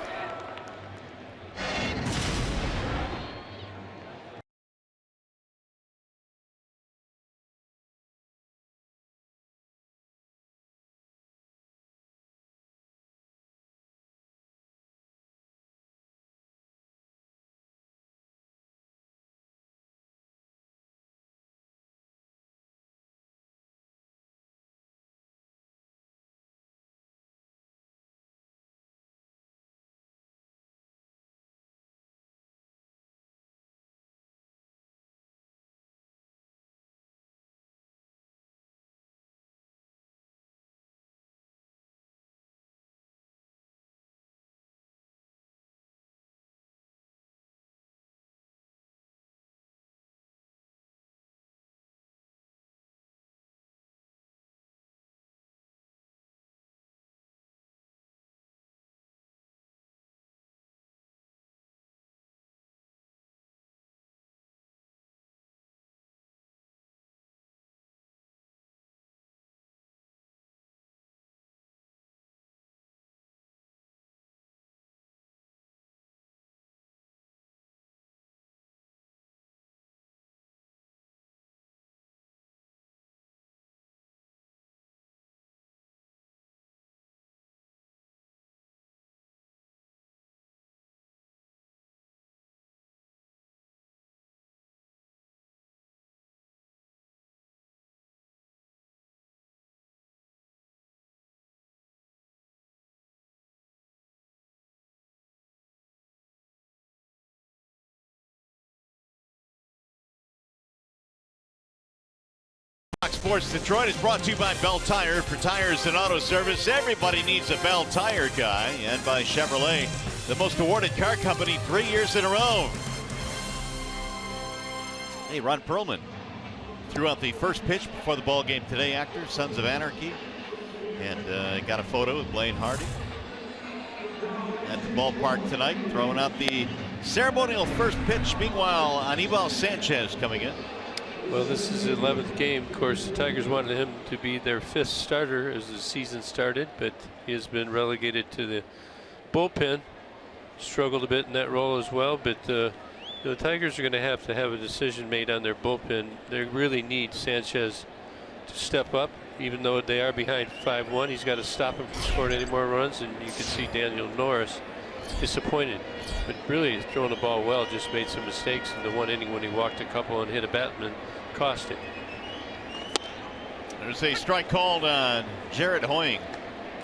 Fox Sports Detroit is brought to you by Bell Tire. For tires and auto service, everybody needs a Bell Tire guy. And by Chevrolet, the most awarded car company 3 years in a row. Hey, Ron Perlman threw out the first pitch before the ball game today. Actor, Sons of Anarchy, and got a photo with Blaine Hardy at the ballpark tonight, throwing out the ceremonial first pitch. Meanwhile, Anibal Sanchez coming in. Well, this is the 11th game. Of course, the Tigers wanted him to be their 5th starter as the season started, but he has been relegated to the bullpen. Struggled a bit in that role as well, but The Tigers are going to have a decision made on their bullpen. They really need Sanchez to step up, even though they are behind 5-1. He's got to stop him from scoring any more runs, and you can see Daniel Norris disappointed, but really he's throwing the ball well. Just made some mistakes in the one inning when he walked a couple and hit a batsman, cost it. There's a strike called on Jared Hoying.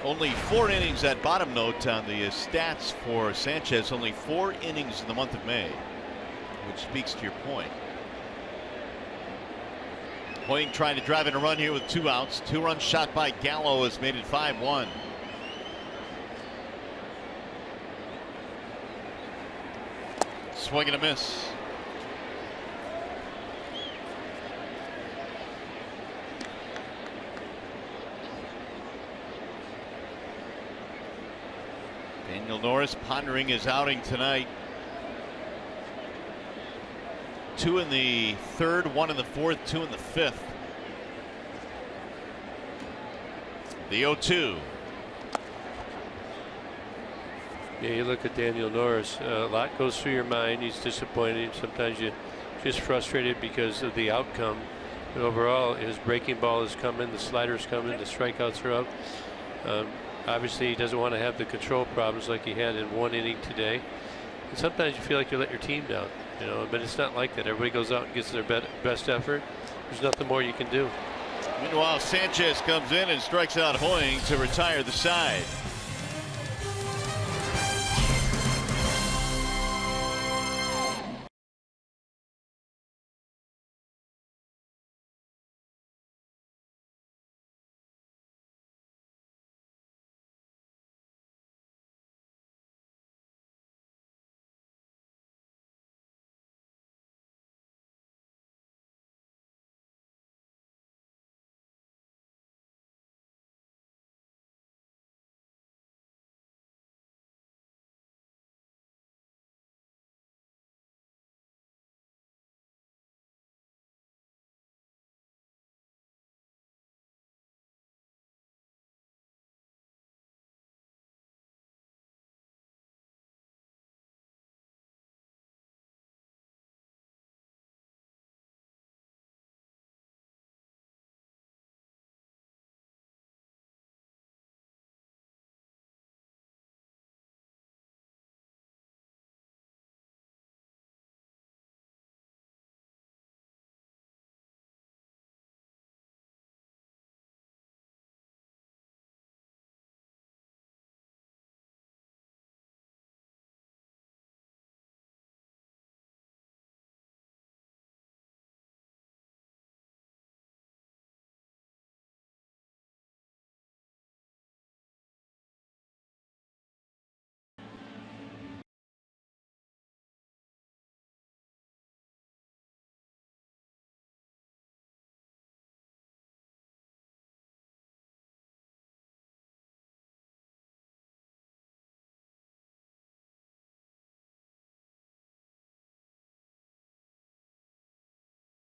Only 4 innings at bottom note on the stats for Sanchez. Only 4 innings in the month of May, which speaks to your point. Hoying trying to drive in a run here with 2 outs. 2-run shot by Gallo has made it 5-1. Swing and a miss. Daniel Norris pondering his outing tonight. 2 in the 3rd, 1 in the 4th, 2 in the 5th. The 0-2. Yeah, you look at Daniel Norris, a lot goes through your mind. He's disappointed. Sometimes you're just frustrated because of the outcome. But overall, his breaking ball is coming, the slider's coming, the strikeouts are up. Obviously, he doesn't want to have the control problems like he had in 1 inning today. And sometimes you feel like you let your team down, you know, but it's not like that. Everybody goes out and gets their best effort. There's nothing more you can do. Meanwhile, Sanchez comes in and strikes out Hoying to retire the side.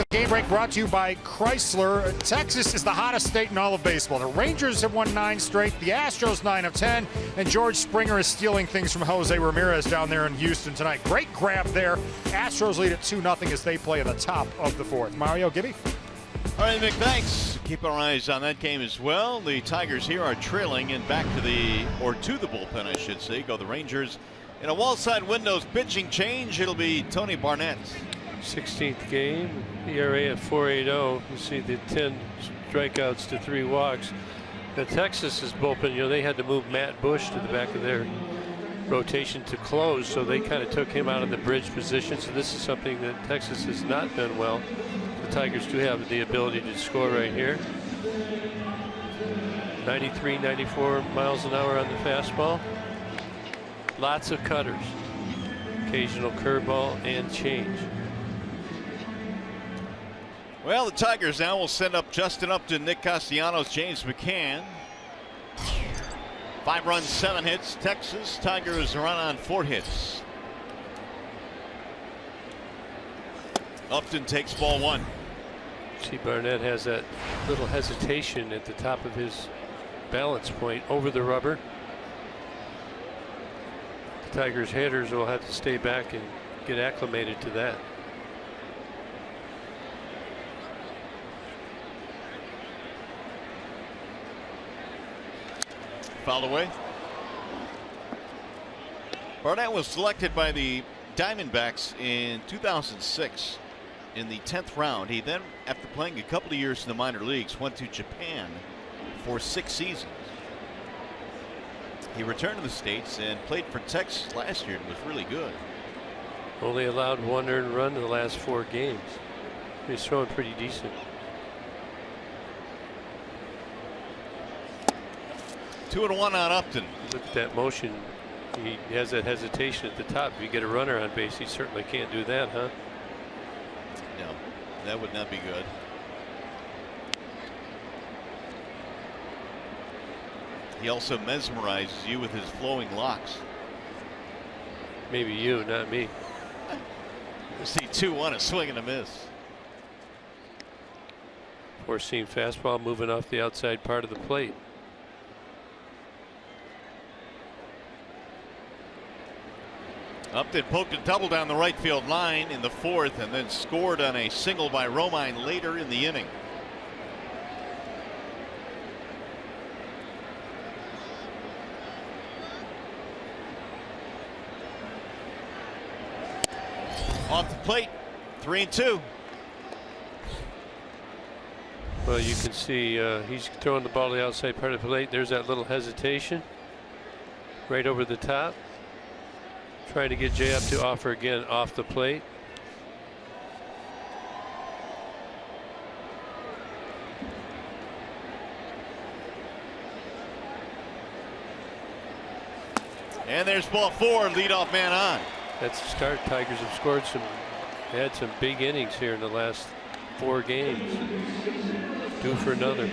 Game break brought to you by Chrysler. Texas is the hottest state in all of baseball. The Rangers have won 9 straight, the Astros 9 of 10, and George Springer is stealing things from Jose Ramirez down there in Houston tonight. Great grab there. Astros lead at 2-0 as they play in the top of the 4th. Mario, Gibby? All right, Mick, thanks. Keep our eyes on that game as well. The Tigers here are trailing, and back to the bullpen, I should say, go the Rangers. In a wall side windows pitching change, it'll be Tony Barnett. 16th game, ERA at 4.80. You see the 10 strikeouts to 3 walks. The Texas's bullpen, you know, they had to move Matt Bush to the back of their rotation to close, so they kind of took him out of the bridge position. So this is something that Texas has not done well. The Tigers do have the ability to score right here. 93, 94 miles an hour on the fastball. Lots of cutters. Occasional curveball and change. Well, the Tigers now will send up Justin Upton, Nick Castellanos, James McCann. 5 runs, 7 hits. Texas Tigers run on 4 hits. Upton takes ball 1. See, Barnett has that little hesitation at the top of his balance point over the rubber. The Tigers hitters will have to stay back and get acclimated to that. Fouled away. Barnett was selected by the Diamondbacks in 2006 in the 10th round. He then, after playing a couple of years in the minor leagues, went to Japan for 6 seasons. He returned to the States and played for Texas last year and was really good. Only allowed 1 earned run in the last 4 games. He's throwing pretty decent. 2-1 on Upton. Look at that motion. He has that hesitation at the top. If you get a runner on base, he certainly can't do that, huh? No, that would not be good. He also mesmerizes you with his flowing locks. Maybe you, not me. See 2-1, a swing and a miss. Four-seam fastball moving off the outside part of the plate. Upton poked a double down the right field line in the 4th and then scored on a single by Romine later in the inning. Off the plate, 3-2. Well, you can see he's throwing the ball to the outside part of the plate. There's that little hesitation right over the top. Trying to get Jay up to offer again off the plate. And there's ball 4, leadoff man on. That's the start. Tigers have scored some, had some big innings here in the last 4 games. Due for another.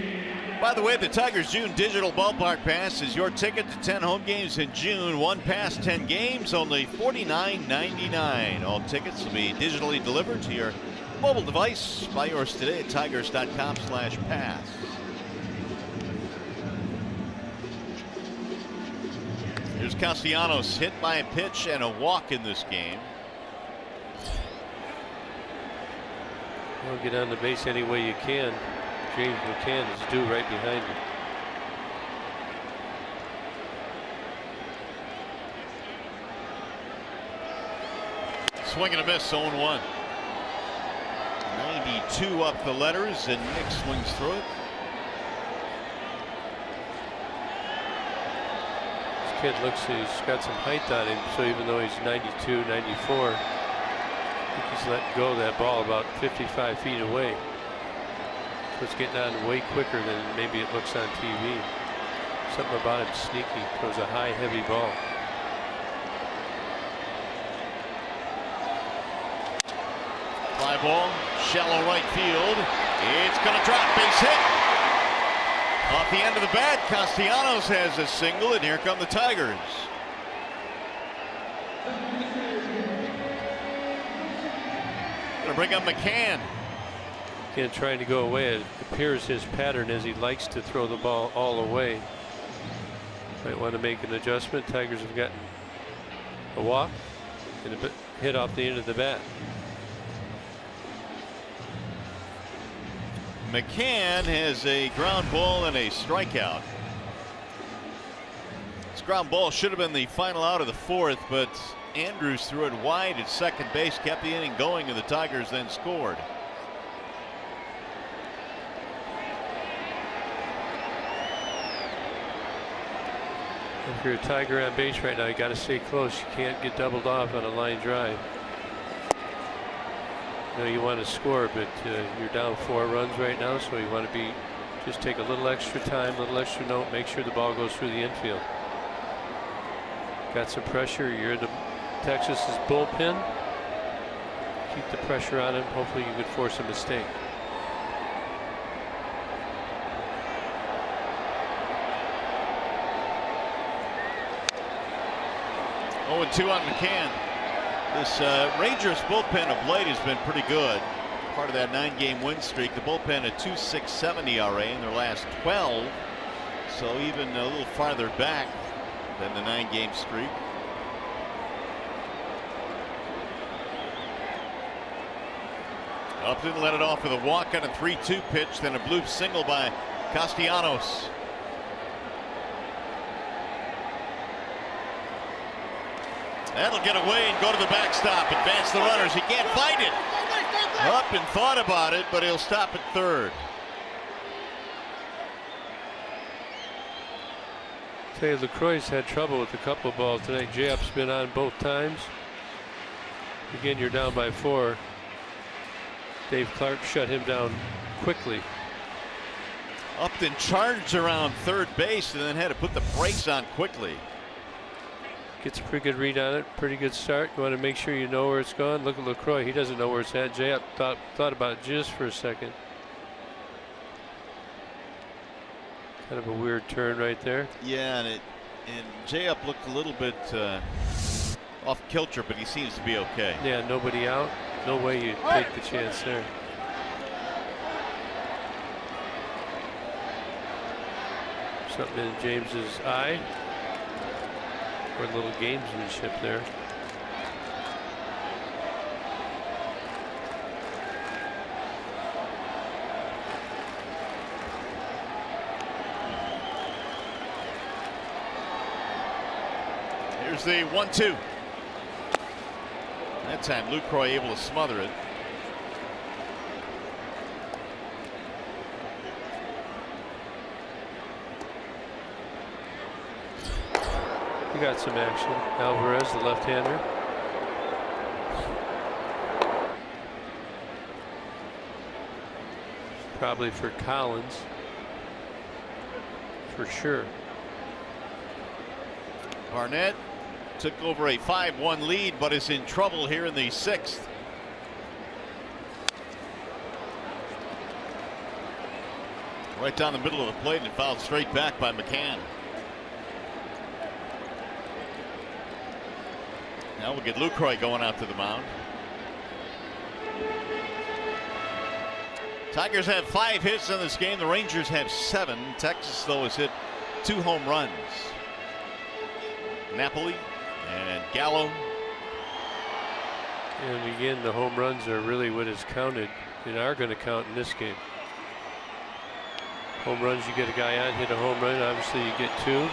By the way, the Tigers June digital ballpark pass is your ticket to 10 home games in June. 1 pass, 10 games, only $49.99. All tickets will be digitally delivered to your mobile device. Buy yours today at tigers.com/pass. Here's Castellanos, hit by a pitch and a walk in this game. Well, get on the base any way you can. James McCann is due right behind you. Swing and a miss, 0-1. 92 up the letters, and Nick swings through it. This kid looks, he's got some height on him, so even though he's 92, 94, I think he's letting go of that ball about 55 feet away. So it's getting on way quicker than maybe it looks on TV. Something about him sneaky. Throws a high, heavy ball. Fly ball, shallow right field. It's going to drop, base hit. Off the end of the bat, Castellanos has a single, and here come the Tigers. Going to bring up McCann. Again, trying to go away. It appears his pattern is he likes to throw the ball all away. Might want to make an adjustment. Tigers have gotten a walk and a hit off the end of the bat. McCann has a ground ball and a strikeout. This ground ball should have been the final out of the 4th, but Andrews threw it wide at second base, kept the inning going, and the Tigers then scored. If you're a Tiger on base right now, you got to stay close. You can't get doubled off on a line drive. You know, you want to score, but you're down 4 runs right now, so you want to be just take a little extra time, a little extra note, make sure the ball goes through the infield. Got some pressure. You're in the Texas's bullpen. Keep the pressure on him. Hopefully, you could force a mistake. 0-2 on McCann. This Rangers bullpen of late has been pretty good. Part of that 9-game win streak. The bullpen a 2.67 ERA in their last 12. So even a little farther back than the 9-game streak. Upton led it off with a walk on a 3-2 pitch, then a bloop single by Castellanos. That'll get away and go to the backstop. Advance the runners. He can't find it. Upton thought about it, but he'll stop at third. Tell you, LaCroix's had trouble with a couple of balls tonight. J-Up's been on both times. Again, you're down by 4. Dave Clark shut him down quickly. Upton charged around third base and then had to put the brakes on quickly. Gets a pretty good read on it. Pretty good start. You want to make sure you know where it's going. Look at LaCroix. He doesn't know where it's at. J-Up thought about it just for a second. Kind of a weird turn right there. Yeah, and J-Up looked a little bit off kilter, but he seems to be okay. Yeah, nobody out. No way you take the chance there. Something in James's eye. Or a little gamesmanship there. Here's the 1-2. That time Lucroy able to smother it. We got some action. Alvarez, the left-hander. Probably for Collins. For sure. Barnett took over a 5-1 lead, but is in trouble here in the 6th. Right down the middle of the plate and fouled straight back by McCann. Now we'll get Lucroy going out to the mound. Tigers have 5 hits in this game. The Rangers have 7. Texas, though, has hit 2 home runs. Napoli and Gallo. And again, the home runs are really what is counted and are going to count in this game. Home runs, you get a guy on, hit a home run. Obviously, you get 2. You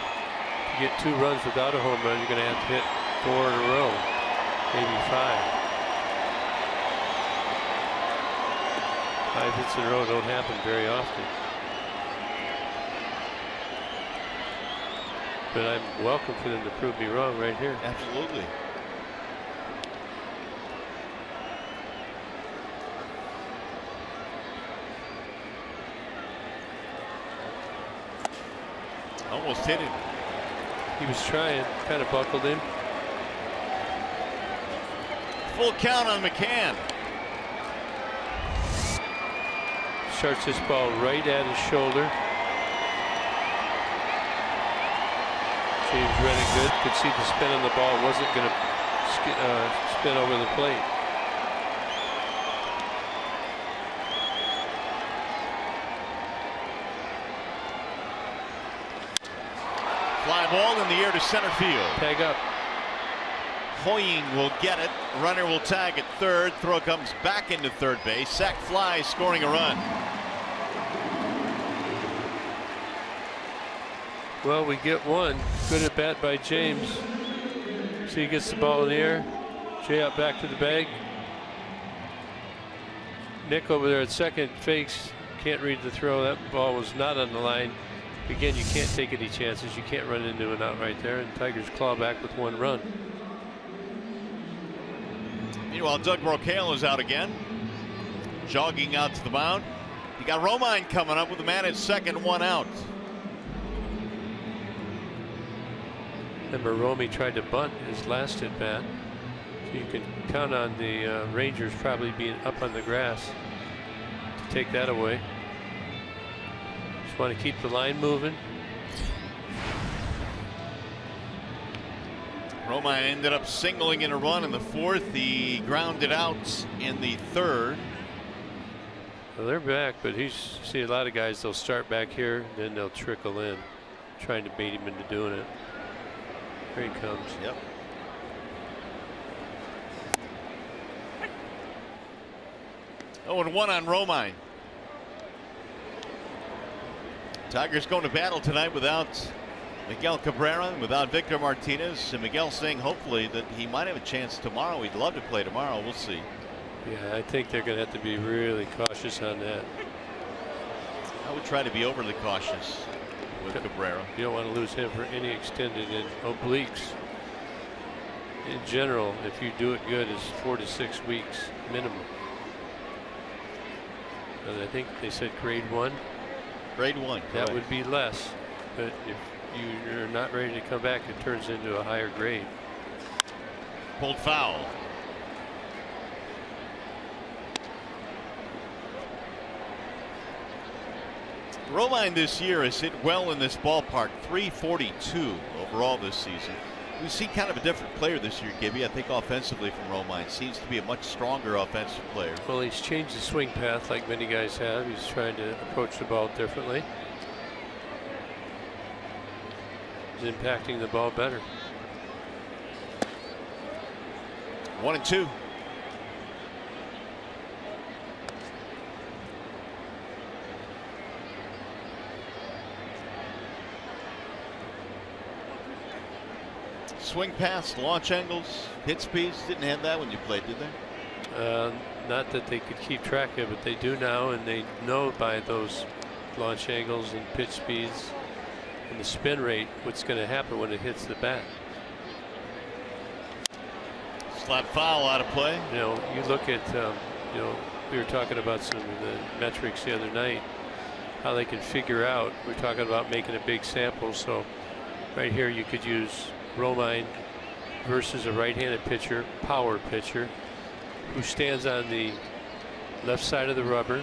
get 2 runs without a home run, you're going to have to hit 4 in a row, maybe 5. 5 hits in a row don't happen very often. But I'm welcome for them to prove me wrong right here. Absolutely. Almost hit him. He was trying, kind of buckled him. Full count on McCann. Starts this ball right at his shoulder. James read it good. Could see the spin on the ball. Wasn't going to spin over the plate. Fly ball in the air to center field. Tag up. Hoying will get it. Runner will tag at third. Throw comes back into third base. Sac fly, scoring a run. Well, we get one. Good at bat by James. See, he gets the ball in the air. Jay up back to the bag. Nick over there at second fakes. Can't read the throw. That ball was not on the line. Again, you can't take any chances. You can't run into an out right there. And Tigers claw back with 1 run. Meanwhile, Doug Brocail is out again. Jogging out to the mound. You got Romine coming up with a man at second, 1 out. Remember, Romine tried to bunt his last at bat. So you can count on the Rangers probably being up on the grass to take that away. Just want to keep the line moving. Romine ended up singling in a run in the 4th. He grounded out in the 3rd. Well, they're back, but he's see a lot of guys. They'll start back here, then they'll trickle in, trying to bait him into doing it. Here he comes. Yep. 0-1 on Romine. Tigers going to battle tonight without Miguel Cabrera, without Victor Martinez, and Miguel saying hopefully that he might have a chance tomorrow. He'd love to play tomorrow. We'll see. Yeah, I think they're going to have to be really cautious on that. I would try to be overly cautious with Cabrera. You don't want to lose him for any extended obliques. In general, if you do it good, it's 4 to 6 weeks minimum. And I think they said grade 1. Grade 1. That correct. would be less. But if you're not ready to come back, it turns into a higher grade. Pulled foul. Romine this year has hit well in this ballpark. 342 overall this season. We see kind of a different player this year, Gibby. I think offensively from Romine seems to be a much stronger offensive player. Well, he's changed the swing path like many guys have. He's trying to approach the ball differently. He's impacting the ball better. 1-2. Swing pass, launch angles, hit speeds. Didn't have that when you played, did they? Not that they could keep track of, but they do now, and they know by those launch angles and pitch speeds and the spin rate what's going to happen when it hits the bat. Slap foul out of play. You know, you look at, you know, we were talking about some of the metrics the other night, how they can figure out. We're talking about making a big sample, so right here you could use Romine versus a right-handed pitcher, power pitcher, who stands on the left side of the rubber,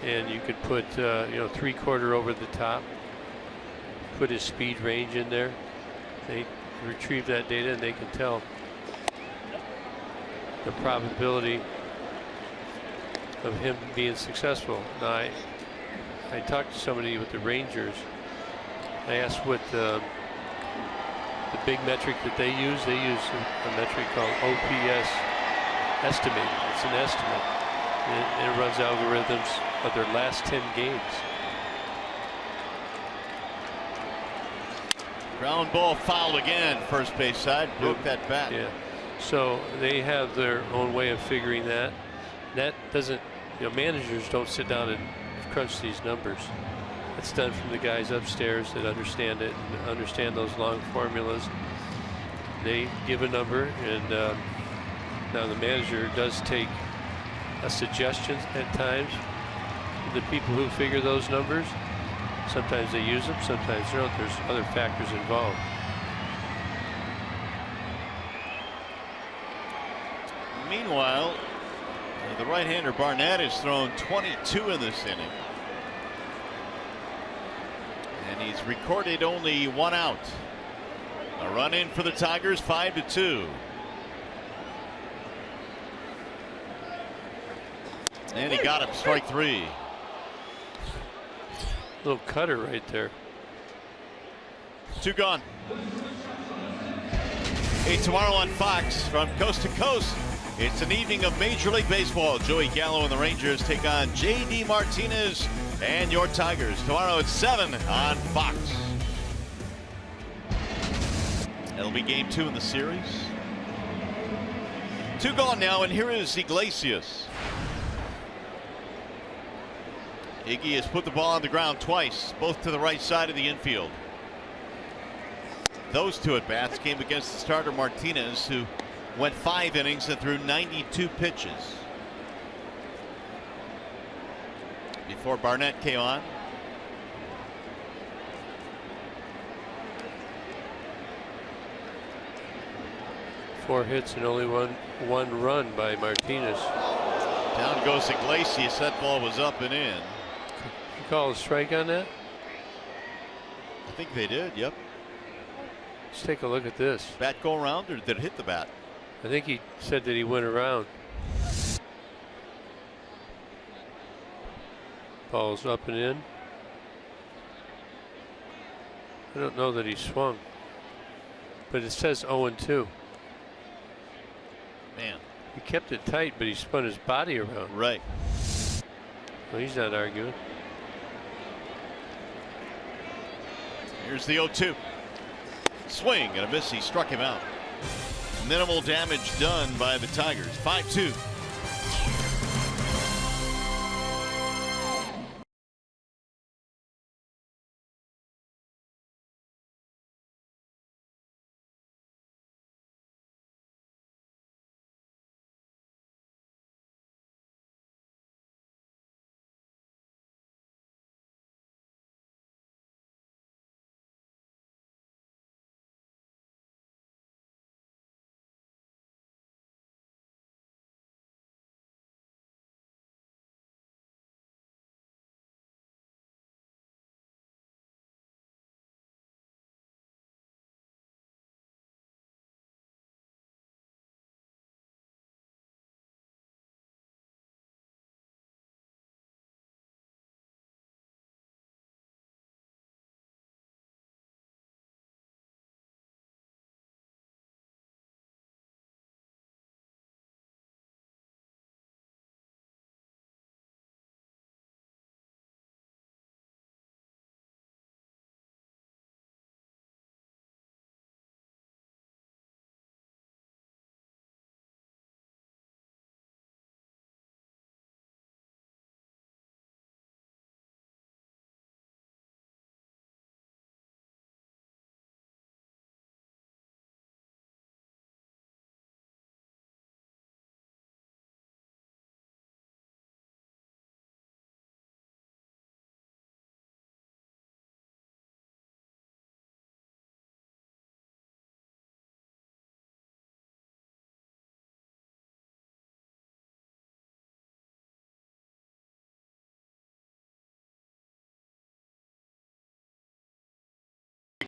and you could put you know, 3/4 over the top, put his speed range in there. They retrieve that data and they can tell the probability of him being successful. Now I talked to somebody with the Rangers. I asked what the big metric that they use. They use a metric called OPS estimate. It's an estimate. It runs algorithms of their last 10 games. Ground ball foul again. First base side broke that bat. Yeah. So they have their own way of figuring that. That doesn't, you know, managers don't sit down and crunch these numbers. It's done from the guys upstairs that understand it and understand those long formulas. They give a number, and now the manager does take a suggestion at times. The people who figure those numbers, sometimes they use them, sometimes they don't. There's other factors involved. Meanwhile, the right-hander Barnett has thrown 22 in this inning. And he's recorded only 1 out. A run in for the Tigers, 5-2. And he got him, strike 3. Little cutter right there. 2 gone. Hey, tomorrow on Fox from coast to coast, it's an evening of Major League Baseball. Joey Gallo and the Rangers take on J.D. Martinez and your Tigers tomorrow at 7 on Fox. It'll be game 2 in the series. 2 gone now, and here is Iglesias. Iggy has put the ball on the ground twice, both to the right side of the infield. Those 2 at bats came against the starter Martinez, who went 5 innings and threw 92 pitches. Before Barnett came on. Four hits and only one run by Martinez. Down goes Iglesias. That ball was up and in. You call a strike on that? I think they did. Yep. Let's take a look at this. Bat go around, or did it hit the bat? I think he said that he went around. Ball's up and in. I don't know that he swung, but it says 0-2. Man, He kept it tight, but he spun his body around. Right. Well, he's not arguing. Here's the 0-2. Swing and a miss. He struck him out. Minimal damage done by the Tigers. 5-2.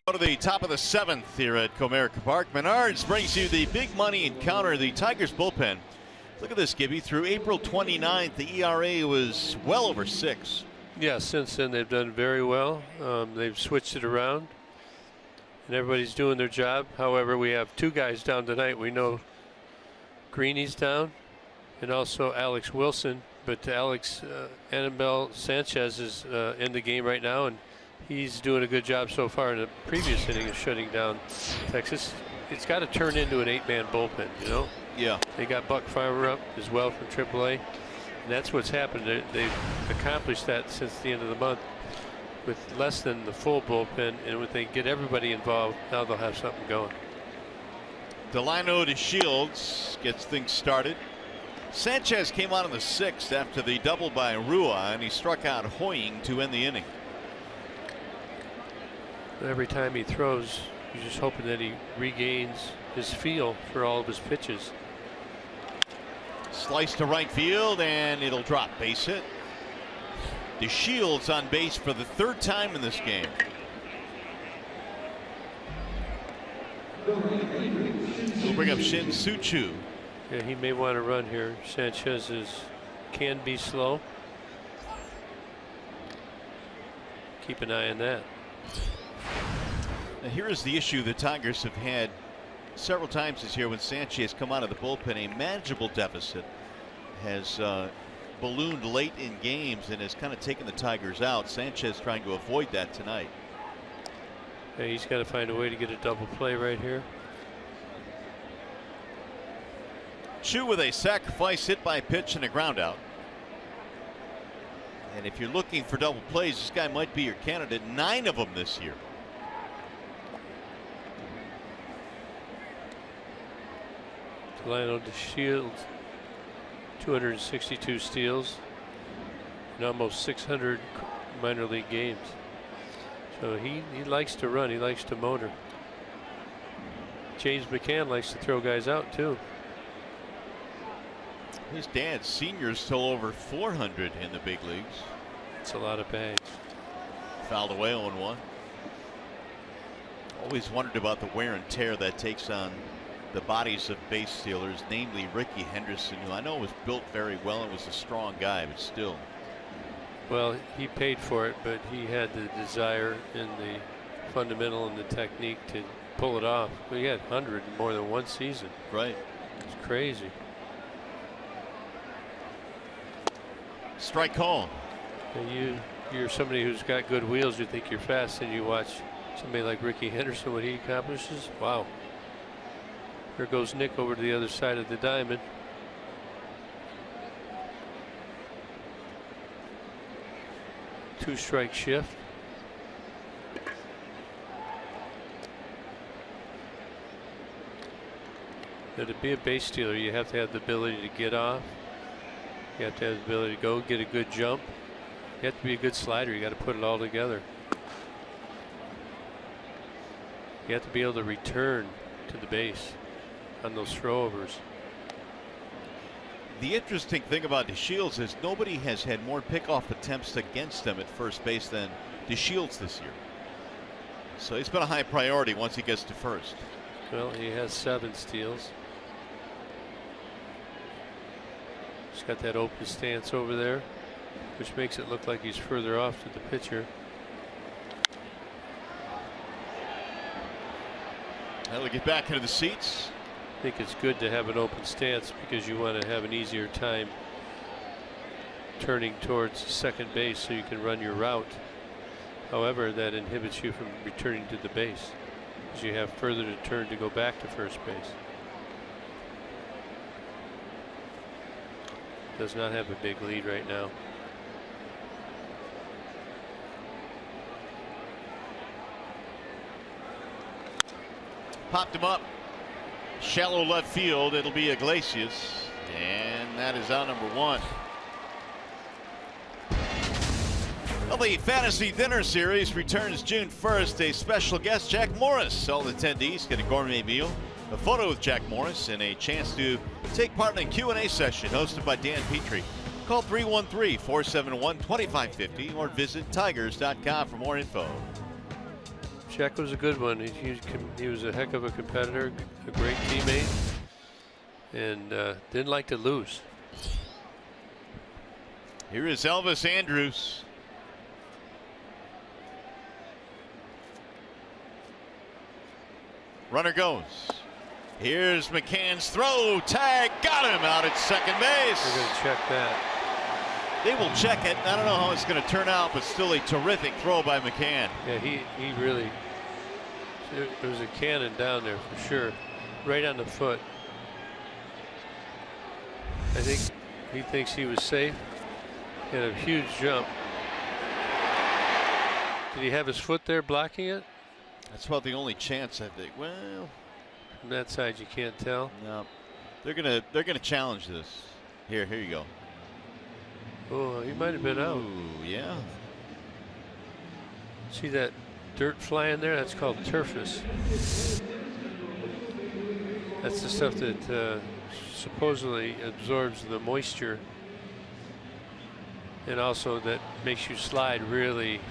Go to the top of the 7th here at Comerica Park. Menards brings you the big money encounter. The Tigers bullpen. Look at this, Gibby. Through April 29th, the ERA was well over 6. Yeah, since then they've done very well. They've switched it around, and everybody's doing their job. However, we have 2 guys down tonight. We know Greeny's down, and also Alex Wilson. But Alex Anibal Sanchez is in the game right now, and he's doing a good job so far in the previous inning of shutting down Texas. It's got to turn into an 8-man bullpen, you know? Yeah. They got Buck Farmer up as well from AAA, and that's what's happened. They've accomplished that since the end of the month with less than the full bullpen, and when they get everybody involved, now they'll have something going. Delano to Shields gets things started. Sanchez came out in the 6th after the double by Rua, and he struck out Hoying to end the inning. Every time he throws, you're just hoping that he regains his feel for all of his pitches. Slice to right field, and it'll drop. Base hit. DeShields on base for the 3rd time in this game. We'll bring up Shin Suchu. Yeah, he may want to run here. Sanchez can be slow. Keep an eye on that. Now, here is the issue the Tigers have had several times this year when Sanchez come out of the bullpen. A manageable deficit has ballooned late in games and has kind of taken the Tigers out. Sanchez trying to avoid that tonight. Yeah, he's got to find a way to get a double play right here. Chu with a sacrifice hit by pitch and a ground out. And if you're looking for double plays, this guy might be your candidate. 9 of them this year. Delano DeShields, 262 steals in almost 600 minor league games. So he likes to run. He likes to motor. James McCann likes to throw guys out too. His dad, senior's still over 400 in the big leagues. It's a lot of bags. Fouled away 0-1. Always wondered about the wear and tear that takes on the bodies of base stealers, namely Ricky Henderson, who I know was built very well and was a strong guy, but still. Well, he paid for it, but he had the desire and the fundamental and the technique to pull it off. We had 100 in more than one season. Right. It's crazy. Strike call. You're somebody who's got good wheels. You think you're fast, and you watch somebody like Ricky Henderson, what he accomplishes. Wow. Here goes Nick over to the other side of the diamond. Two-strike shift. Now, to be a base stealer, you have to have the ability to get off. You have to have the ability to go get a good jump. You have to be a good slider. You got to put it all together. You have to be able to return to the base on those throwovers. The interesting thing about DeShields is nobody has had more pickoff attempts against him at first base than DeShields this year. So he's been a high priority once he gets to first. Well, he has 7 steals. He's got that open stance over there, which makes it look like he's further off to the pitcher. Now we get back into the seats. I think it's good to have an open stance because you want to have an easier time turning towards second base so you can run your route. However, that inhibits you from returning to the base because you have further to turn to go back to first base. Does not have a big lead right now. Popped him up. Shallow left field. It'll be Iglesias. And that is out number 1. Well, the Fantasy Dinner Series returns June 1st. A special guest, Jack Morris. All attendees get a gourmet meal, a photo with Jack Morris, and a chance to take part in a Q&A session hosted by Dan Petrie. Call 313-471-2550 or visit tigers.com for more info. Jack was a good one. He was a heck of a competitor, a great teammate, and didn't like to lose. Here is Elvis Andrus. Runner goes. Here's McCann's throw. Tag. Got him out at second base. They're going to check that. They will check it. I don't know how it's going to turn out, but still a terrific throw by McCann. Yeah, he really. There was a cannon down there for sure, right on the foot. I think he thinks he was safe. He had a huge jump. Did he have his foot there blocking it? That's about the only chance, I think. Well, from that side you can't tell. No, they're gonna challenge this. Here you go. Oh, he might have been out. Ooh, yeah. See that dirt flying there? That's called turfus. That's the stuff that supposedly absorbs the moisture, and also that makes you slide really,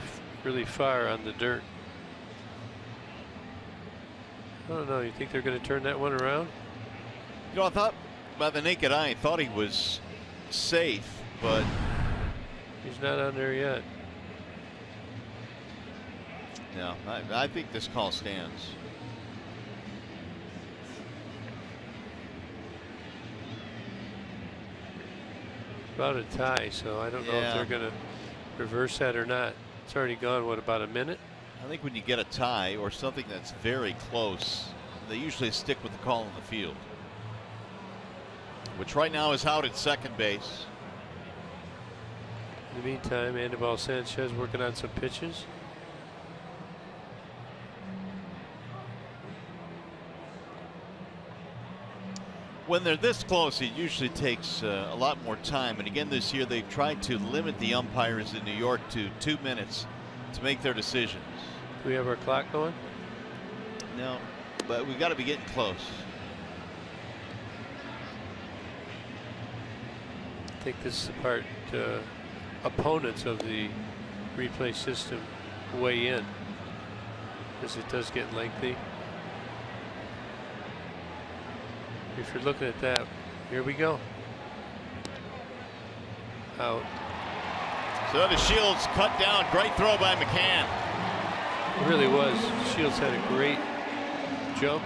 really far on the dirt. I don't know. You think they're going to turn that one around? You know, I thought by the naked eye, I thought he was safe, but he's not on there yet. No, I think this call stands. About a tie, so I don't know if they're going to reverse that or not. It's already gone, what, about a minute? I think when you get a tie or something that's very close, they usually stick with the call in the field, which right now is out at second base. In the meantime, Anibal Sanchez working on some pitches. When they're this close, it usually takes a lot more time. And again, this year they've tried to limit the umpires in New York to 2 minutes to make their decisions. Do we have our clock going? No, but we've got to be getting close. I think this is the part opponents of the replay system weigh in, because it does get lengthy. If you're looking at that, here we go. Out. So the Shields cut down. Great throw by McCann. It really was. Shields had a great jump.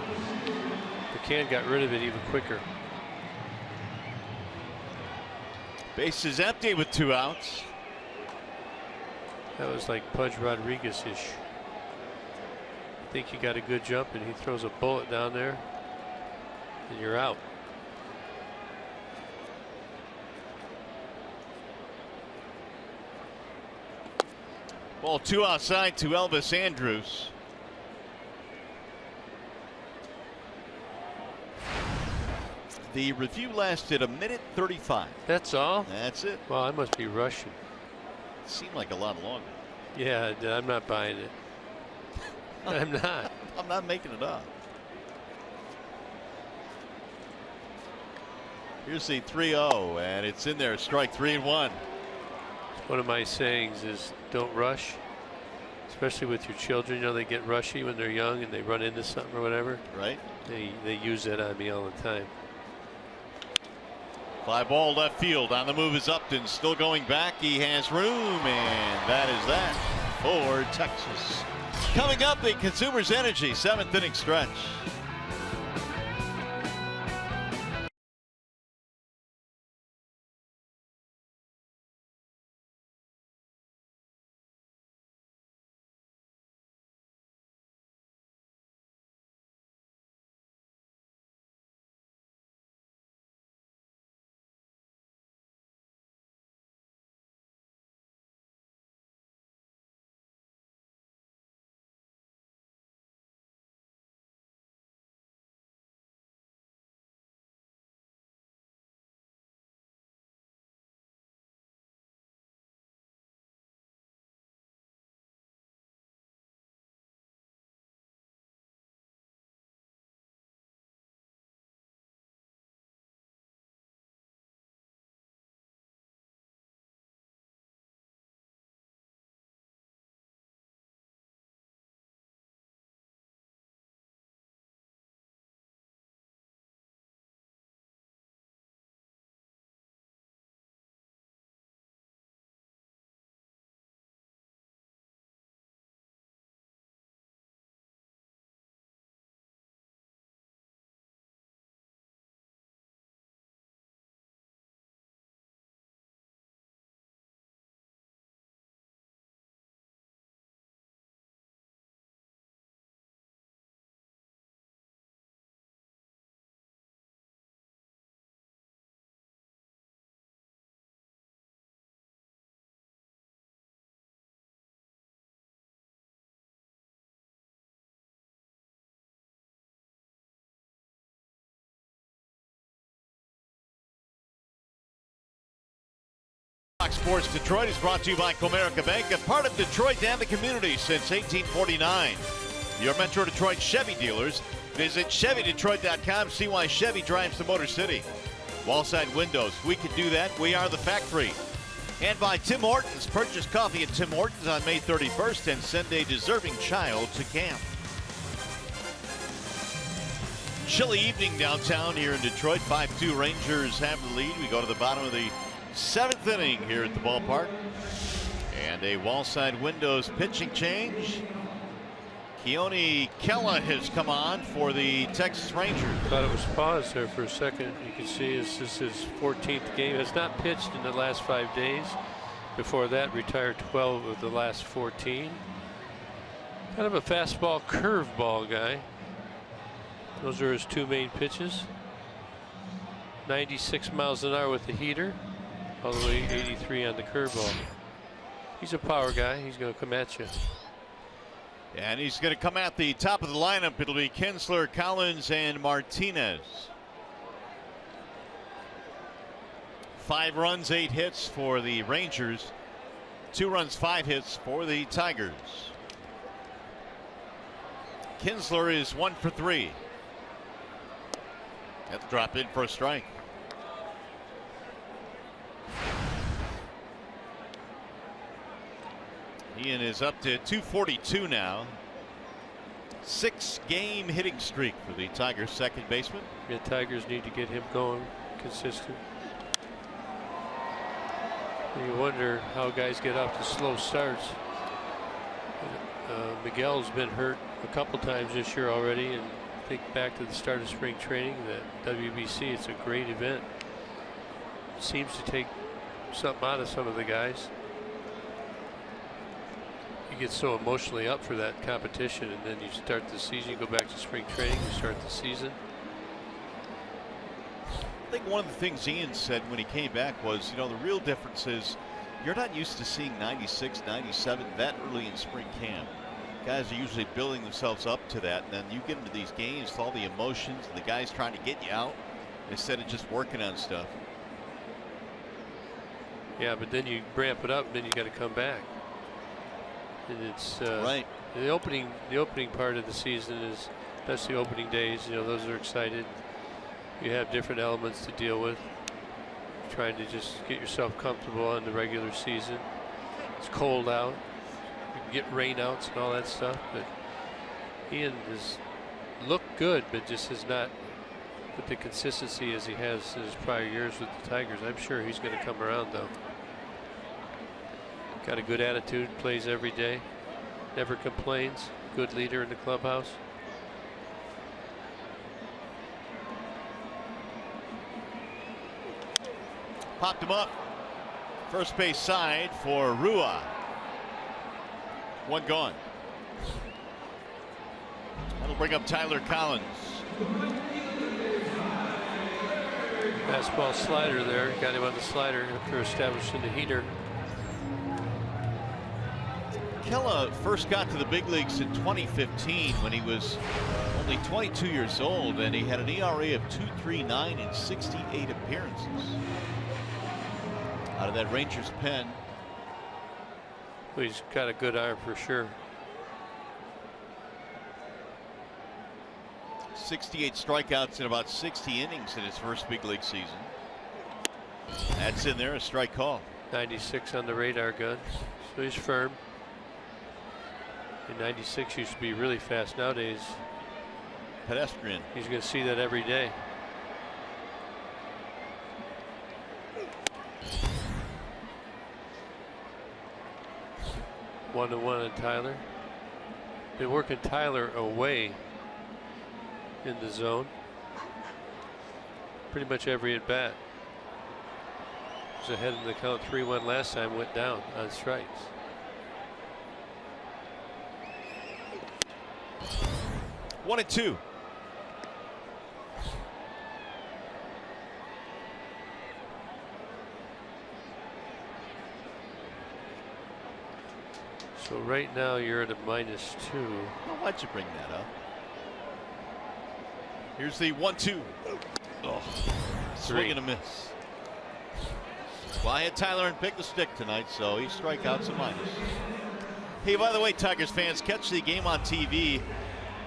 McCann got rid of it even quicker. Base is empty with 2 outs. That was like Pudge Rodriguez-ish. I think he got a good jump and he throws a bullet down there and you're out. Ball 2 outside to Elvis Andrus. The review lasted 1:35. That's all? That's it. Well, I must be rushing. It seemed like a lot longer. Yeah, I'm not buying it. I'm not. I'm not making it up. Here's the 3-0, and it's in there. Strike 3-1. One of my sayings is don't rush, especially with your children. You know, they get rushy when they're young and they run into something or whatever. Right. They use that on me all the time. Fly ball left field. On the move is Upton. Still going back. He has room, and that is that for Texas. Coming up, the Consumers Energy 7th inning stretch. Fox Sports Detroit is brought to you by Comerica Bank, a part of Detroit and the community since 1849. Your Metro Detroit Chevy dealers. Visit ChevyDetroit.com. See why Chevy drives the Motor City. Wallside Windows. We can do that. We are the factory. And by Tim Hortons. Purchase coffee at Tim Hortons on May 31st and send a deserving child to camp. Chilly evening downtown here in Detroit. 5-2 Rangers have the lead. We go to the bottom of the 7th inning here at the ballpark. And a Wallside Windows pitching change. Keone Kela has come on for the Texas Rangers. Thought it was paused there for a second. You can see this is his 14th game. Has not pitched in the last 5 days. Before that, retired 12 of the last 14. Kind of a fastball curveball guy. Those are his 2 main pitches. 96 miles an hour with the heater. All the way 83 on the curveball. He's a power guy. He's going to come at you. And he's going to come at the top of the lineup. It'll be Kinsler, Collins, and Martinez. 5 runs, 8 hits for the Rangers. 2 runs, 5 hits for the Tigers. Kinsler is 1 for 3. That's drop in for a strike. Ian is up to 242 now. 6-game hitting streak for the Tigers second baseman. The Tigers need to get him going consistent. You wonder how guys get off to slow starts. Miguel's been hurt a couple times this year already, and think back to the start of spring training, the WBC. It's a great event. Seems to take something out of some of the guys. You get so emotionally up for that competition, and then you start the season, you go back to spring training, you start the season. I think one of the things Ian said when he came back was, you know, the real difference is you're not used to seeing 96, 97 that early in spring camp. Guys are usually building themselves up to that, and then you get into these games with all the emotions and the guys trying to get you out instead of just working on stuff. Yeah, but then you ramp it up, and then you got to come back. And it's right. The opening part of the season is, especially opening days. You know, those are excited. You have different elements to deal with. Trying to just get yourself comfortable on the regular season. It's cold out. You can get rainouts and all that stuff. But Ian has looked good, but just has not with the consistency as he has in his prior years with the Tigers. I'm sure he's going to come around, though. Got a good attitude, plays every day, never complains, good leader in the clubhouse. Popped him up. First base side for Rua. One gone. That'll bring up Tyler Collins. Fastball slider there, got him on the slider after establishing the heater. Kella first got to the big leagues in 2015 when he was only 22 years old, and he had an ERA of 2.39 in 68 appearances. Out of that Rangers pen. Well, he's got a good arm for sure. 68 strikeouts in about 60 innings in his first big league season. That's in there, a strike call. 96 on the radar gun, so he's firm. And 96 used to be really fast. Nowadays, pedestrian. He's going to see that every day. One to one on Tyler. Been working Tyler away in the zone pretty much every at bat. Was ahead in the count 3-1 last time, went down on strikes. One and two. So right now you're at a -2. Well, why'd you bring that up? Here's the 1-2. Oh, swing and a miss. Well, I had Tyler and pick the stick tonight, so he strikeouts a minus. Hey, by the way, Tigers fans, catch the game on TV.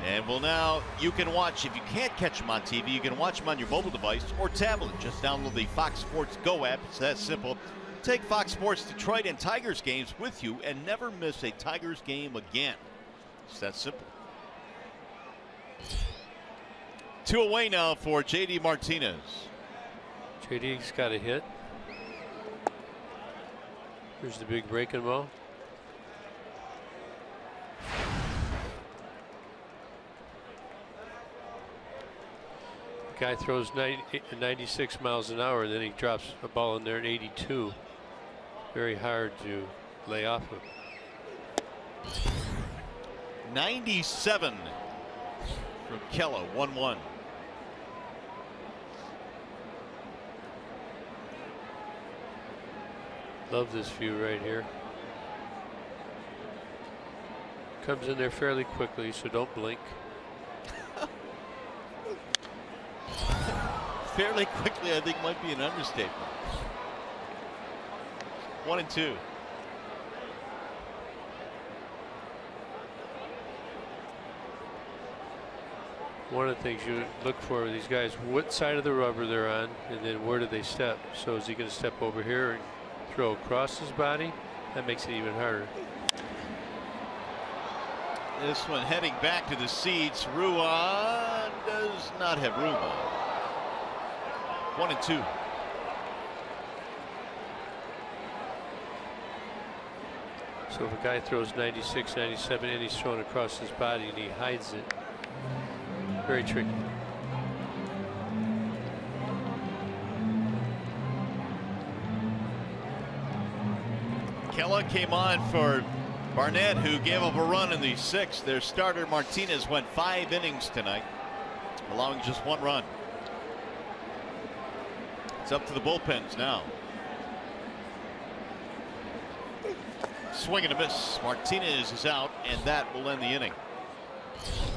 And well, now you can watch, if you can't catch them on TV, you can watch them on your mobile device or tablet. Just download the Fox Sports Go app. It's that simple. Take Fox Sports Detroit and Tigers games with you and never miss a Tigers game again. It's that simple. 2 away now for J.D. Martinez. JD's got a hit. Here's the big breaking ball. The guy throws 96 miles an hour, and then he drops a ball in there at 82. Very hard to lay off of. 97 from Kella, 1-1. Love this view right here. Comes in there fairly quickly, so don't blink. Fairly quickly, I think, might be an understatement. 1 and 2. One of the things you look for with these guys, what side of the rubber they're on, and then where do they step? So is he going to step over here and throw across his body? That makes it even harder. This one heading back to the seats. Rua does not have room. 1 and 2. So if a guy throws 96, 97 and he's thrown across his body and he hides it, very tricky. McKellar came on for Barnett, who gave up a run in the 6th. Their starter Martinez went 5 innings tonight, allowing just 1 run. It's up to the bullpens now. Swing and a miss. Martinez is out, and that will end the inning.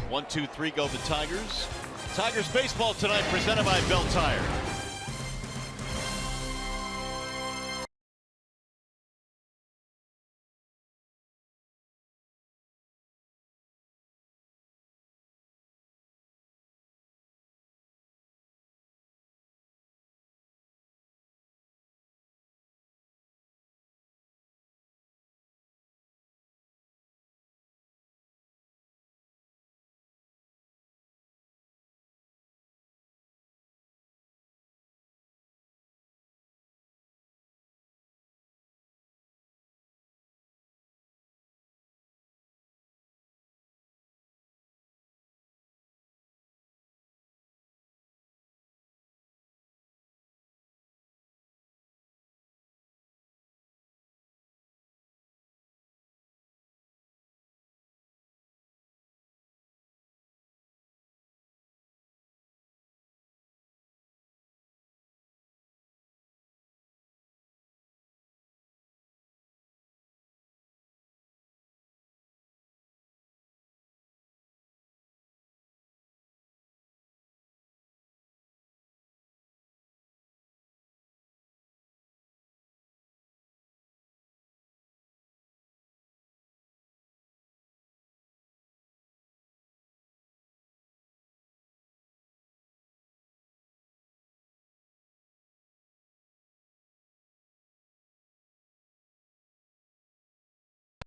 1, 2, 3 go the Tigers. Tigers baseball tonight presented by Bell Tire.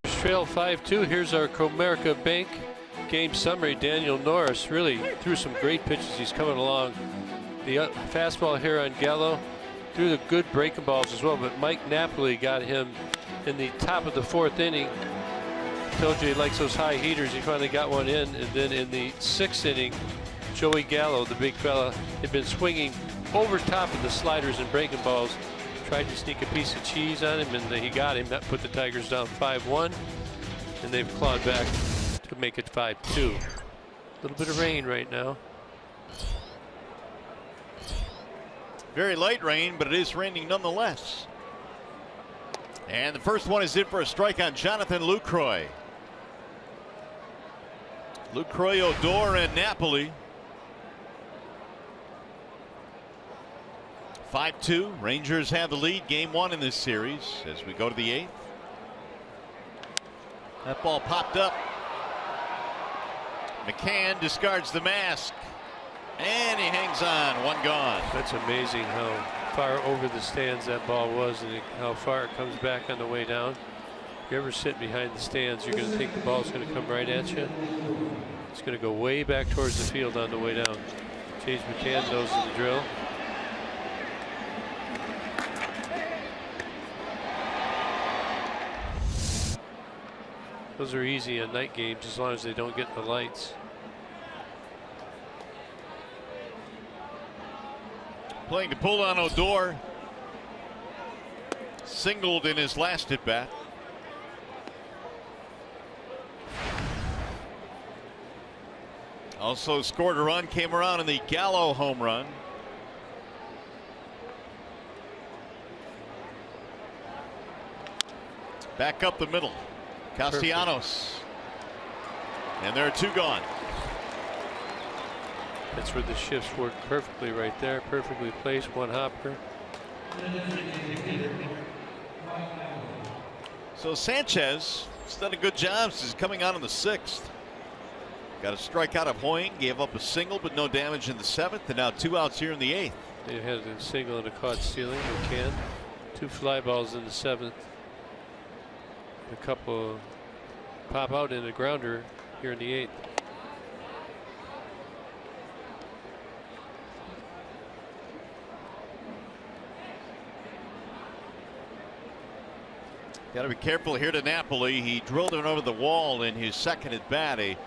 Trail 5-2. Here's our Comerica Bank game summary. Daniel Norris really threw some great pitches. He's coming along. The fastball here on Gallo, threw the good breaking balls as well, but Mike Napoli got him in the top of the 4th inning. Told you he likes those high heaters. He finally got one in, and then in the 6th inning, Joey Gallo, the big fella, had been swinging over top of the sliders and breaking balls. Tried to sneak a piece of cheese on him, and he got him. That put the Tigers down 5-1, and they've clawed back to make it 5-2. A little bit of rain right now. Very light rain, but it is raining nonetheless. And the first one is in for a strike on Jonathan Lucroy. Lucroy, Odor, and Napoli. 5-2. Rangers have the lead, game 1 in this series as we go to the 8th. That ball popped up. McCann discards the mask, and he hangs on. 1 gone. That's amazing how far over the stands that ball was, and how far it comes back on the way down. If you ever sit behind the stands, you're going to think the ball's going to come right at you. It's going to go way back towards the field on the way down. James McCann knows the drill. Those are easy on night games as long as they don't get in the lights. Playing to pull on Odor. Singled in his last at bat. Also scored a run, came around in the Gallo home run. Back up the middle. Castellanos. Perfect. And there are 2 gone. That's where the shifts work perfectly right there. Perfectly placed. 1 hopper. So Sanchez has done a good job since coming out in the 6th. Got a strikeout of Hoying, gave up a single, but no damage in the 7th, and now 2 outs here in the 8th. They had a single and a caught stealing. McCann. 2 fly balls in the 7th. A couple pop out in a grounder here in the 8th. Got to be careful here to Napoli. He drilled it over the wall in his 2nd at bat. A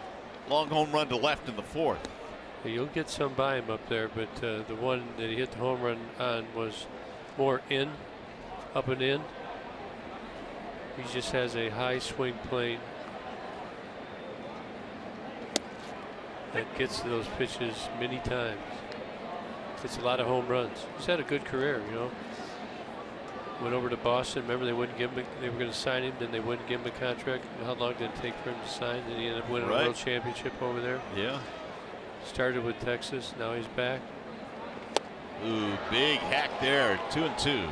long home run to left in the 4th. You'll get some by him up there, but the one that he hit the home run on was more in, up and in. He just has a high swing plane that gets to those pitches many times. It's a lot of home runs. He's had a good career, you know. Went over to Boston. Remember, they wouldn't give him. They were going to sign him, then they wouldn't give him a contract. How long did it take for him to sign? Then he ended up winning a world championship over there. Yeah. Started with Texas. Now he's back. Ooh, big hack there. 2-2.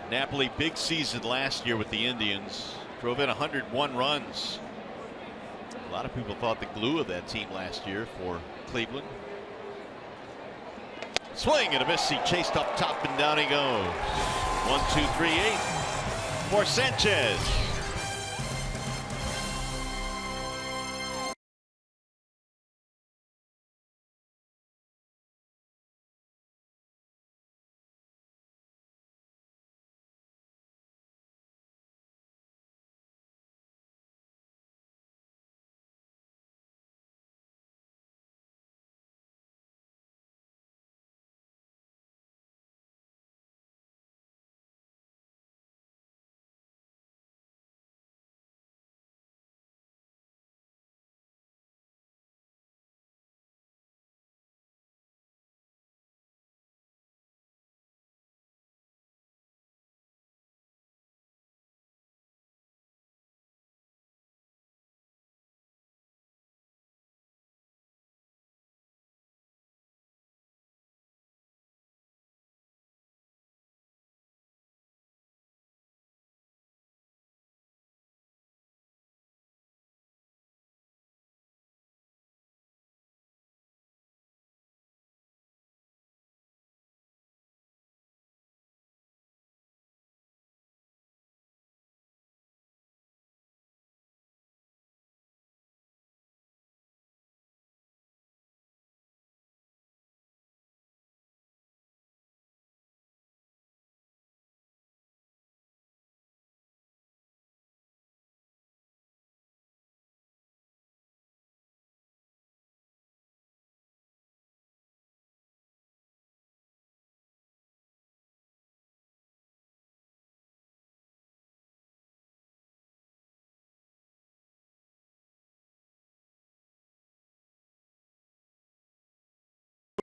Napoli, big season last year with the Indians. Drove in 101 runs. A lot of people thought the glue of that team last year for Cleveland. Swing and a miss. He chased up top and down he goes. 1-2-3-8 for Sanchez.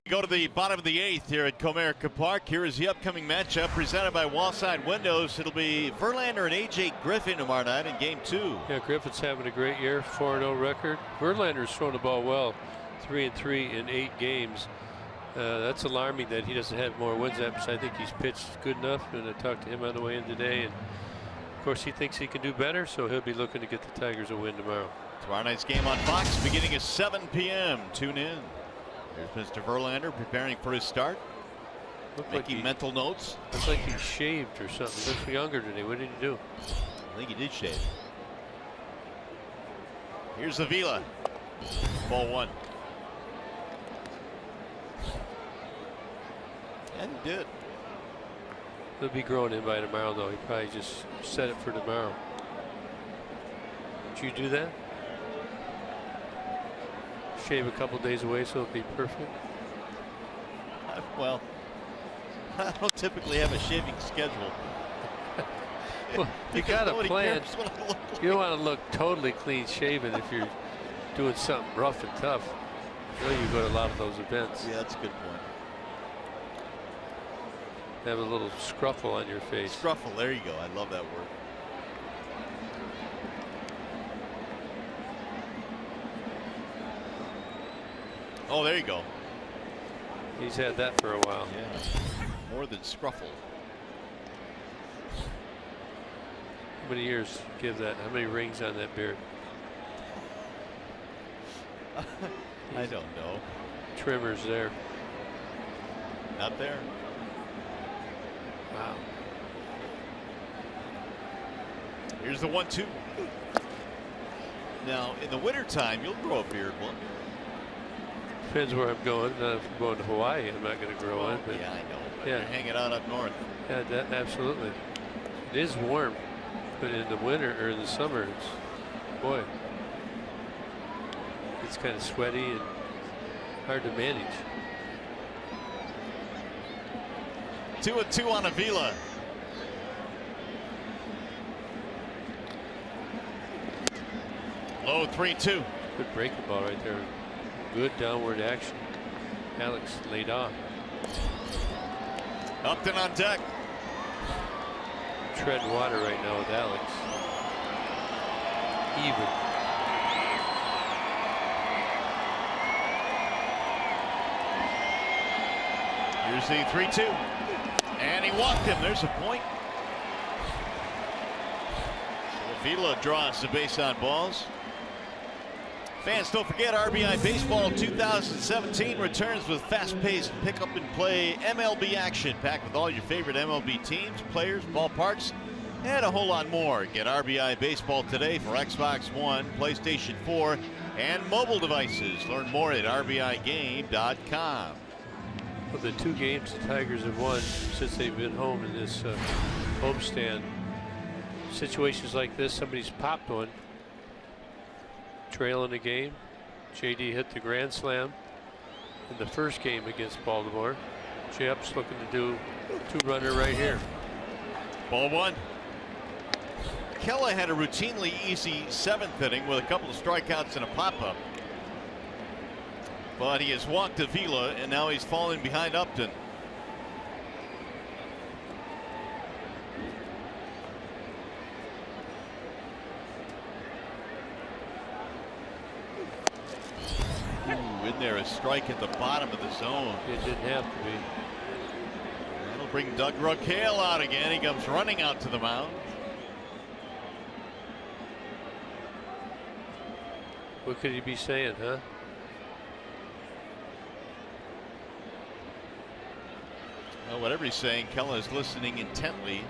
Go to the bottom of the 8th here at Comerica Park. Here is the upcoming matchup presented by Wallside Windows. It'll be Verlander and A.J. Griffin tomorrow night in Game 2. Yeah, Griffin's having a great year, 4-0 record. Verlander's throwing the ball well, 3-3 in 8 games. That's alarming that he doesn't have more wins. I think he's pitched good enough, and I talked to him on the way in today. And of course, he thinks he can do better, so he'll be looking to get the Tigers a win tomorrow. Tomorrow night's game on Fox beginning at 7 p.m. Tune in. There's Mr. Verlander preparing for his start. Making mental notes. Looks like he shaved or something. He looks younger today. What did he do? I think he did shave. Here's Avila. Ball 1. And he did. He'll be growing in by tomorrow, though. He probably just set it for tomorrow. Did you do that? Shave a couple days away so it'll be perfect. Well, I don't typically have a shaving schedule. Well, you got a plan. You don't want to look totally clean shaven if you're doing something rough and tough. I know you go to a lot of those events. Yeah, that's a good point. Have a little scruffle on your face. Scruffle, there you go. I love that word. Oh, there you go. He's had that for a while. Yeah, more than scruffle. How many years give that? How many rings on that beard? I don't know. Trimmers there. Not there. Wow. Here's the 1-2. Now, in the wintertime, you'll grow a beard one. Depends where I'm going. If I'm going to Hawaii, I'm not going to grow one. But yeah, I know. But yeah, you're hanging out up north. Yeah, that absolutely. It is warm, but in the winter or in the summer, it's boy, it's kind of sweaty and hard to manage. 2-2 on Avila. Low 3-2. Good breaking ball right there. Good downward action. Alex laid off. Upton on deck. Tread water right now with Alex. Even. Here's the 3-2. And he walked him. There's a point. So Avila draws the base on balls. Fans, don't forget RBI Baseball 2017 returns with fast-paced pick-up-and-play MLB action packed with all your favorite MLB teams, players, ballparks, and a whole lot more. Get RBI Baseball today for Xbox One, PlayStation 4, and mobile devices. Learn more at RBIGame.com. Well, the 2 games the Tigers have won since they've been home in this homestand. Situations like this, somebody's popped one. Trailing the game. JD hit the grand slam in the first game against Baltimore. Jep's looking to do a 2-runner right here. Ball 1. Kella had a routinely easy 7th inning with a couple of strikeouts and a pop-up. But he has walked Avila, and now he's falling behind Upton. In there, a strike at the bottom of the zone. It didn't have to be. That'll bring Doug Raquel out again. He comes running out to the mound. What could he be saying, huh? Well, whatever he's saying, Kella is listening intently.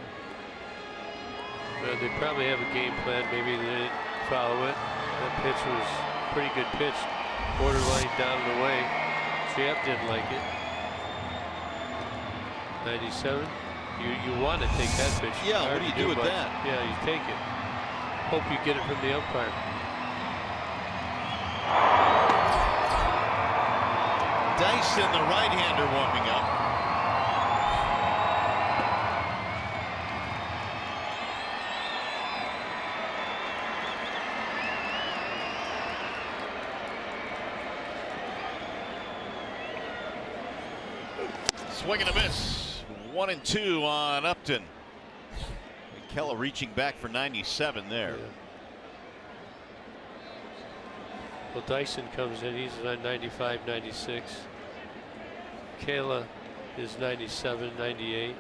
Well, they probably have a game plan. Maybe they didn't follow it. That pitch was a pretty good pitch. Borderline down and away. Jep didn't like it. 97. You want to take that pitch. Yeah, what do you do with that? Yeah, you take it. Hope you get it from the umpire. Dyson, the right-hander, warming up. Swing and a miss. 1-2 on Upton. Kella reaching back for 97 there. Yeah. Well, Dyson comes in. He's on 95, 96. Kayla is 97, 98.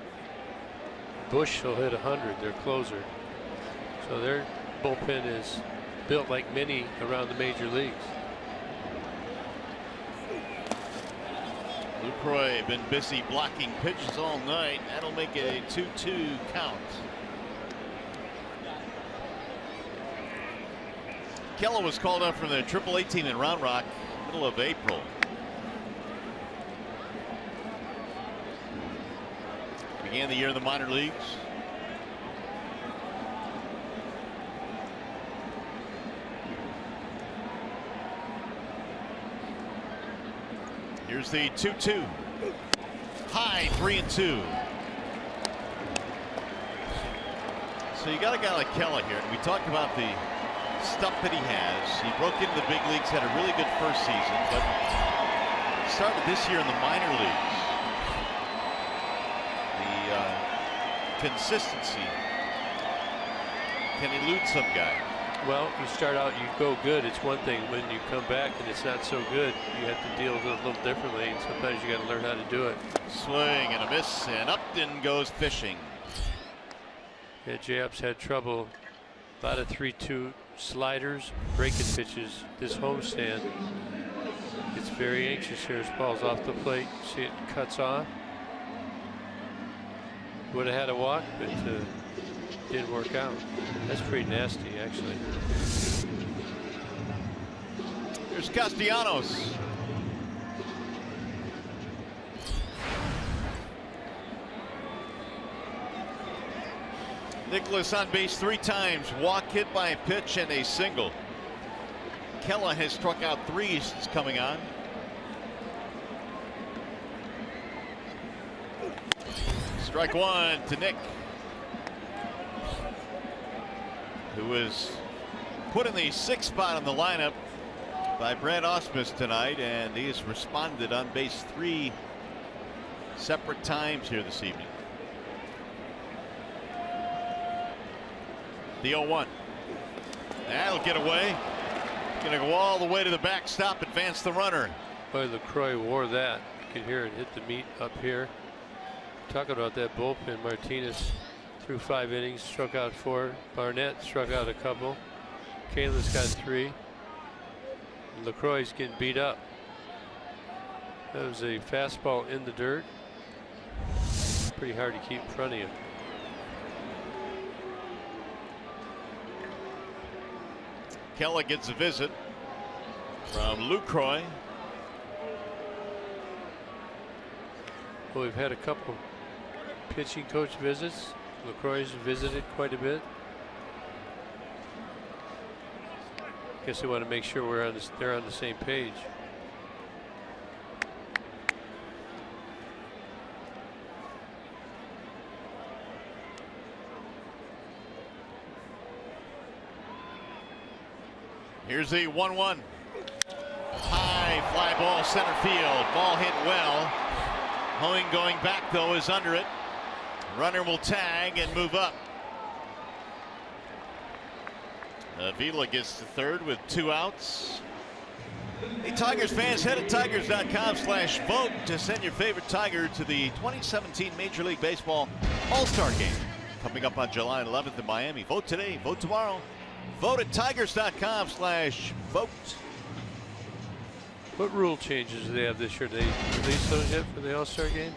Bush will hit 100, their closer. So their bullpen is built like many around the major leagues. Lucroy been busy blocking pitches all night. That'll make it a 2-2 count. Kella was called up from the AAA team in Round Rock middle of April. Began the year in the minor leagues. Here's the 2-2. High 3-2. So you got a guy like Kella here. We talked about the stuff that he has. He broke into the big leagues, had a really good first season, but started this year in the minor leagues. The consistency can elude some guys. Well, you start out, you go good. It's one thing. When you come back and it's not so good, you have to deal with it a little differently. And sometimes you got to learn how to do it. Swing and a miss, and Upton goes fishing. Yeah, J-Up's had trouble. A lot of 3-2 sliders, breaking pitches. This homestand, it's very anxious here. This ball's off the plate. See it cuts off. Would have had a walk, but didn't work out. That's pretty nasty, actually. Here's Castellanos. Nicholas on base 3 times, walk, hit by a pitch, and a single. Kella has struck out 3 since coming on. Strike 1 to Nick, who is put in the 6th spot in the lineup by Brad Ausmus tonight, and he has responded on base 3 separate times here this evening. The 0-1. That'll get away. Gonna go all the way to the backstop, advance the runner. Boy, LaCroix wore that. You can hear it hit the meat up here. Talking about that bullpen, Martinez threw 5 innings, struck out 4. Barnett struck out a couple. Kayla's got 3. LaCroix's getting beat up. That was a fastball in the dirt. Pretty hard to keep in front of you. Kella gets a visit from LaCroix. Well, we've had a couple pitching coach visits. LaCroix's visited quite a bit. Guess they want to make sure they're on the same page. Here's the 1-1. High fly ball center field. Ball hit well. Hoeing going back though is under it. Runner will tag and move up. Avila gets to third with 2 outs. Hey, Tigers fans, head to tigers.com/vote to send your favorite Tiger to the 2017 Major League Baseball All-Star Game coming up on July 11th in Miami. Vote today, vote tomorrow. Vote at tigers.com/vote. What rule changes do they have this year? They release those yet for the All-Star game?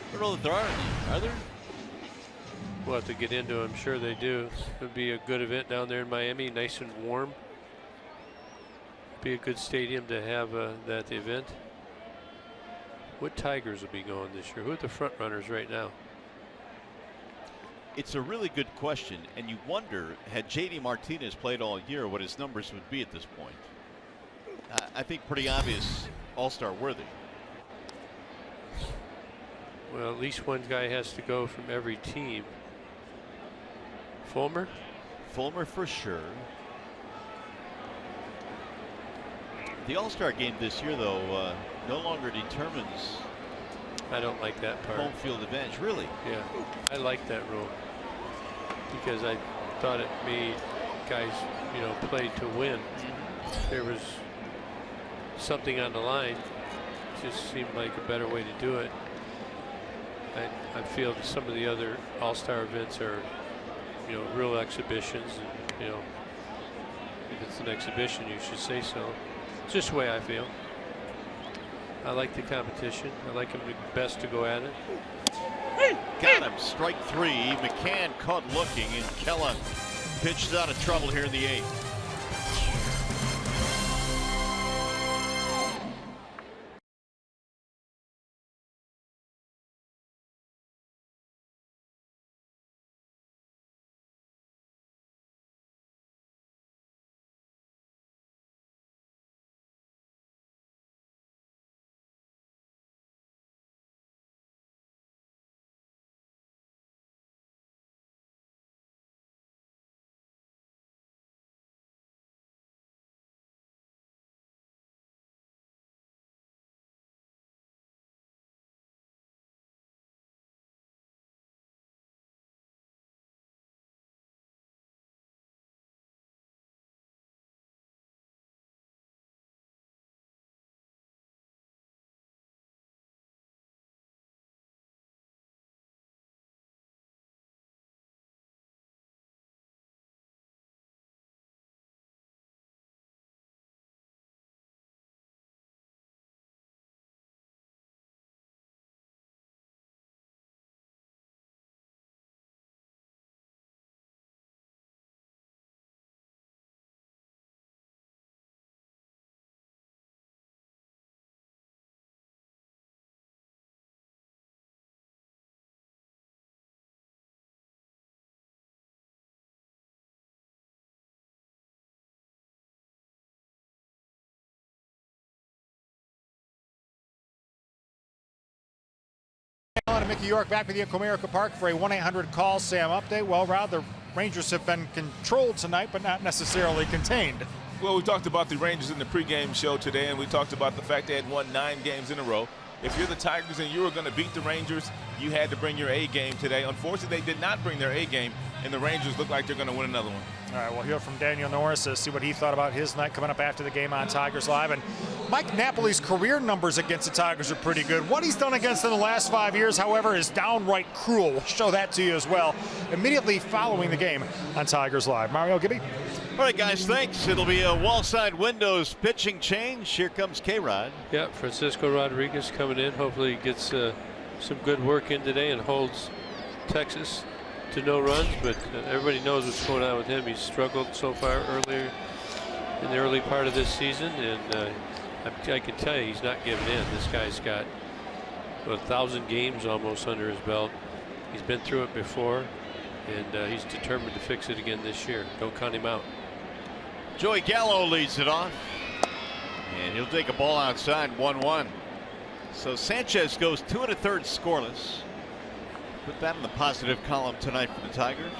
I don't know that there are any. Are there? We'll have to get into it. I'm sure they do. It would be a good event down there in Miami, nice and warm. Be a good stadium to have that event. What Tigers will be going this year? Who are the front runners right now? It's a really good question, and you wonder, had J.D. Martinez played all year, what his numbers would be at this point. I think pretty obvious all-star worthy. Well, at least one guy has to go from every team. Fulmer? Fulmer for sure. The All-Star game this year, though, no longer determines I don't like that part. home field advantage, really. Yeah, I like that rule because I thought it made guys, play to win. There was something on the line. It just seemed like a better way to do it. I feel that some of the other All-Star events are, real exhibitions. And, if it's an exhibition, you should say so. It's just the way I feel. I like the competition. I like them best to go at it. Got him. Strike 3. McCann caught looking, and Kella pitched out of trouble here in the 8th. And Mickey York back with you at Comerica Park for a 1-800-CALL-SAM update. Well, Rod, the Rangers have been controlled tonight, but not necessarily contained. Well, we talked about the Rangers in the pregame show today, and we talked about the fact they had won 9 games in a row. If you're the Tigers and you were going to beat the Rangers, you had to bring your A game today. Unfortunately, they did not bring their A game, and the Rangers look like they're going to win another one. All right, we'll hear from Daniel Norris to see what he thought about his night coming up after the game on Tigers Live. And Mike Napoli's career numbers against the Tigers are pretty good. What he's done against them in the last 5 years, however, is downright cruel. We'll show that to you as well immediately following the game on Tigers Live. Mario Gibby. All right, guys, thanks. It'll be a wall-side windows pitching change. Here comes K-Rod. Yeah, Francisco Rodriguez coming in. Hopefully he gets some good work in today and holds Texas to no runs, but everybody knows what's going on with him. He's struggled so far earlier in the early part of this season, and I can tell you he's not giving in. This guy's got 1,000 games almost under his belt. He's been through it before, and he's determined to fix it again this year. Don't count him out. Joey Gallo leads it off, and he'll take a ball outside, 1-1. So Sanchez goes 2 1/3 scoreless. Put that in the positive column tonight for the Tigers.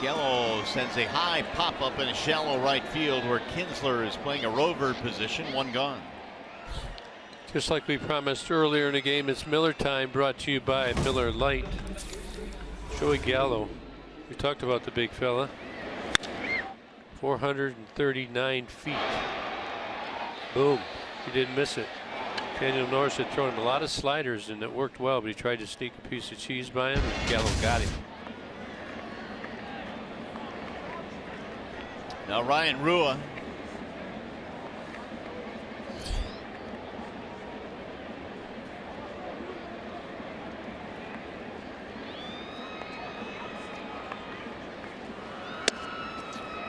Gallo sends a high pop up in a shallow right field where Kinsler is playing a rover position. 1 gone. Just like we promised earlier in the game, it's Miller time, brought to you by Miller Lite. Joey Gallo. We talked about the big fella. 439 feet. Boom. He didn't miss it. Daniel Norris had thrown him a lot of sliders, and it worked well, but he tried to sneak a piece of cheese by him, and Gallo got him. Now Ryan Rua.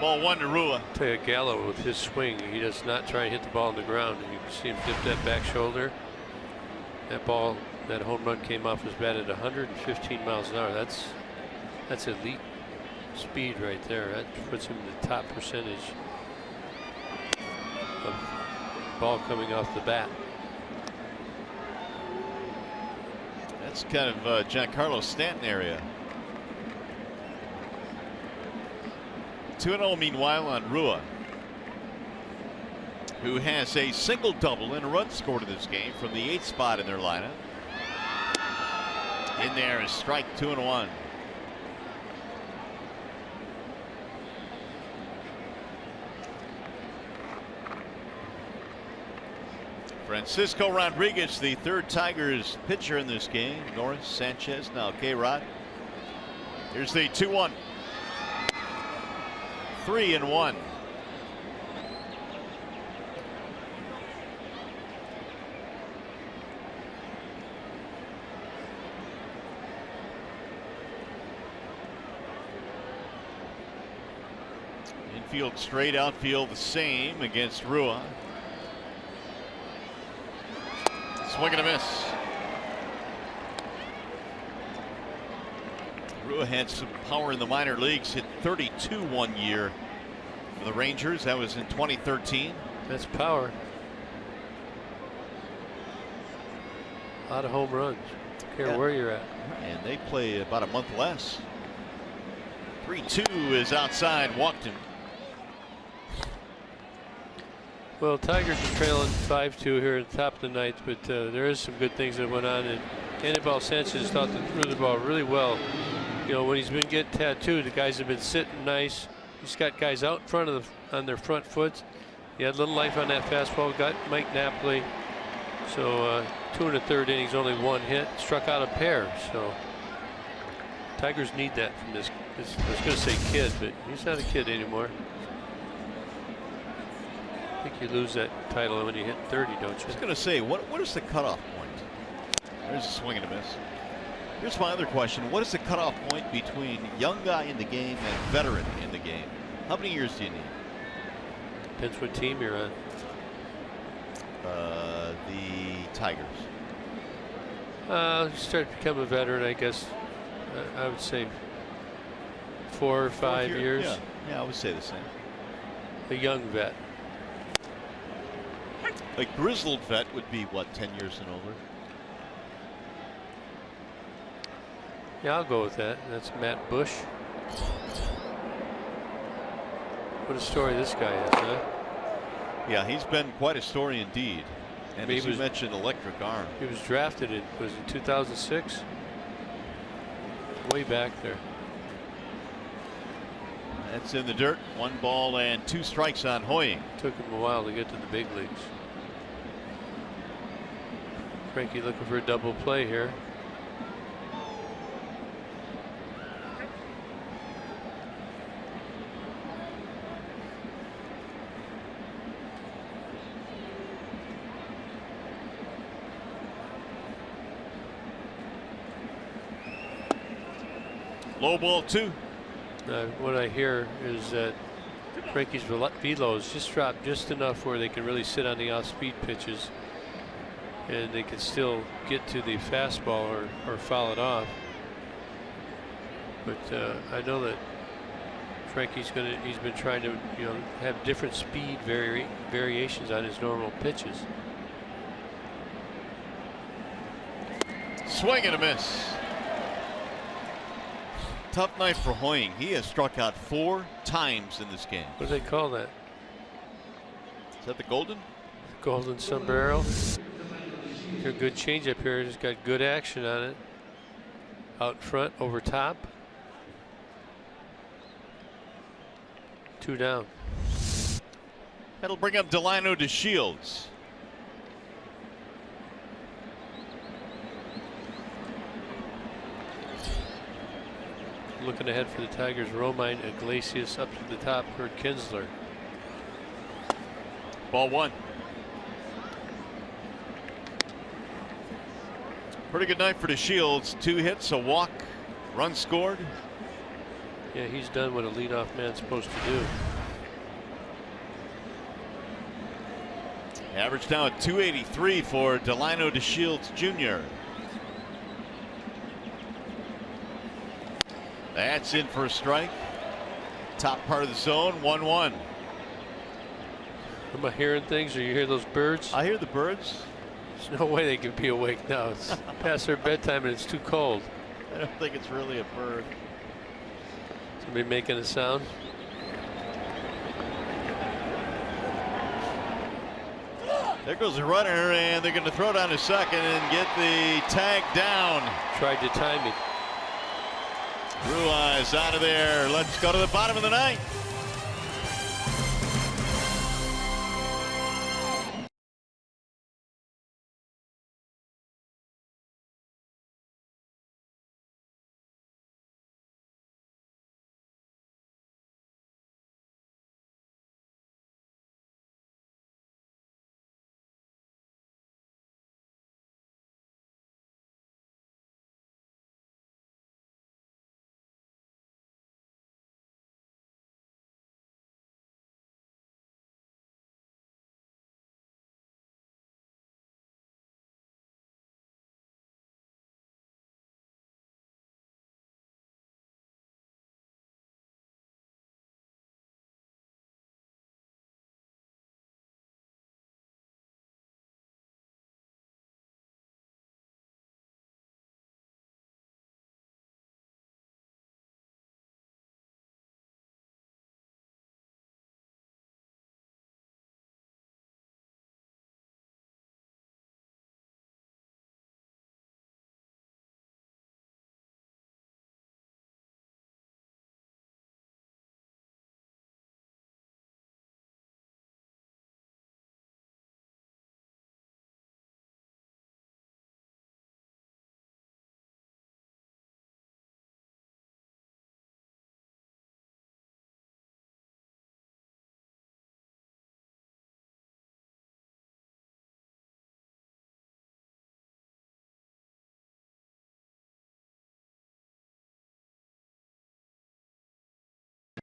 Ball 1 to Rua. Tell you, Gallo with his swing, he does not try and hit the ball on the ground. And you can see him dip that back shoulder. That ball, that home run came off his bat at 115 miles an hour. That's elite speed right there. That puts him in the top percentage of ball coming off the bat. That's kind of Giancarlo Stanton area. 2-0 meanwhile on Rua, who has a single double and a run scored in this game from the 8th spot in their lineup. In there is strike 2-1. Francisco Rodriguez, the 3rd Tigers pitcher in this game. Norris, Sanchez, now K-Rod. Here's the 2-1. 3-1. Infield straight, outfield the same against Rua. Swing and a miss. Rua had some power in the minor leagues, hit 32 one year for the Rangers. That was in 2013. That's power. A lot of home runs. Don't care where you're at. And they play about a month less. 3-2 is outside, walked him. Well, Tigers are trailing 5-2 here at the top of the ninth, but there is some good things that went on. And Anibal Sanchez thought to threw the ball really well. You know, when he's been getting tattooed, the guys have been sitting nice. He's got guys out in front of on their front foot. He had a little life on that fastball. Got Mike Napoli. So 2 1/3 innings, only 1 hit. Struck out a pair. So Tigers need that from this. I was going to say kid, but he's not a kid anymore. I think you lose that title when you hit 30, don't you? I was going to say, what is the cutoff point? There's a swing and a miss. Here's my other question. What is the cutoff point between young guy in the game and veteran in the game? How many years do you need? Depends what team you're on. The Tigers. You start to become a veteran, I guess. I would say 4 or 5 years. Yeah, I would say the same. A young vet. A grizzled vet would be what, 10 years and over? Yeah, I'll go with that. That's Matt Bush. What a story this guy is, huh? Yeah, he's been quite a story indeed. And as you mentioned, electric arm. He was drafted in, was it 2006? Way back there. That's in the dirt. 1 ball and 2 strikes on Hoying. Took him a while to get to the big leagues. Frankie looking for a double play here. Low ball 2. What I hear is that Frankie's velos just dropped just enough where they can really sit on the off-speed pitches, and they can still get to the fastball or foul it off. But I know that Frankie's been trying to, you know, have different speed variations on his normal pitches. Swing and a miss. Tough night for Hoying. He has struck out 4 times in this game. What do they call that? Is that the golden? Golden sombrero. A good changeup here. It's got good action on it. Out front, over top. 2 down. That'll bring up Delino to Shields. Looking ahead for the Tigers, Romine, Iglesias up to the top for Kinsler. Ball 1. Pretty good night for the Shields. 2 hits, a walk, run scored. Yeah, he's done what a leadoff man's supposed to do. Average now at 283 for Delino to Shields Jr. That's in for a strike. Top part of the zone, 1-1. Am I hearing things, or you hear those birds? I hear the birds. There's no way they can be awake now. It's past their bedtime and it's too cold. I don't think it's really a bird. Somebody making a sound? There goes a runner, and they're going to throw down to second and get the tag down. Tried to time it. Ruiz out of there. Let's go to the bottom of the 9th.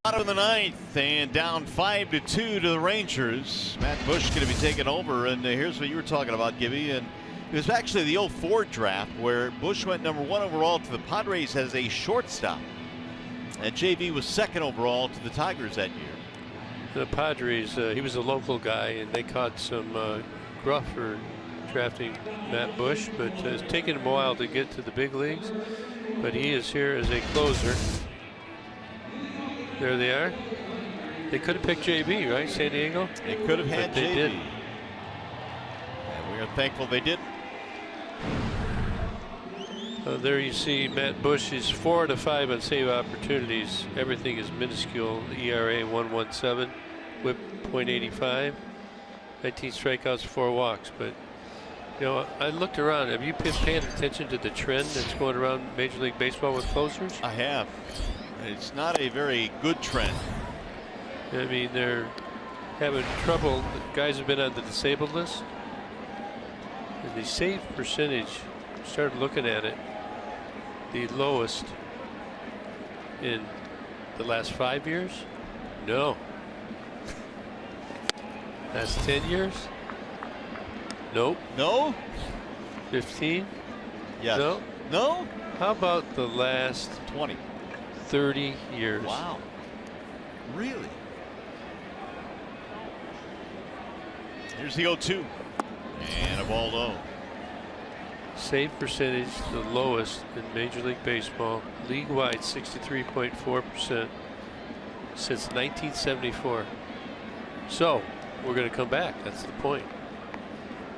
Bottom of the 9th and down 5-2 to the Rangers. Matt Bush going to be taking over, and here's what you were talking about, Gibby. And it was actually the 04 draft where Bush went #1 overall to the Padres as a shortstop, and JV was 2nd overall to the Tigers that year. The Padres, he was a local guy, and they caught some rough for drafting Matt Bush, but it's taken him a while to get to the big leagues. But he is here as a closer. There they are. They could have picked JB, right? San Diego? They could have had but they JB. didn't. And we are thankful they didn't. There you see Matt Bush is 4 out of 5 on save opportunities. Everything is minuscule. ERA 1.17, WHIP 0.85, 19 strikeouts, 4 walks. But you know, I looked around. Have you been paying attention to the trend that's going around Major League Baseball with closers? I have. It's not a very good trend. I mean, they're having trouble. Guys have been on the disabled list. And the save percentage, started looking at it, the lowest in the last 5 years? No. Last 10 years? Nope. No? 15? Yes. No. No? How about the last 20. 30 years? Wow. Really? Here's the 0-2. And a ball low. Save percentage, the lowest in Major League Baseball, league-wide 63.4% since 1974. So we're going to come back. That's the point.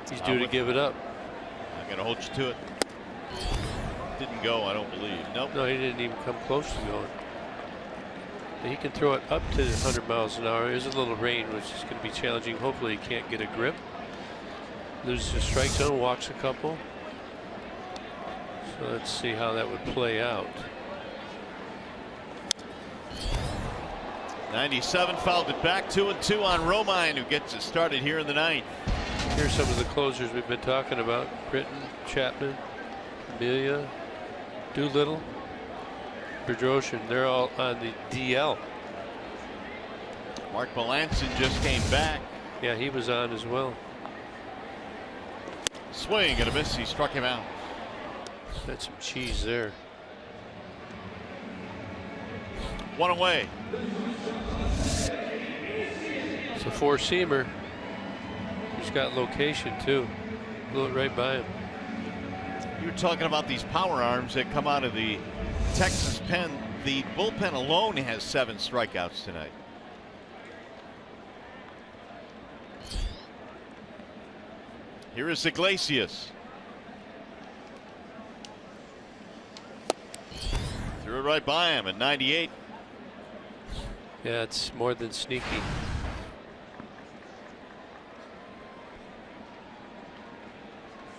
He's due to give it up. I'm going to hold you to it. Didn't go, I don't believe. Nope. No, he didn't even come close to going. But he can throw it up to 100 miles an hour. There's a little rain, which is going to be challenging. Hopefully he can't get a grip. Loses the strike zone, walks a couple. So let's see how that would play out. 97 fouled it back. 2-2 on Romine, who gets it started here in the ninth. Here's some of the closers we've been talking about: Britton, Chapman, Amelia, Doolittle, Bedrosian. They're all on the DL. Mark Melanson just came back. Yeah, he was on as well. Swing and a miss. He struck him out. That's some cheese there. One away. It's a four-seamer. He's got location too. Blew it right by him. You were talking about these power arms that come out of the Texas pen. The bullpen alone has 7 strikeouts tonight. Here is Iglesias. Threw it right by him at 98. Yeah, it's more than sneaky.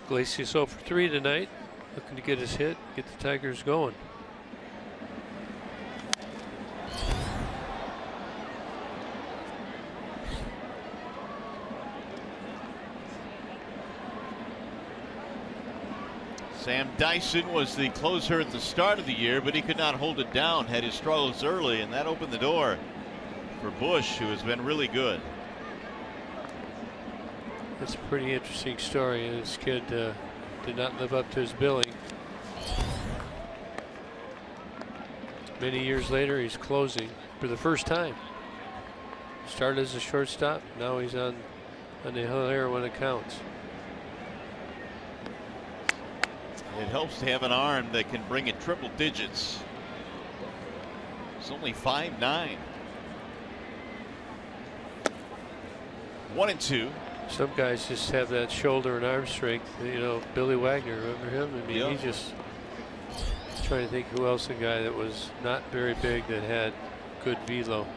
Iglesias 0 for 3 tonight, looking to get his hit, get the Tigers going. Sam Dyson was the closer at the start of the year, but he could not hold it down, had his struggles early, and that opened the door for Bush, who has been really good. That's a pretty interesting story. This kid did not live up to his billing. Many years later, he's closing for the first time. Started as a shortstop, now he's on the hill here when it counts. It helps to have an arm that can bring it triple digits. It's only 5'9". 1-2. Some guys just have that shoulder and arm strength. You know, Billy Wagner, remember him? I mean, yeah. he just trying to think who else, a guy that was not very big that had good velo.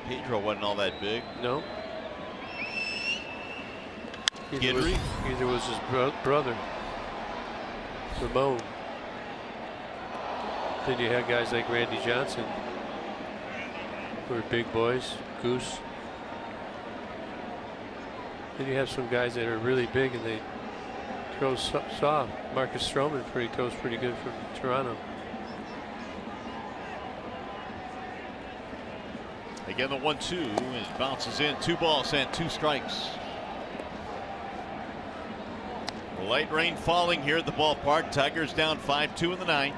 Pedro wasn't all that big. No. Guidry? Either was his brother, Ramon. Then you had guys like Randy Johnson, who were big boys, Goose. Then you have some guys that are really big and they throw soft. Marcus Stroman throws pretty good from Toronto. Again, the 1-2, it bounces in. 2 balls and 2 strikes. Light rain falling here at the ballpark. Tigers down 5-2 in the ninth.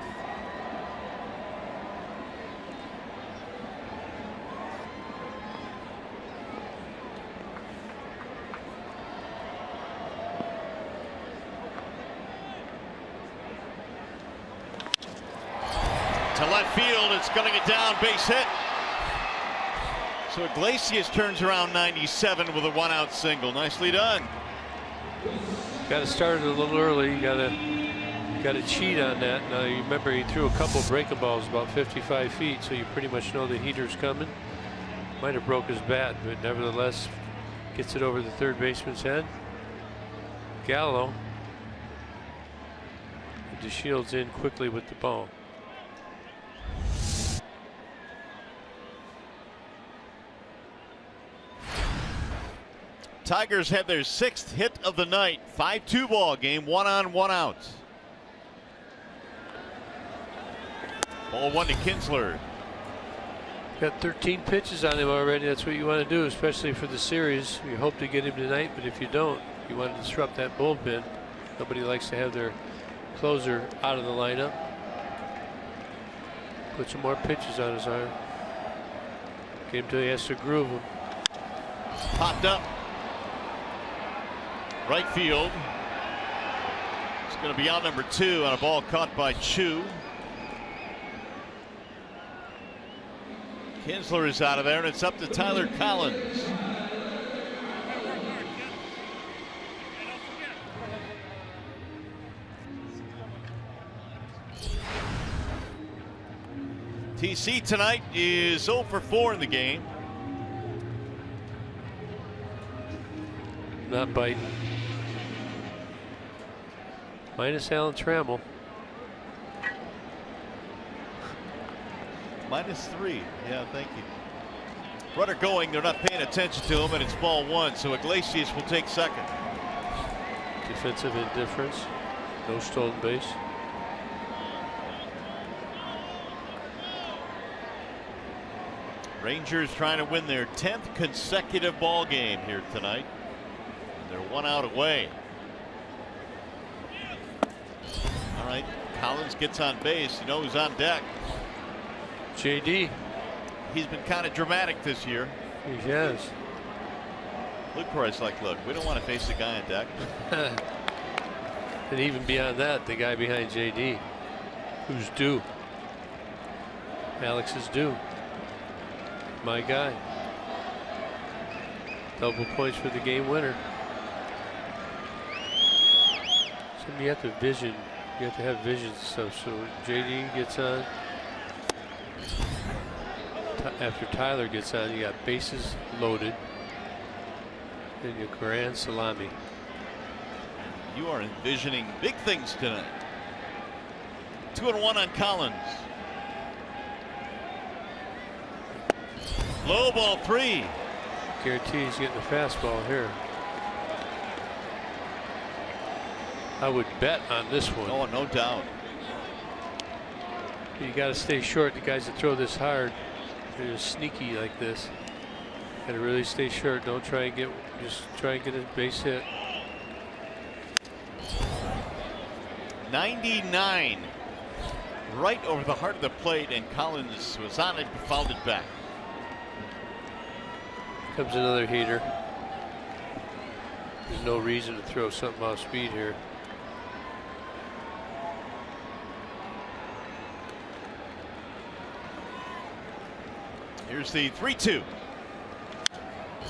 left field. It's going to get down, base hit. So Iglesias turns around 97 with a 1-out single. Nicely done. Got to start it a little early. You got to cheat on that. Now you remember he threw a couple breaking balls about 55 feet, so you pretty much know the heater's coming. Might have broke his bat, but nevertheless gets it over the third baseman's head. Gallo. DeShields in quickly with the ball. Tigers had their 6th hit of the night. 5-2 ball game, 1 on, 1 out. Ball 1 to Kinsler. Got 13 pitches on him already. That's what you want to do, especially for the series. You hope to get him tonight, but if you don't, you want to disrupt that bullpen. Nobody likes to have their closer out of the lineup. Put some more pitches on his arm. Get him till he has to groove him. Popped up. Right field. It's going to be out number 2 on a ball caught by Chu. Kinsler is out of there, and it's up to Tyler Collins. TC tonight is 0 for 4 in the game. Not biting. Minus Alan Trammell. -3. Yeah, thank you. Runner going. They're not paying attention to him, and it's ball 1. So Iglesias will take second. Defensive indifference. No stolen base. Rangers trying to win their 10th consecutive ball game here tonight. And they're 1 out away. All right, Collins gets on base. You know who's on deck? JD. He's been kind of dramatic this year. He has. Luke Price like, look, we don't want to face the guy on deck. And even beyond that, the guy behind JD, who's due. Alex is due. My guy. Double points for the game winner. So you have to vision. You have to have vision and stuff. So JD gets on. After Tyler gets on, you got bases loaded. Then your grand salami. You are envisioning big things tonight. 2-1 on Collins. Low ball 3. Guarantee he's getting a fastball here. I would bet on this one. Oh, no doubt. You got to stay short. The guys that throw this hard, they're sneaky like this. Got to really stay short. Don't try and just try and get a base hit. 99. Right over the heart of the plate, and Collins was on it, fouled it back. Comes another heater. There's no reason to throw something off speed here. Here's the 3-2.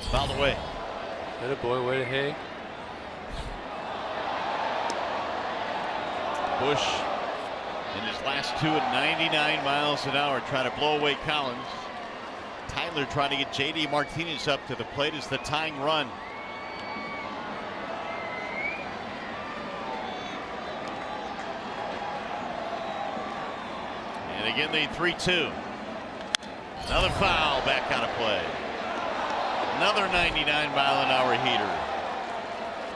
Fouled away. That a boy, way to hang. Bush in his last 2 at 99 miles an hour, trying to blow away Collins. Tyler trying to get JD Martinez up to the plate as the tying run. And again the 3-2. Another foul back out of play. Another 99-mile-an-hour heater.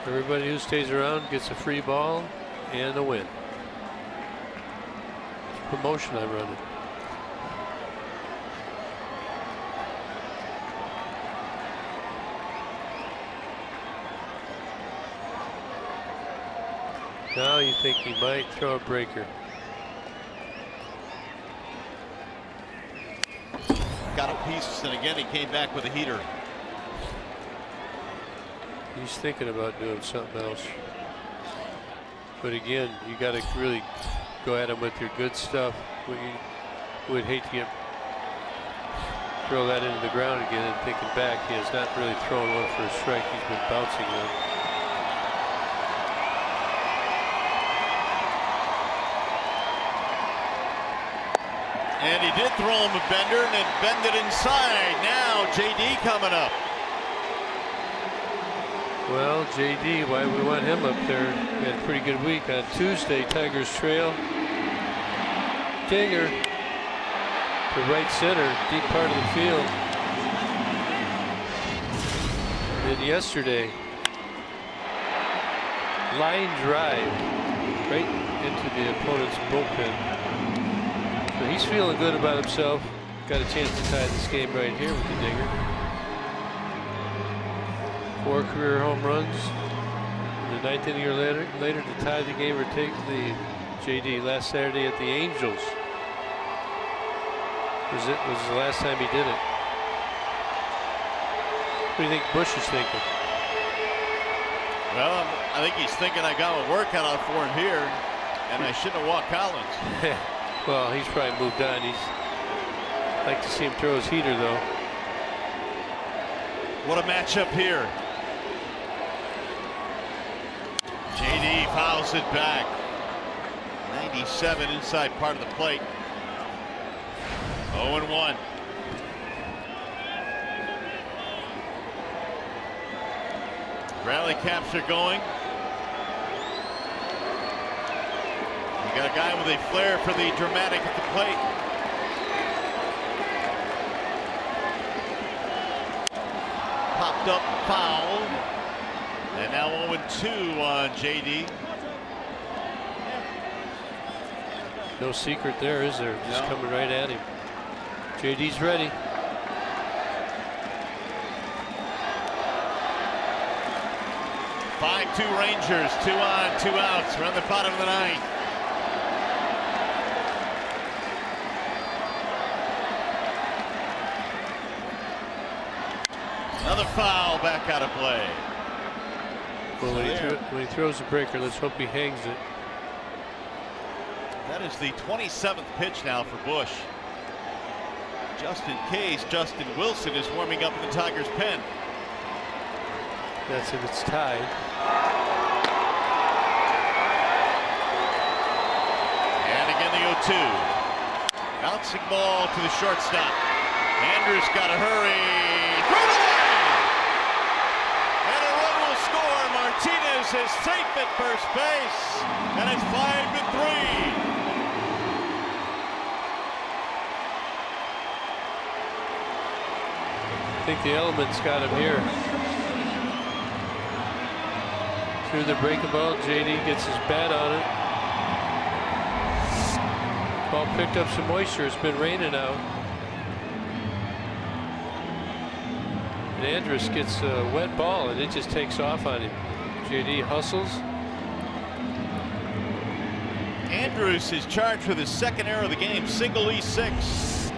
Everybody who stays around gets a free ball and a win. It's promotion I'm running. Now you think he might throw a breaker. Got a piece, and again he came back with a heater. He's thinking about doing something else. But again, you got to really go at him with your good stuff. would hate to throw that into the ground again and take it back. He has not really thrown one for a strike. He's been bouncing them. And he did throw him a bender and then bend it inside. Now JD coming up. Well, JD, why we want him up there? We had a pretty good week on Tuesday. Tigers trail. Dinger to right center, deep part of the field. And then yesterday, line drive right into the opponent's bullpen. So he's feeling good about himself. Got a chance to tie this game right here with the dinger. 4 career home runs. In the 9th inning or later to tie the game or take the JD last Saturday at the Angels. Was the last time he did it. What do you think Bush is thinking? Well, I think he's thinking I got a workout out for him here, and I shouldn't have walked Collins. Well, he's probably moved on. He's like to see him throw his heater, though. What a matchup here. JD fouls it back. 97 inside part of the plate. 0-1. Rally caps are going. You got a guy with a flair for the dramatic at the plate. Popped up, foul. And now 0-2 on JD. No secret there, is there? Just coming right at him. JD's ready. Five-2 Rangers, 2 on, 2 outs. We're on the bottom of the 9th. Another foul back out of play. Well, when he throws the breaker, let's hope he hangs it. That is the 27th pitch now for Bush. Just in case, Justin Wilson is warming up in the Tigers' pen. That's if it's tied. And again the 0-2. Bouncing ball to the shortstop. Andrews got to hurry. Throw it away! And a run will score. Martinez is safe at first base. And it's 5-3. I think the elements got him here. Through the breaking ball, JD gets his bat on it. Ball picked up some moisture. It's been raining out. And Andrus gets a wet ball and it just takes off on him. JD hustles. Andrus is charged with his second error of the game, single E6.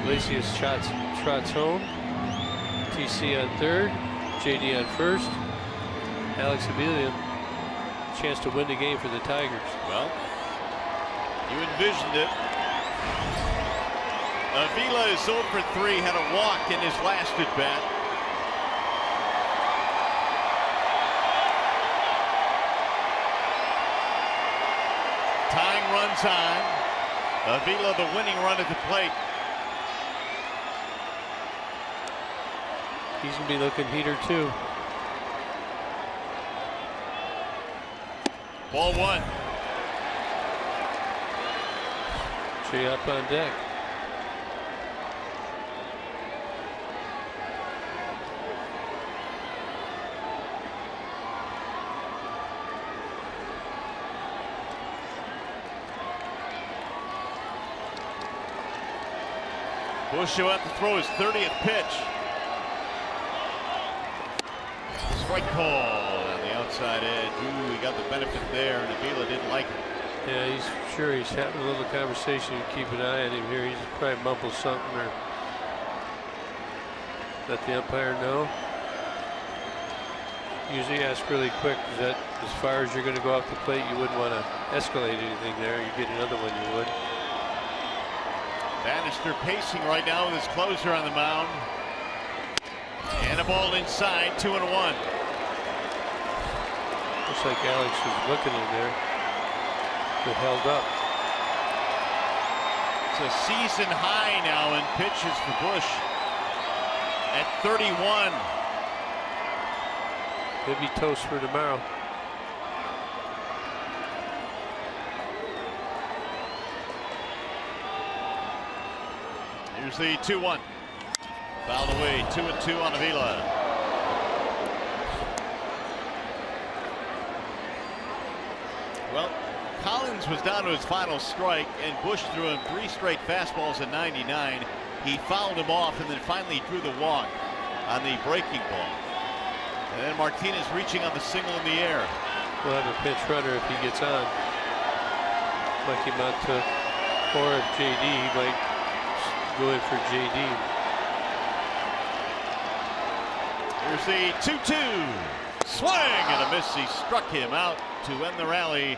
Iglesias trots home. TC on third. JD on first. Alex Avila, chance to win the game for the Tigers. Well, you envisioned it. Avila is 0 for 3, had a walk in his last at bat. Tying runs on. Avila the winning run at the plate. He's going to be looking heater too. Ball 1. Jay up on deck. Bush will have to throw his 30th pitch. Strike call on the outside edge. Ooh, he got the benefit there, and Avila didn't like it. Yeah, he's sure he's having a little conversation. You keep an eye on him here. He's probably mumbled something or let the umpire know. Usually ask really quick, because that as far as you're going to go off the plate, you wouldn't want to escalate anything there. You get another one, you would. Bannister pacing right now with his closer on the mound. And a ball inside, 2-1. Looks like Alex was looking in there, but held up. It's a season high now in pitches for Bush at 31. Maybe toast for tomorrow. Here's the 2-1. Fouled away, 2-2 on Avila. Well, Collins was down to his final strike, and Bush threw him 3 straight fastballs at 99. He fouled him off and then finally drew the walk on the breaking ball. And then Martinez reaching on the single in the air. We'll have a pinch runner if he gets on. Like him out to, or if JD, he might go in for JD. Here's the 2-2. Swing and a miss. He struck him out to end the rally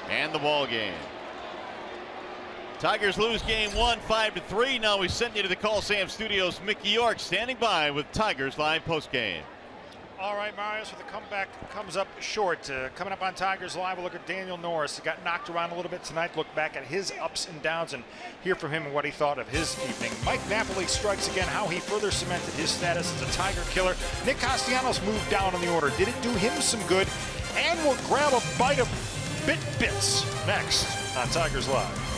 and the ball game. Tigers lose game 1, 5-3. Now we send you to the Call Sam Studios. Mickey York standing by with Tigers Live postgame. All right, Mario, so the comeback comes up short. Coming up on Tigers Live, we'll look at Daniel Norris. He got knocked around a little bit tonight. Look back at his ups and downs and hear from him and what he thought of his evening. Mike Napoli strikes again, how he further cemented his status as a Tiger killer. Nick Castellanos moved down on the order. Did it do him some good? And we'll grab a bite of bits next on Tigers Live.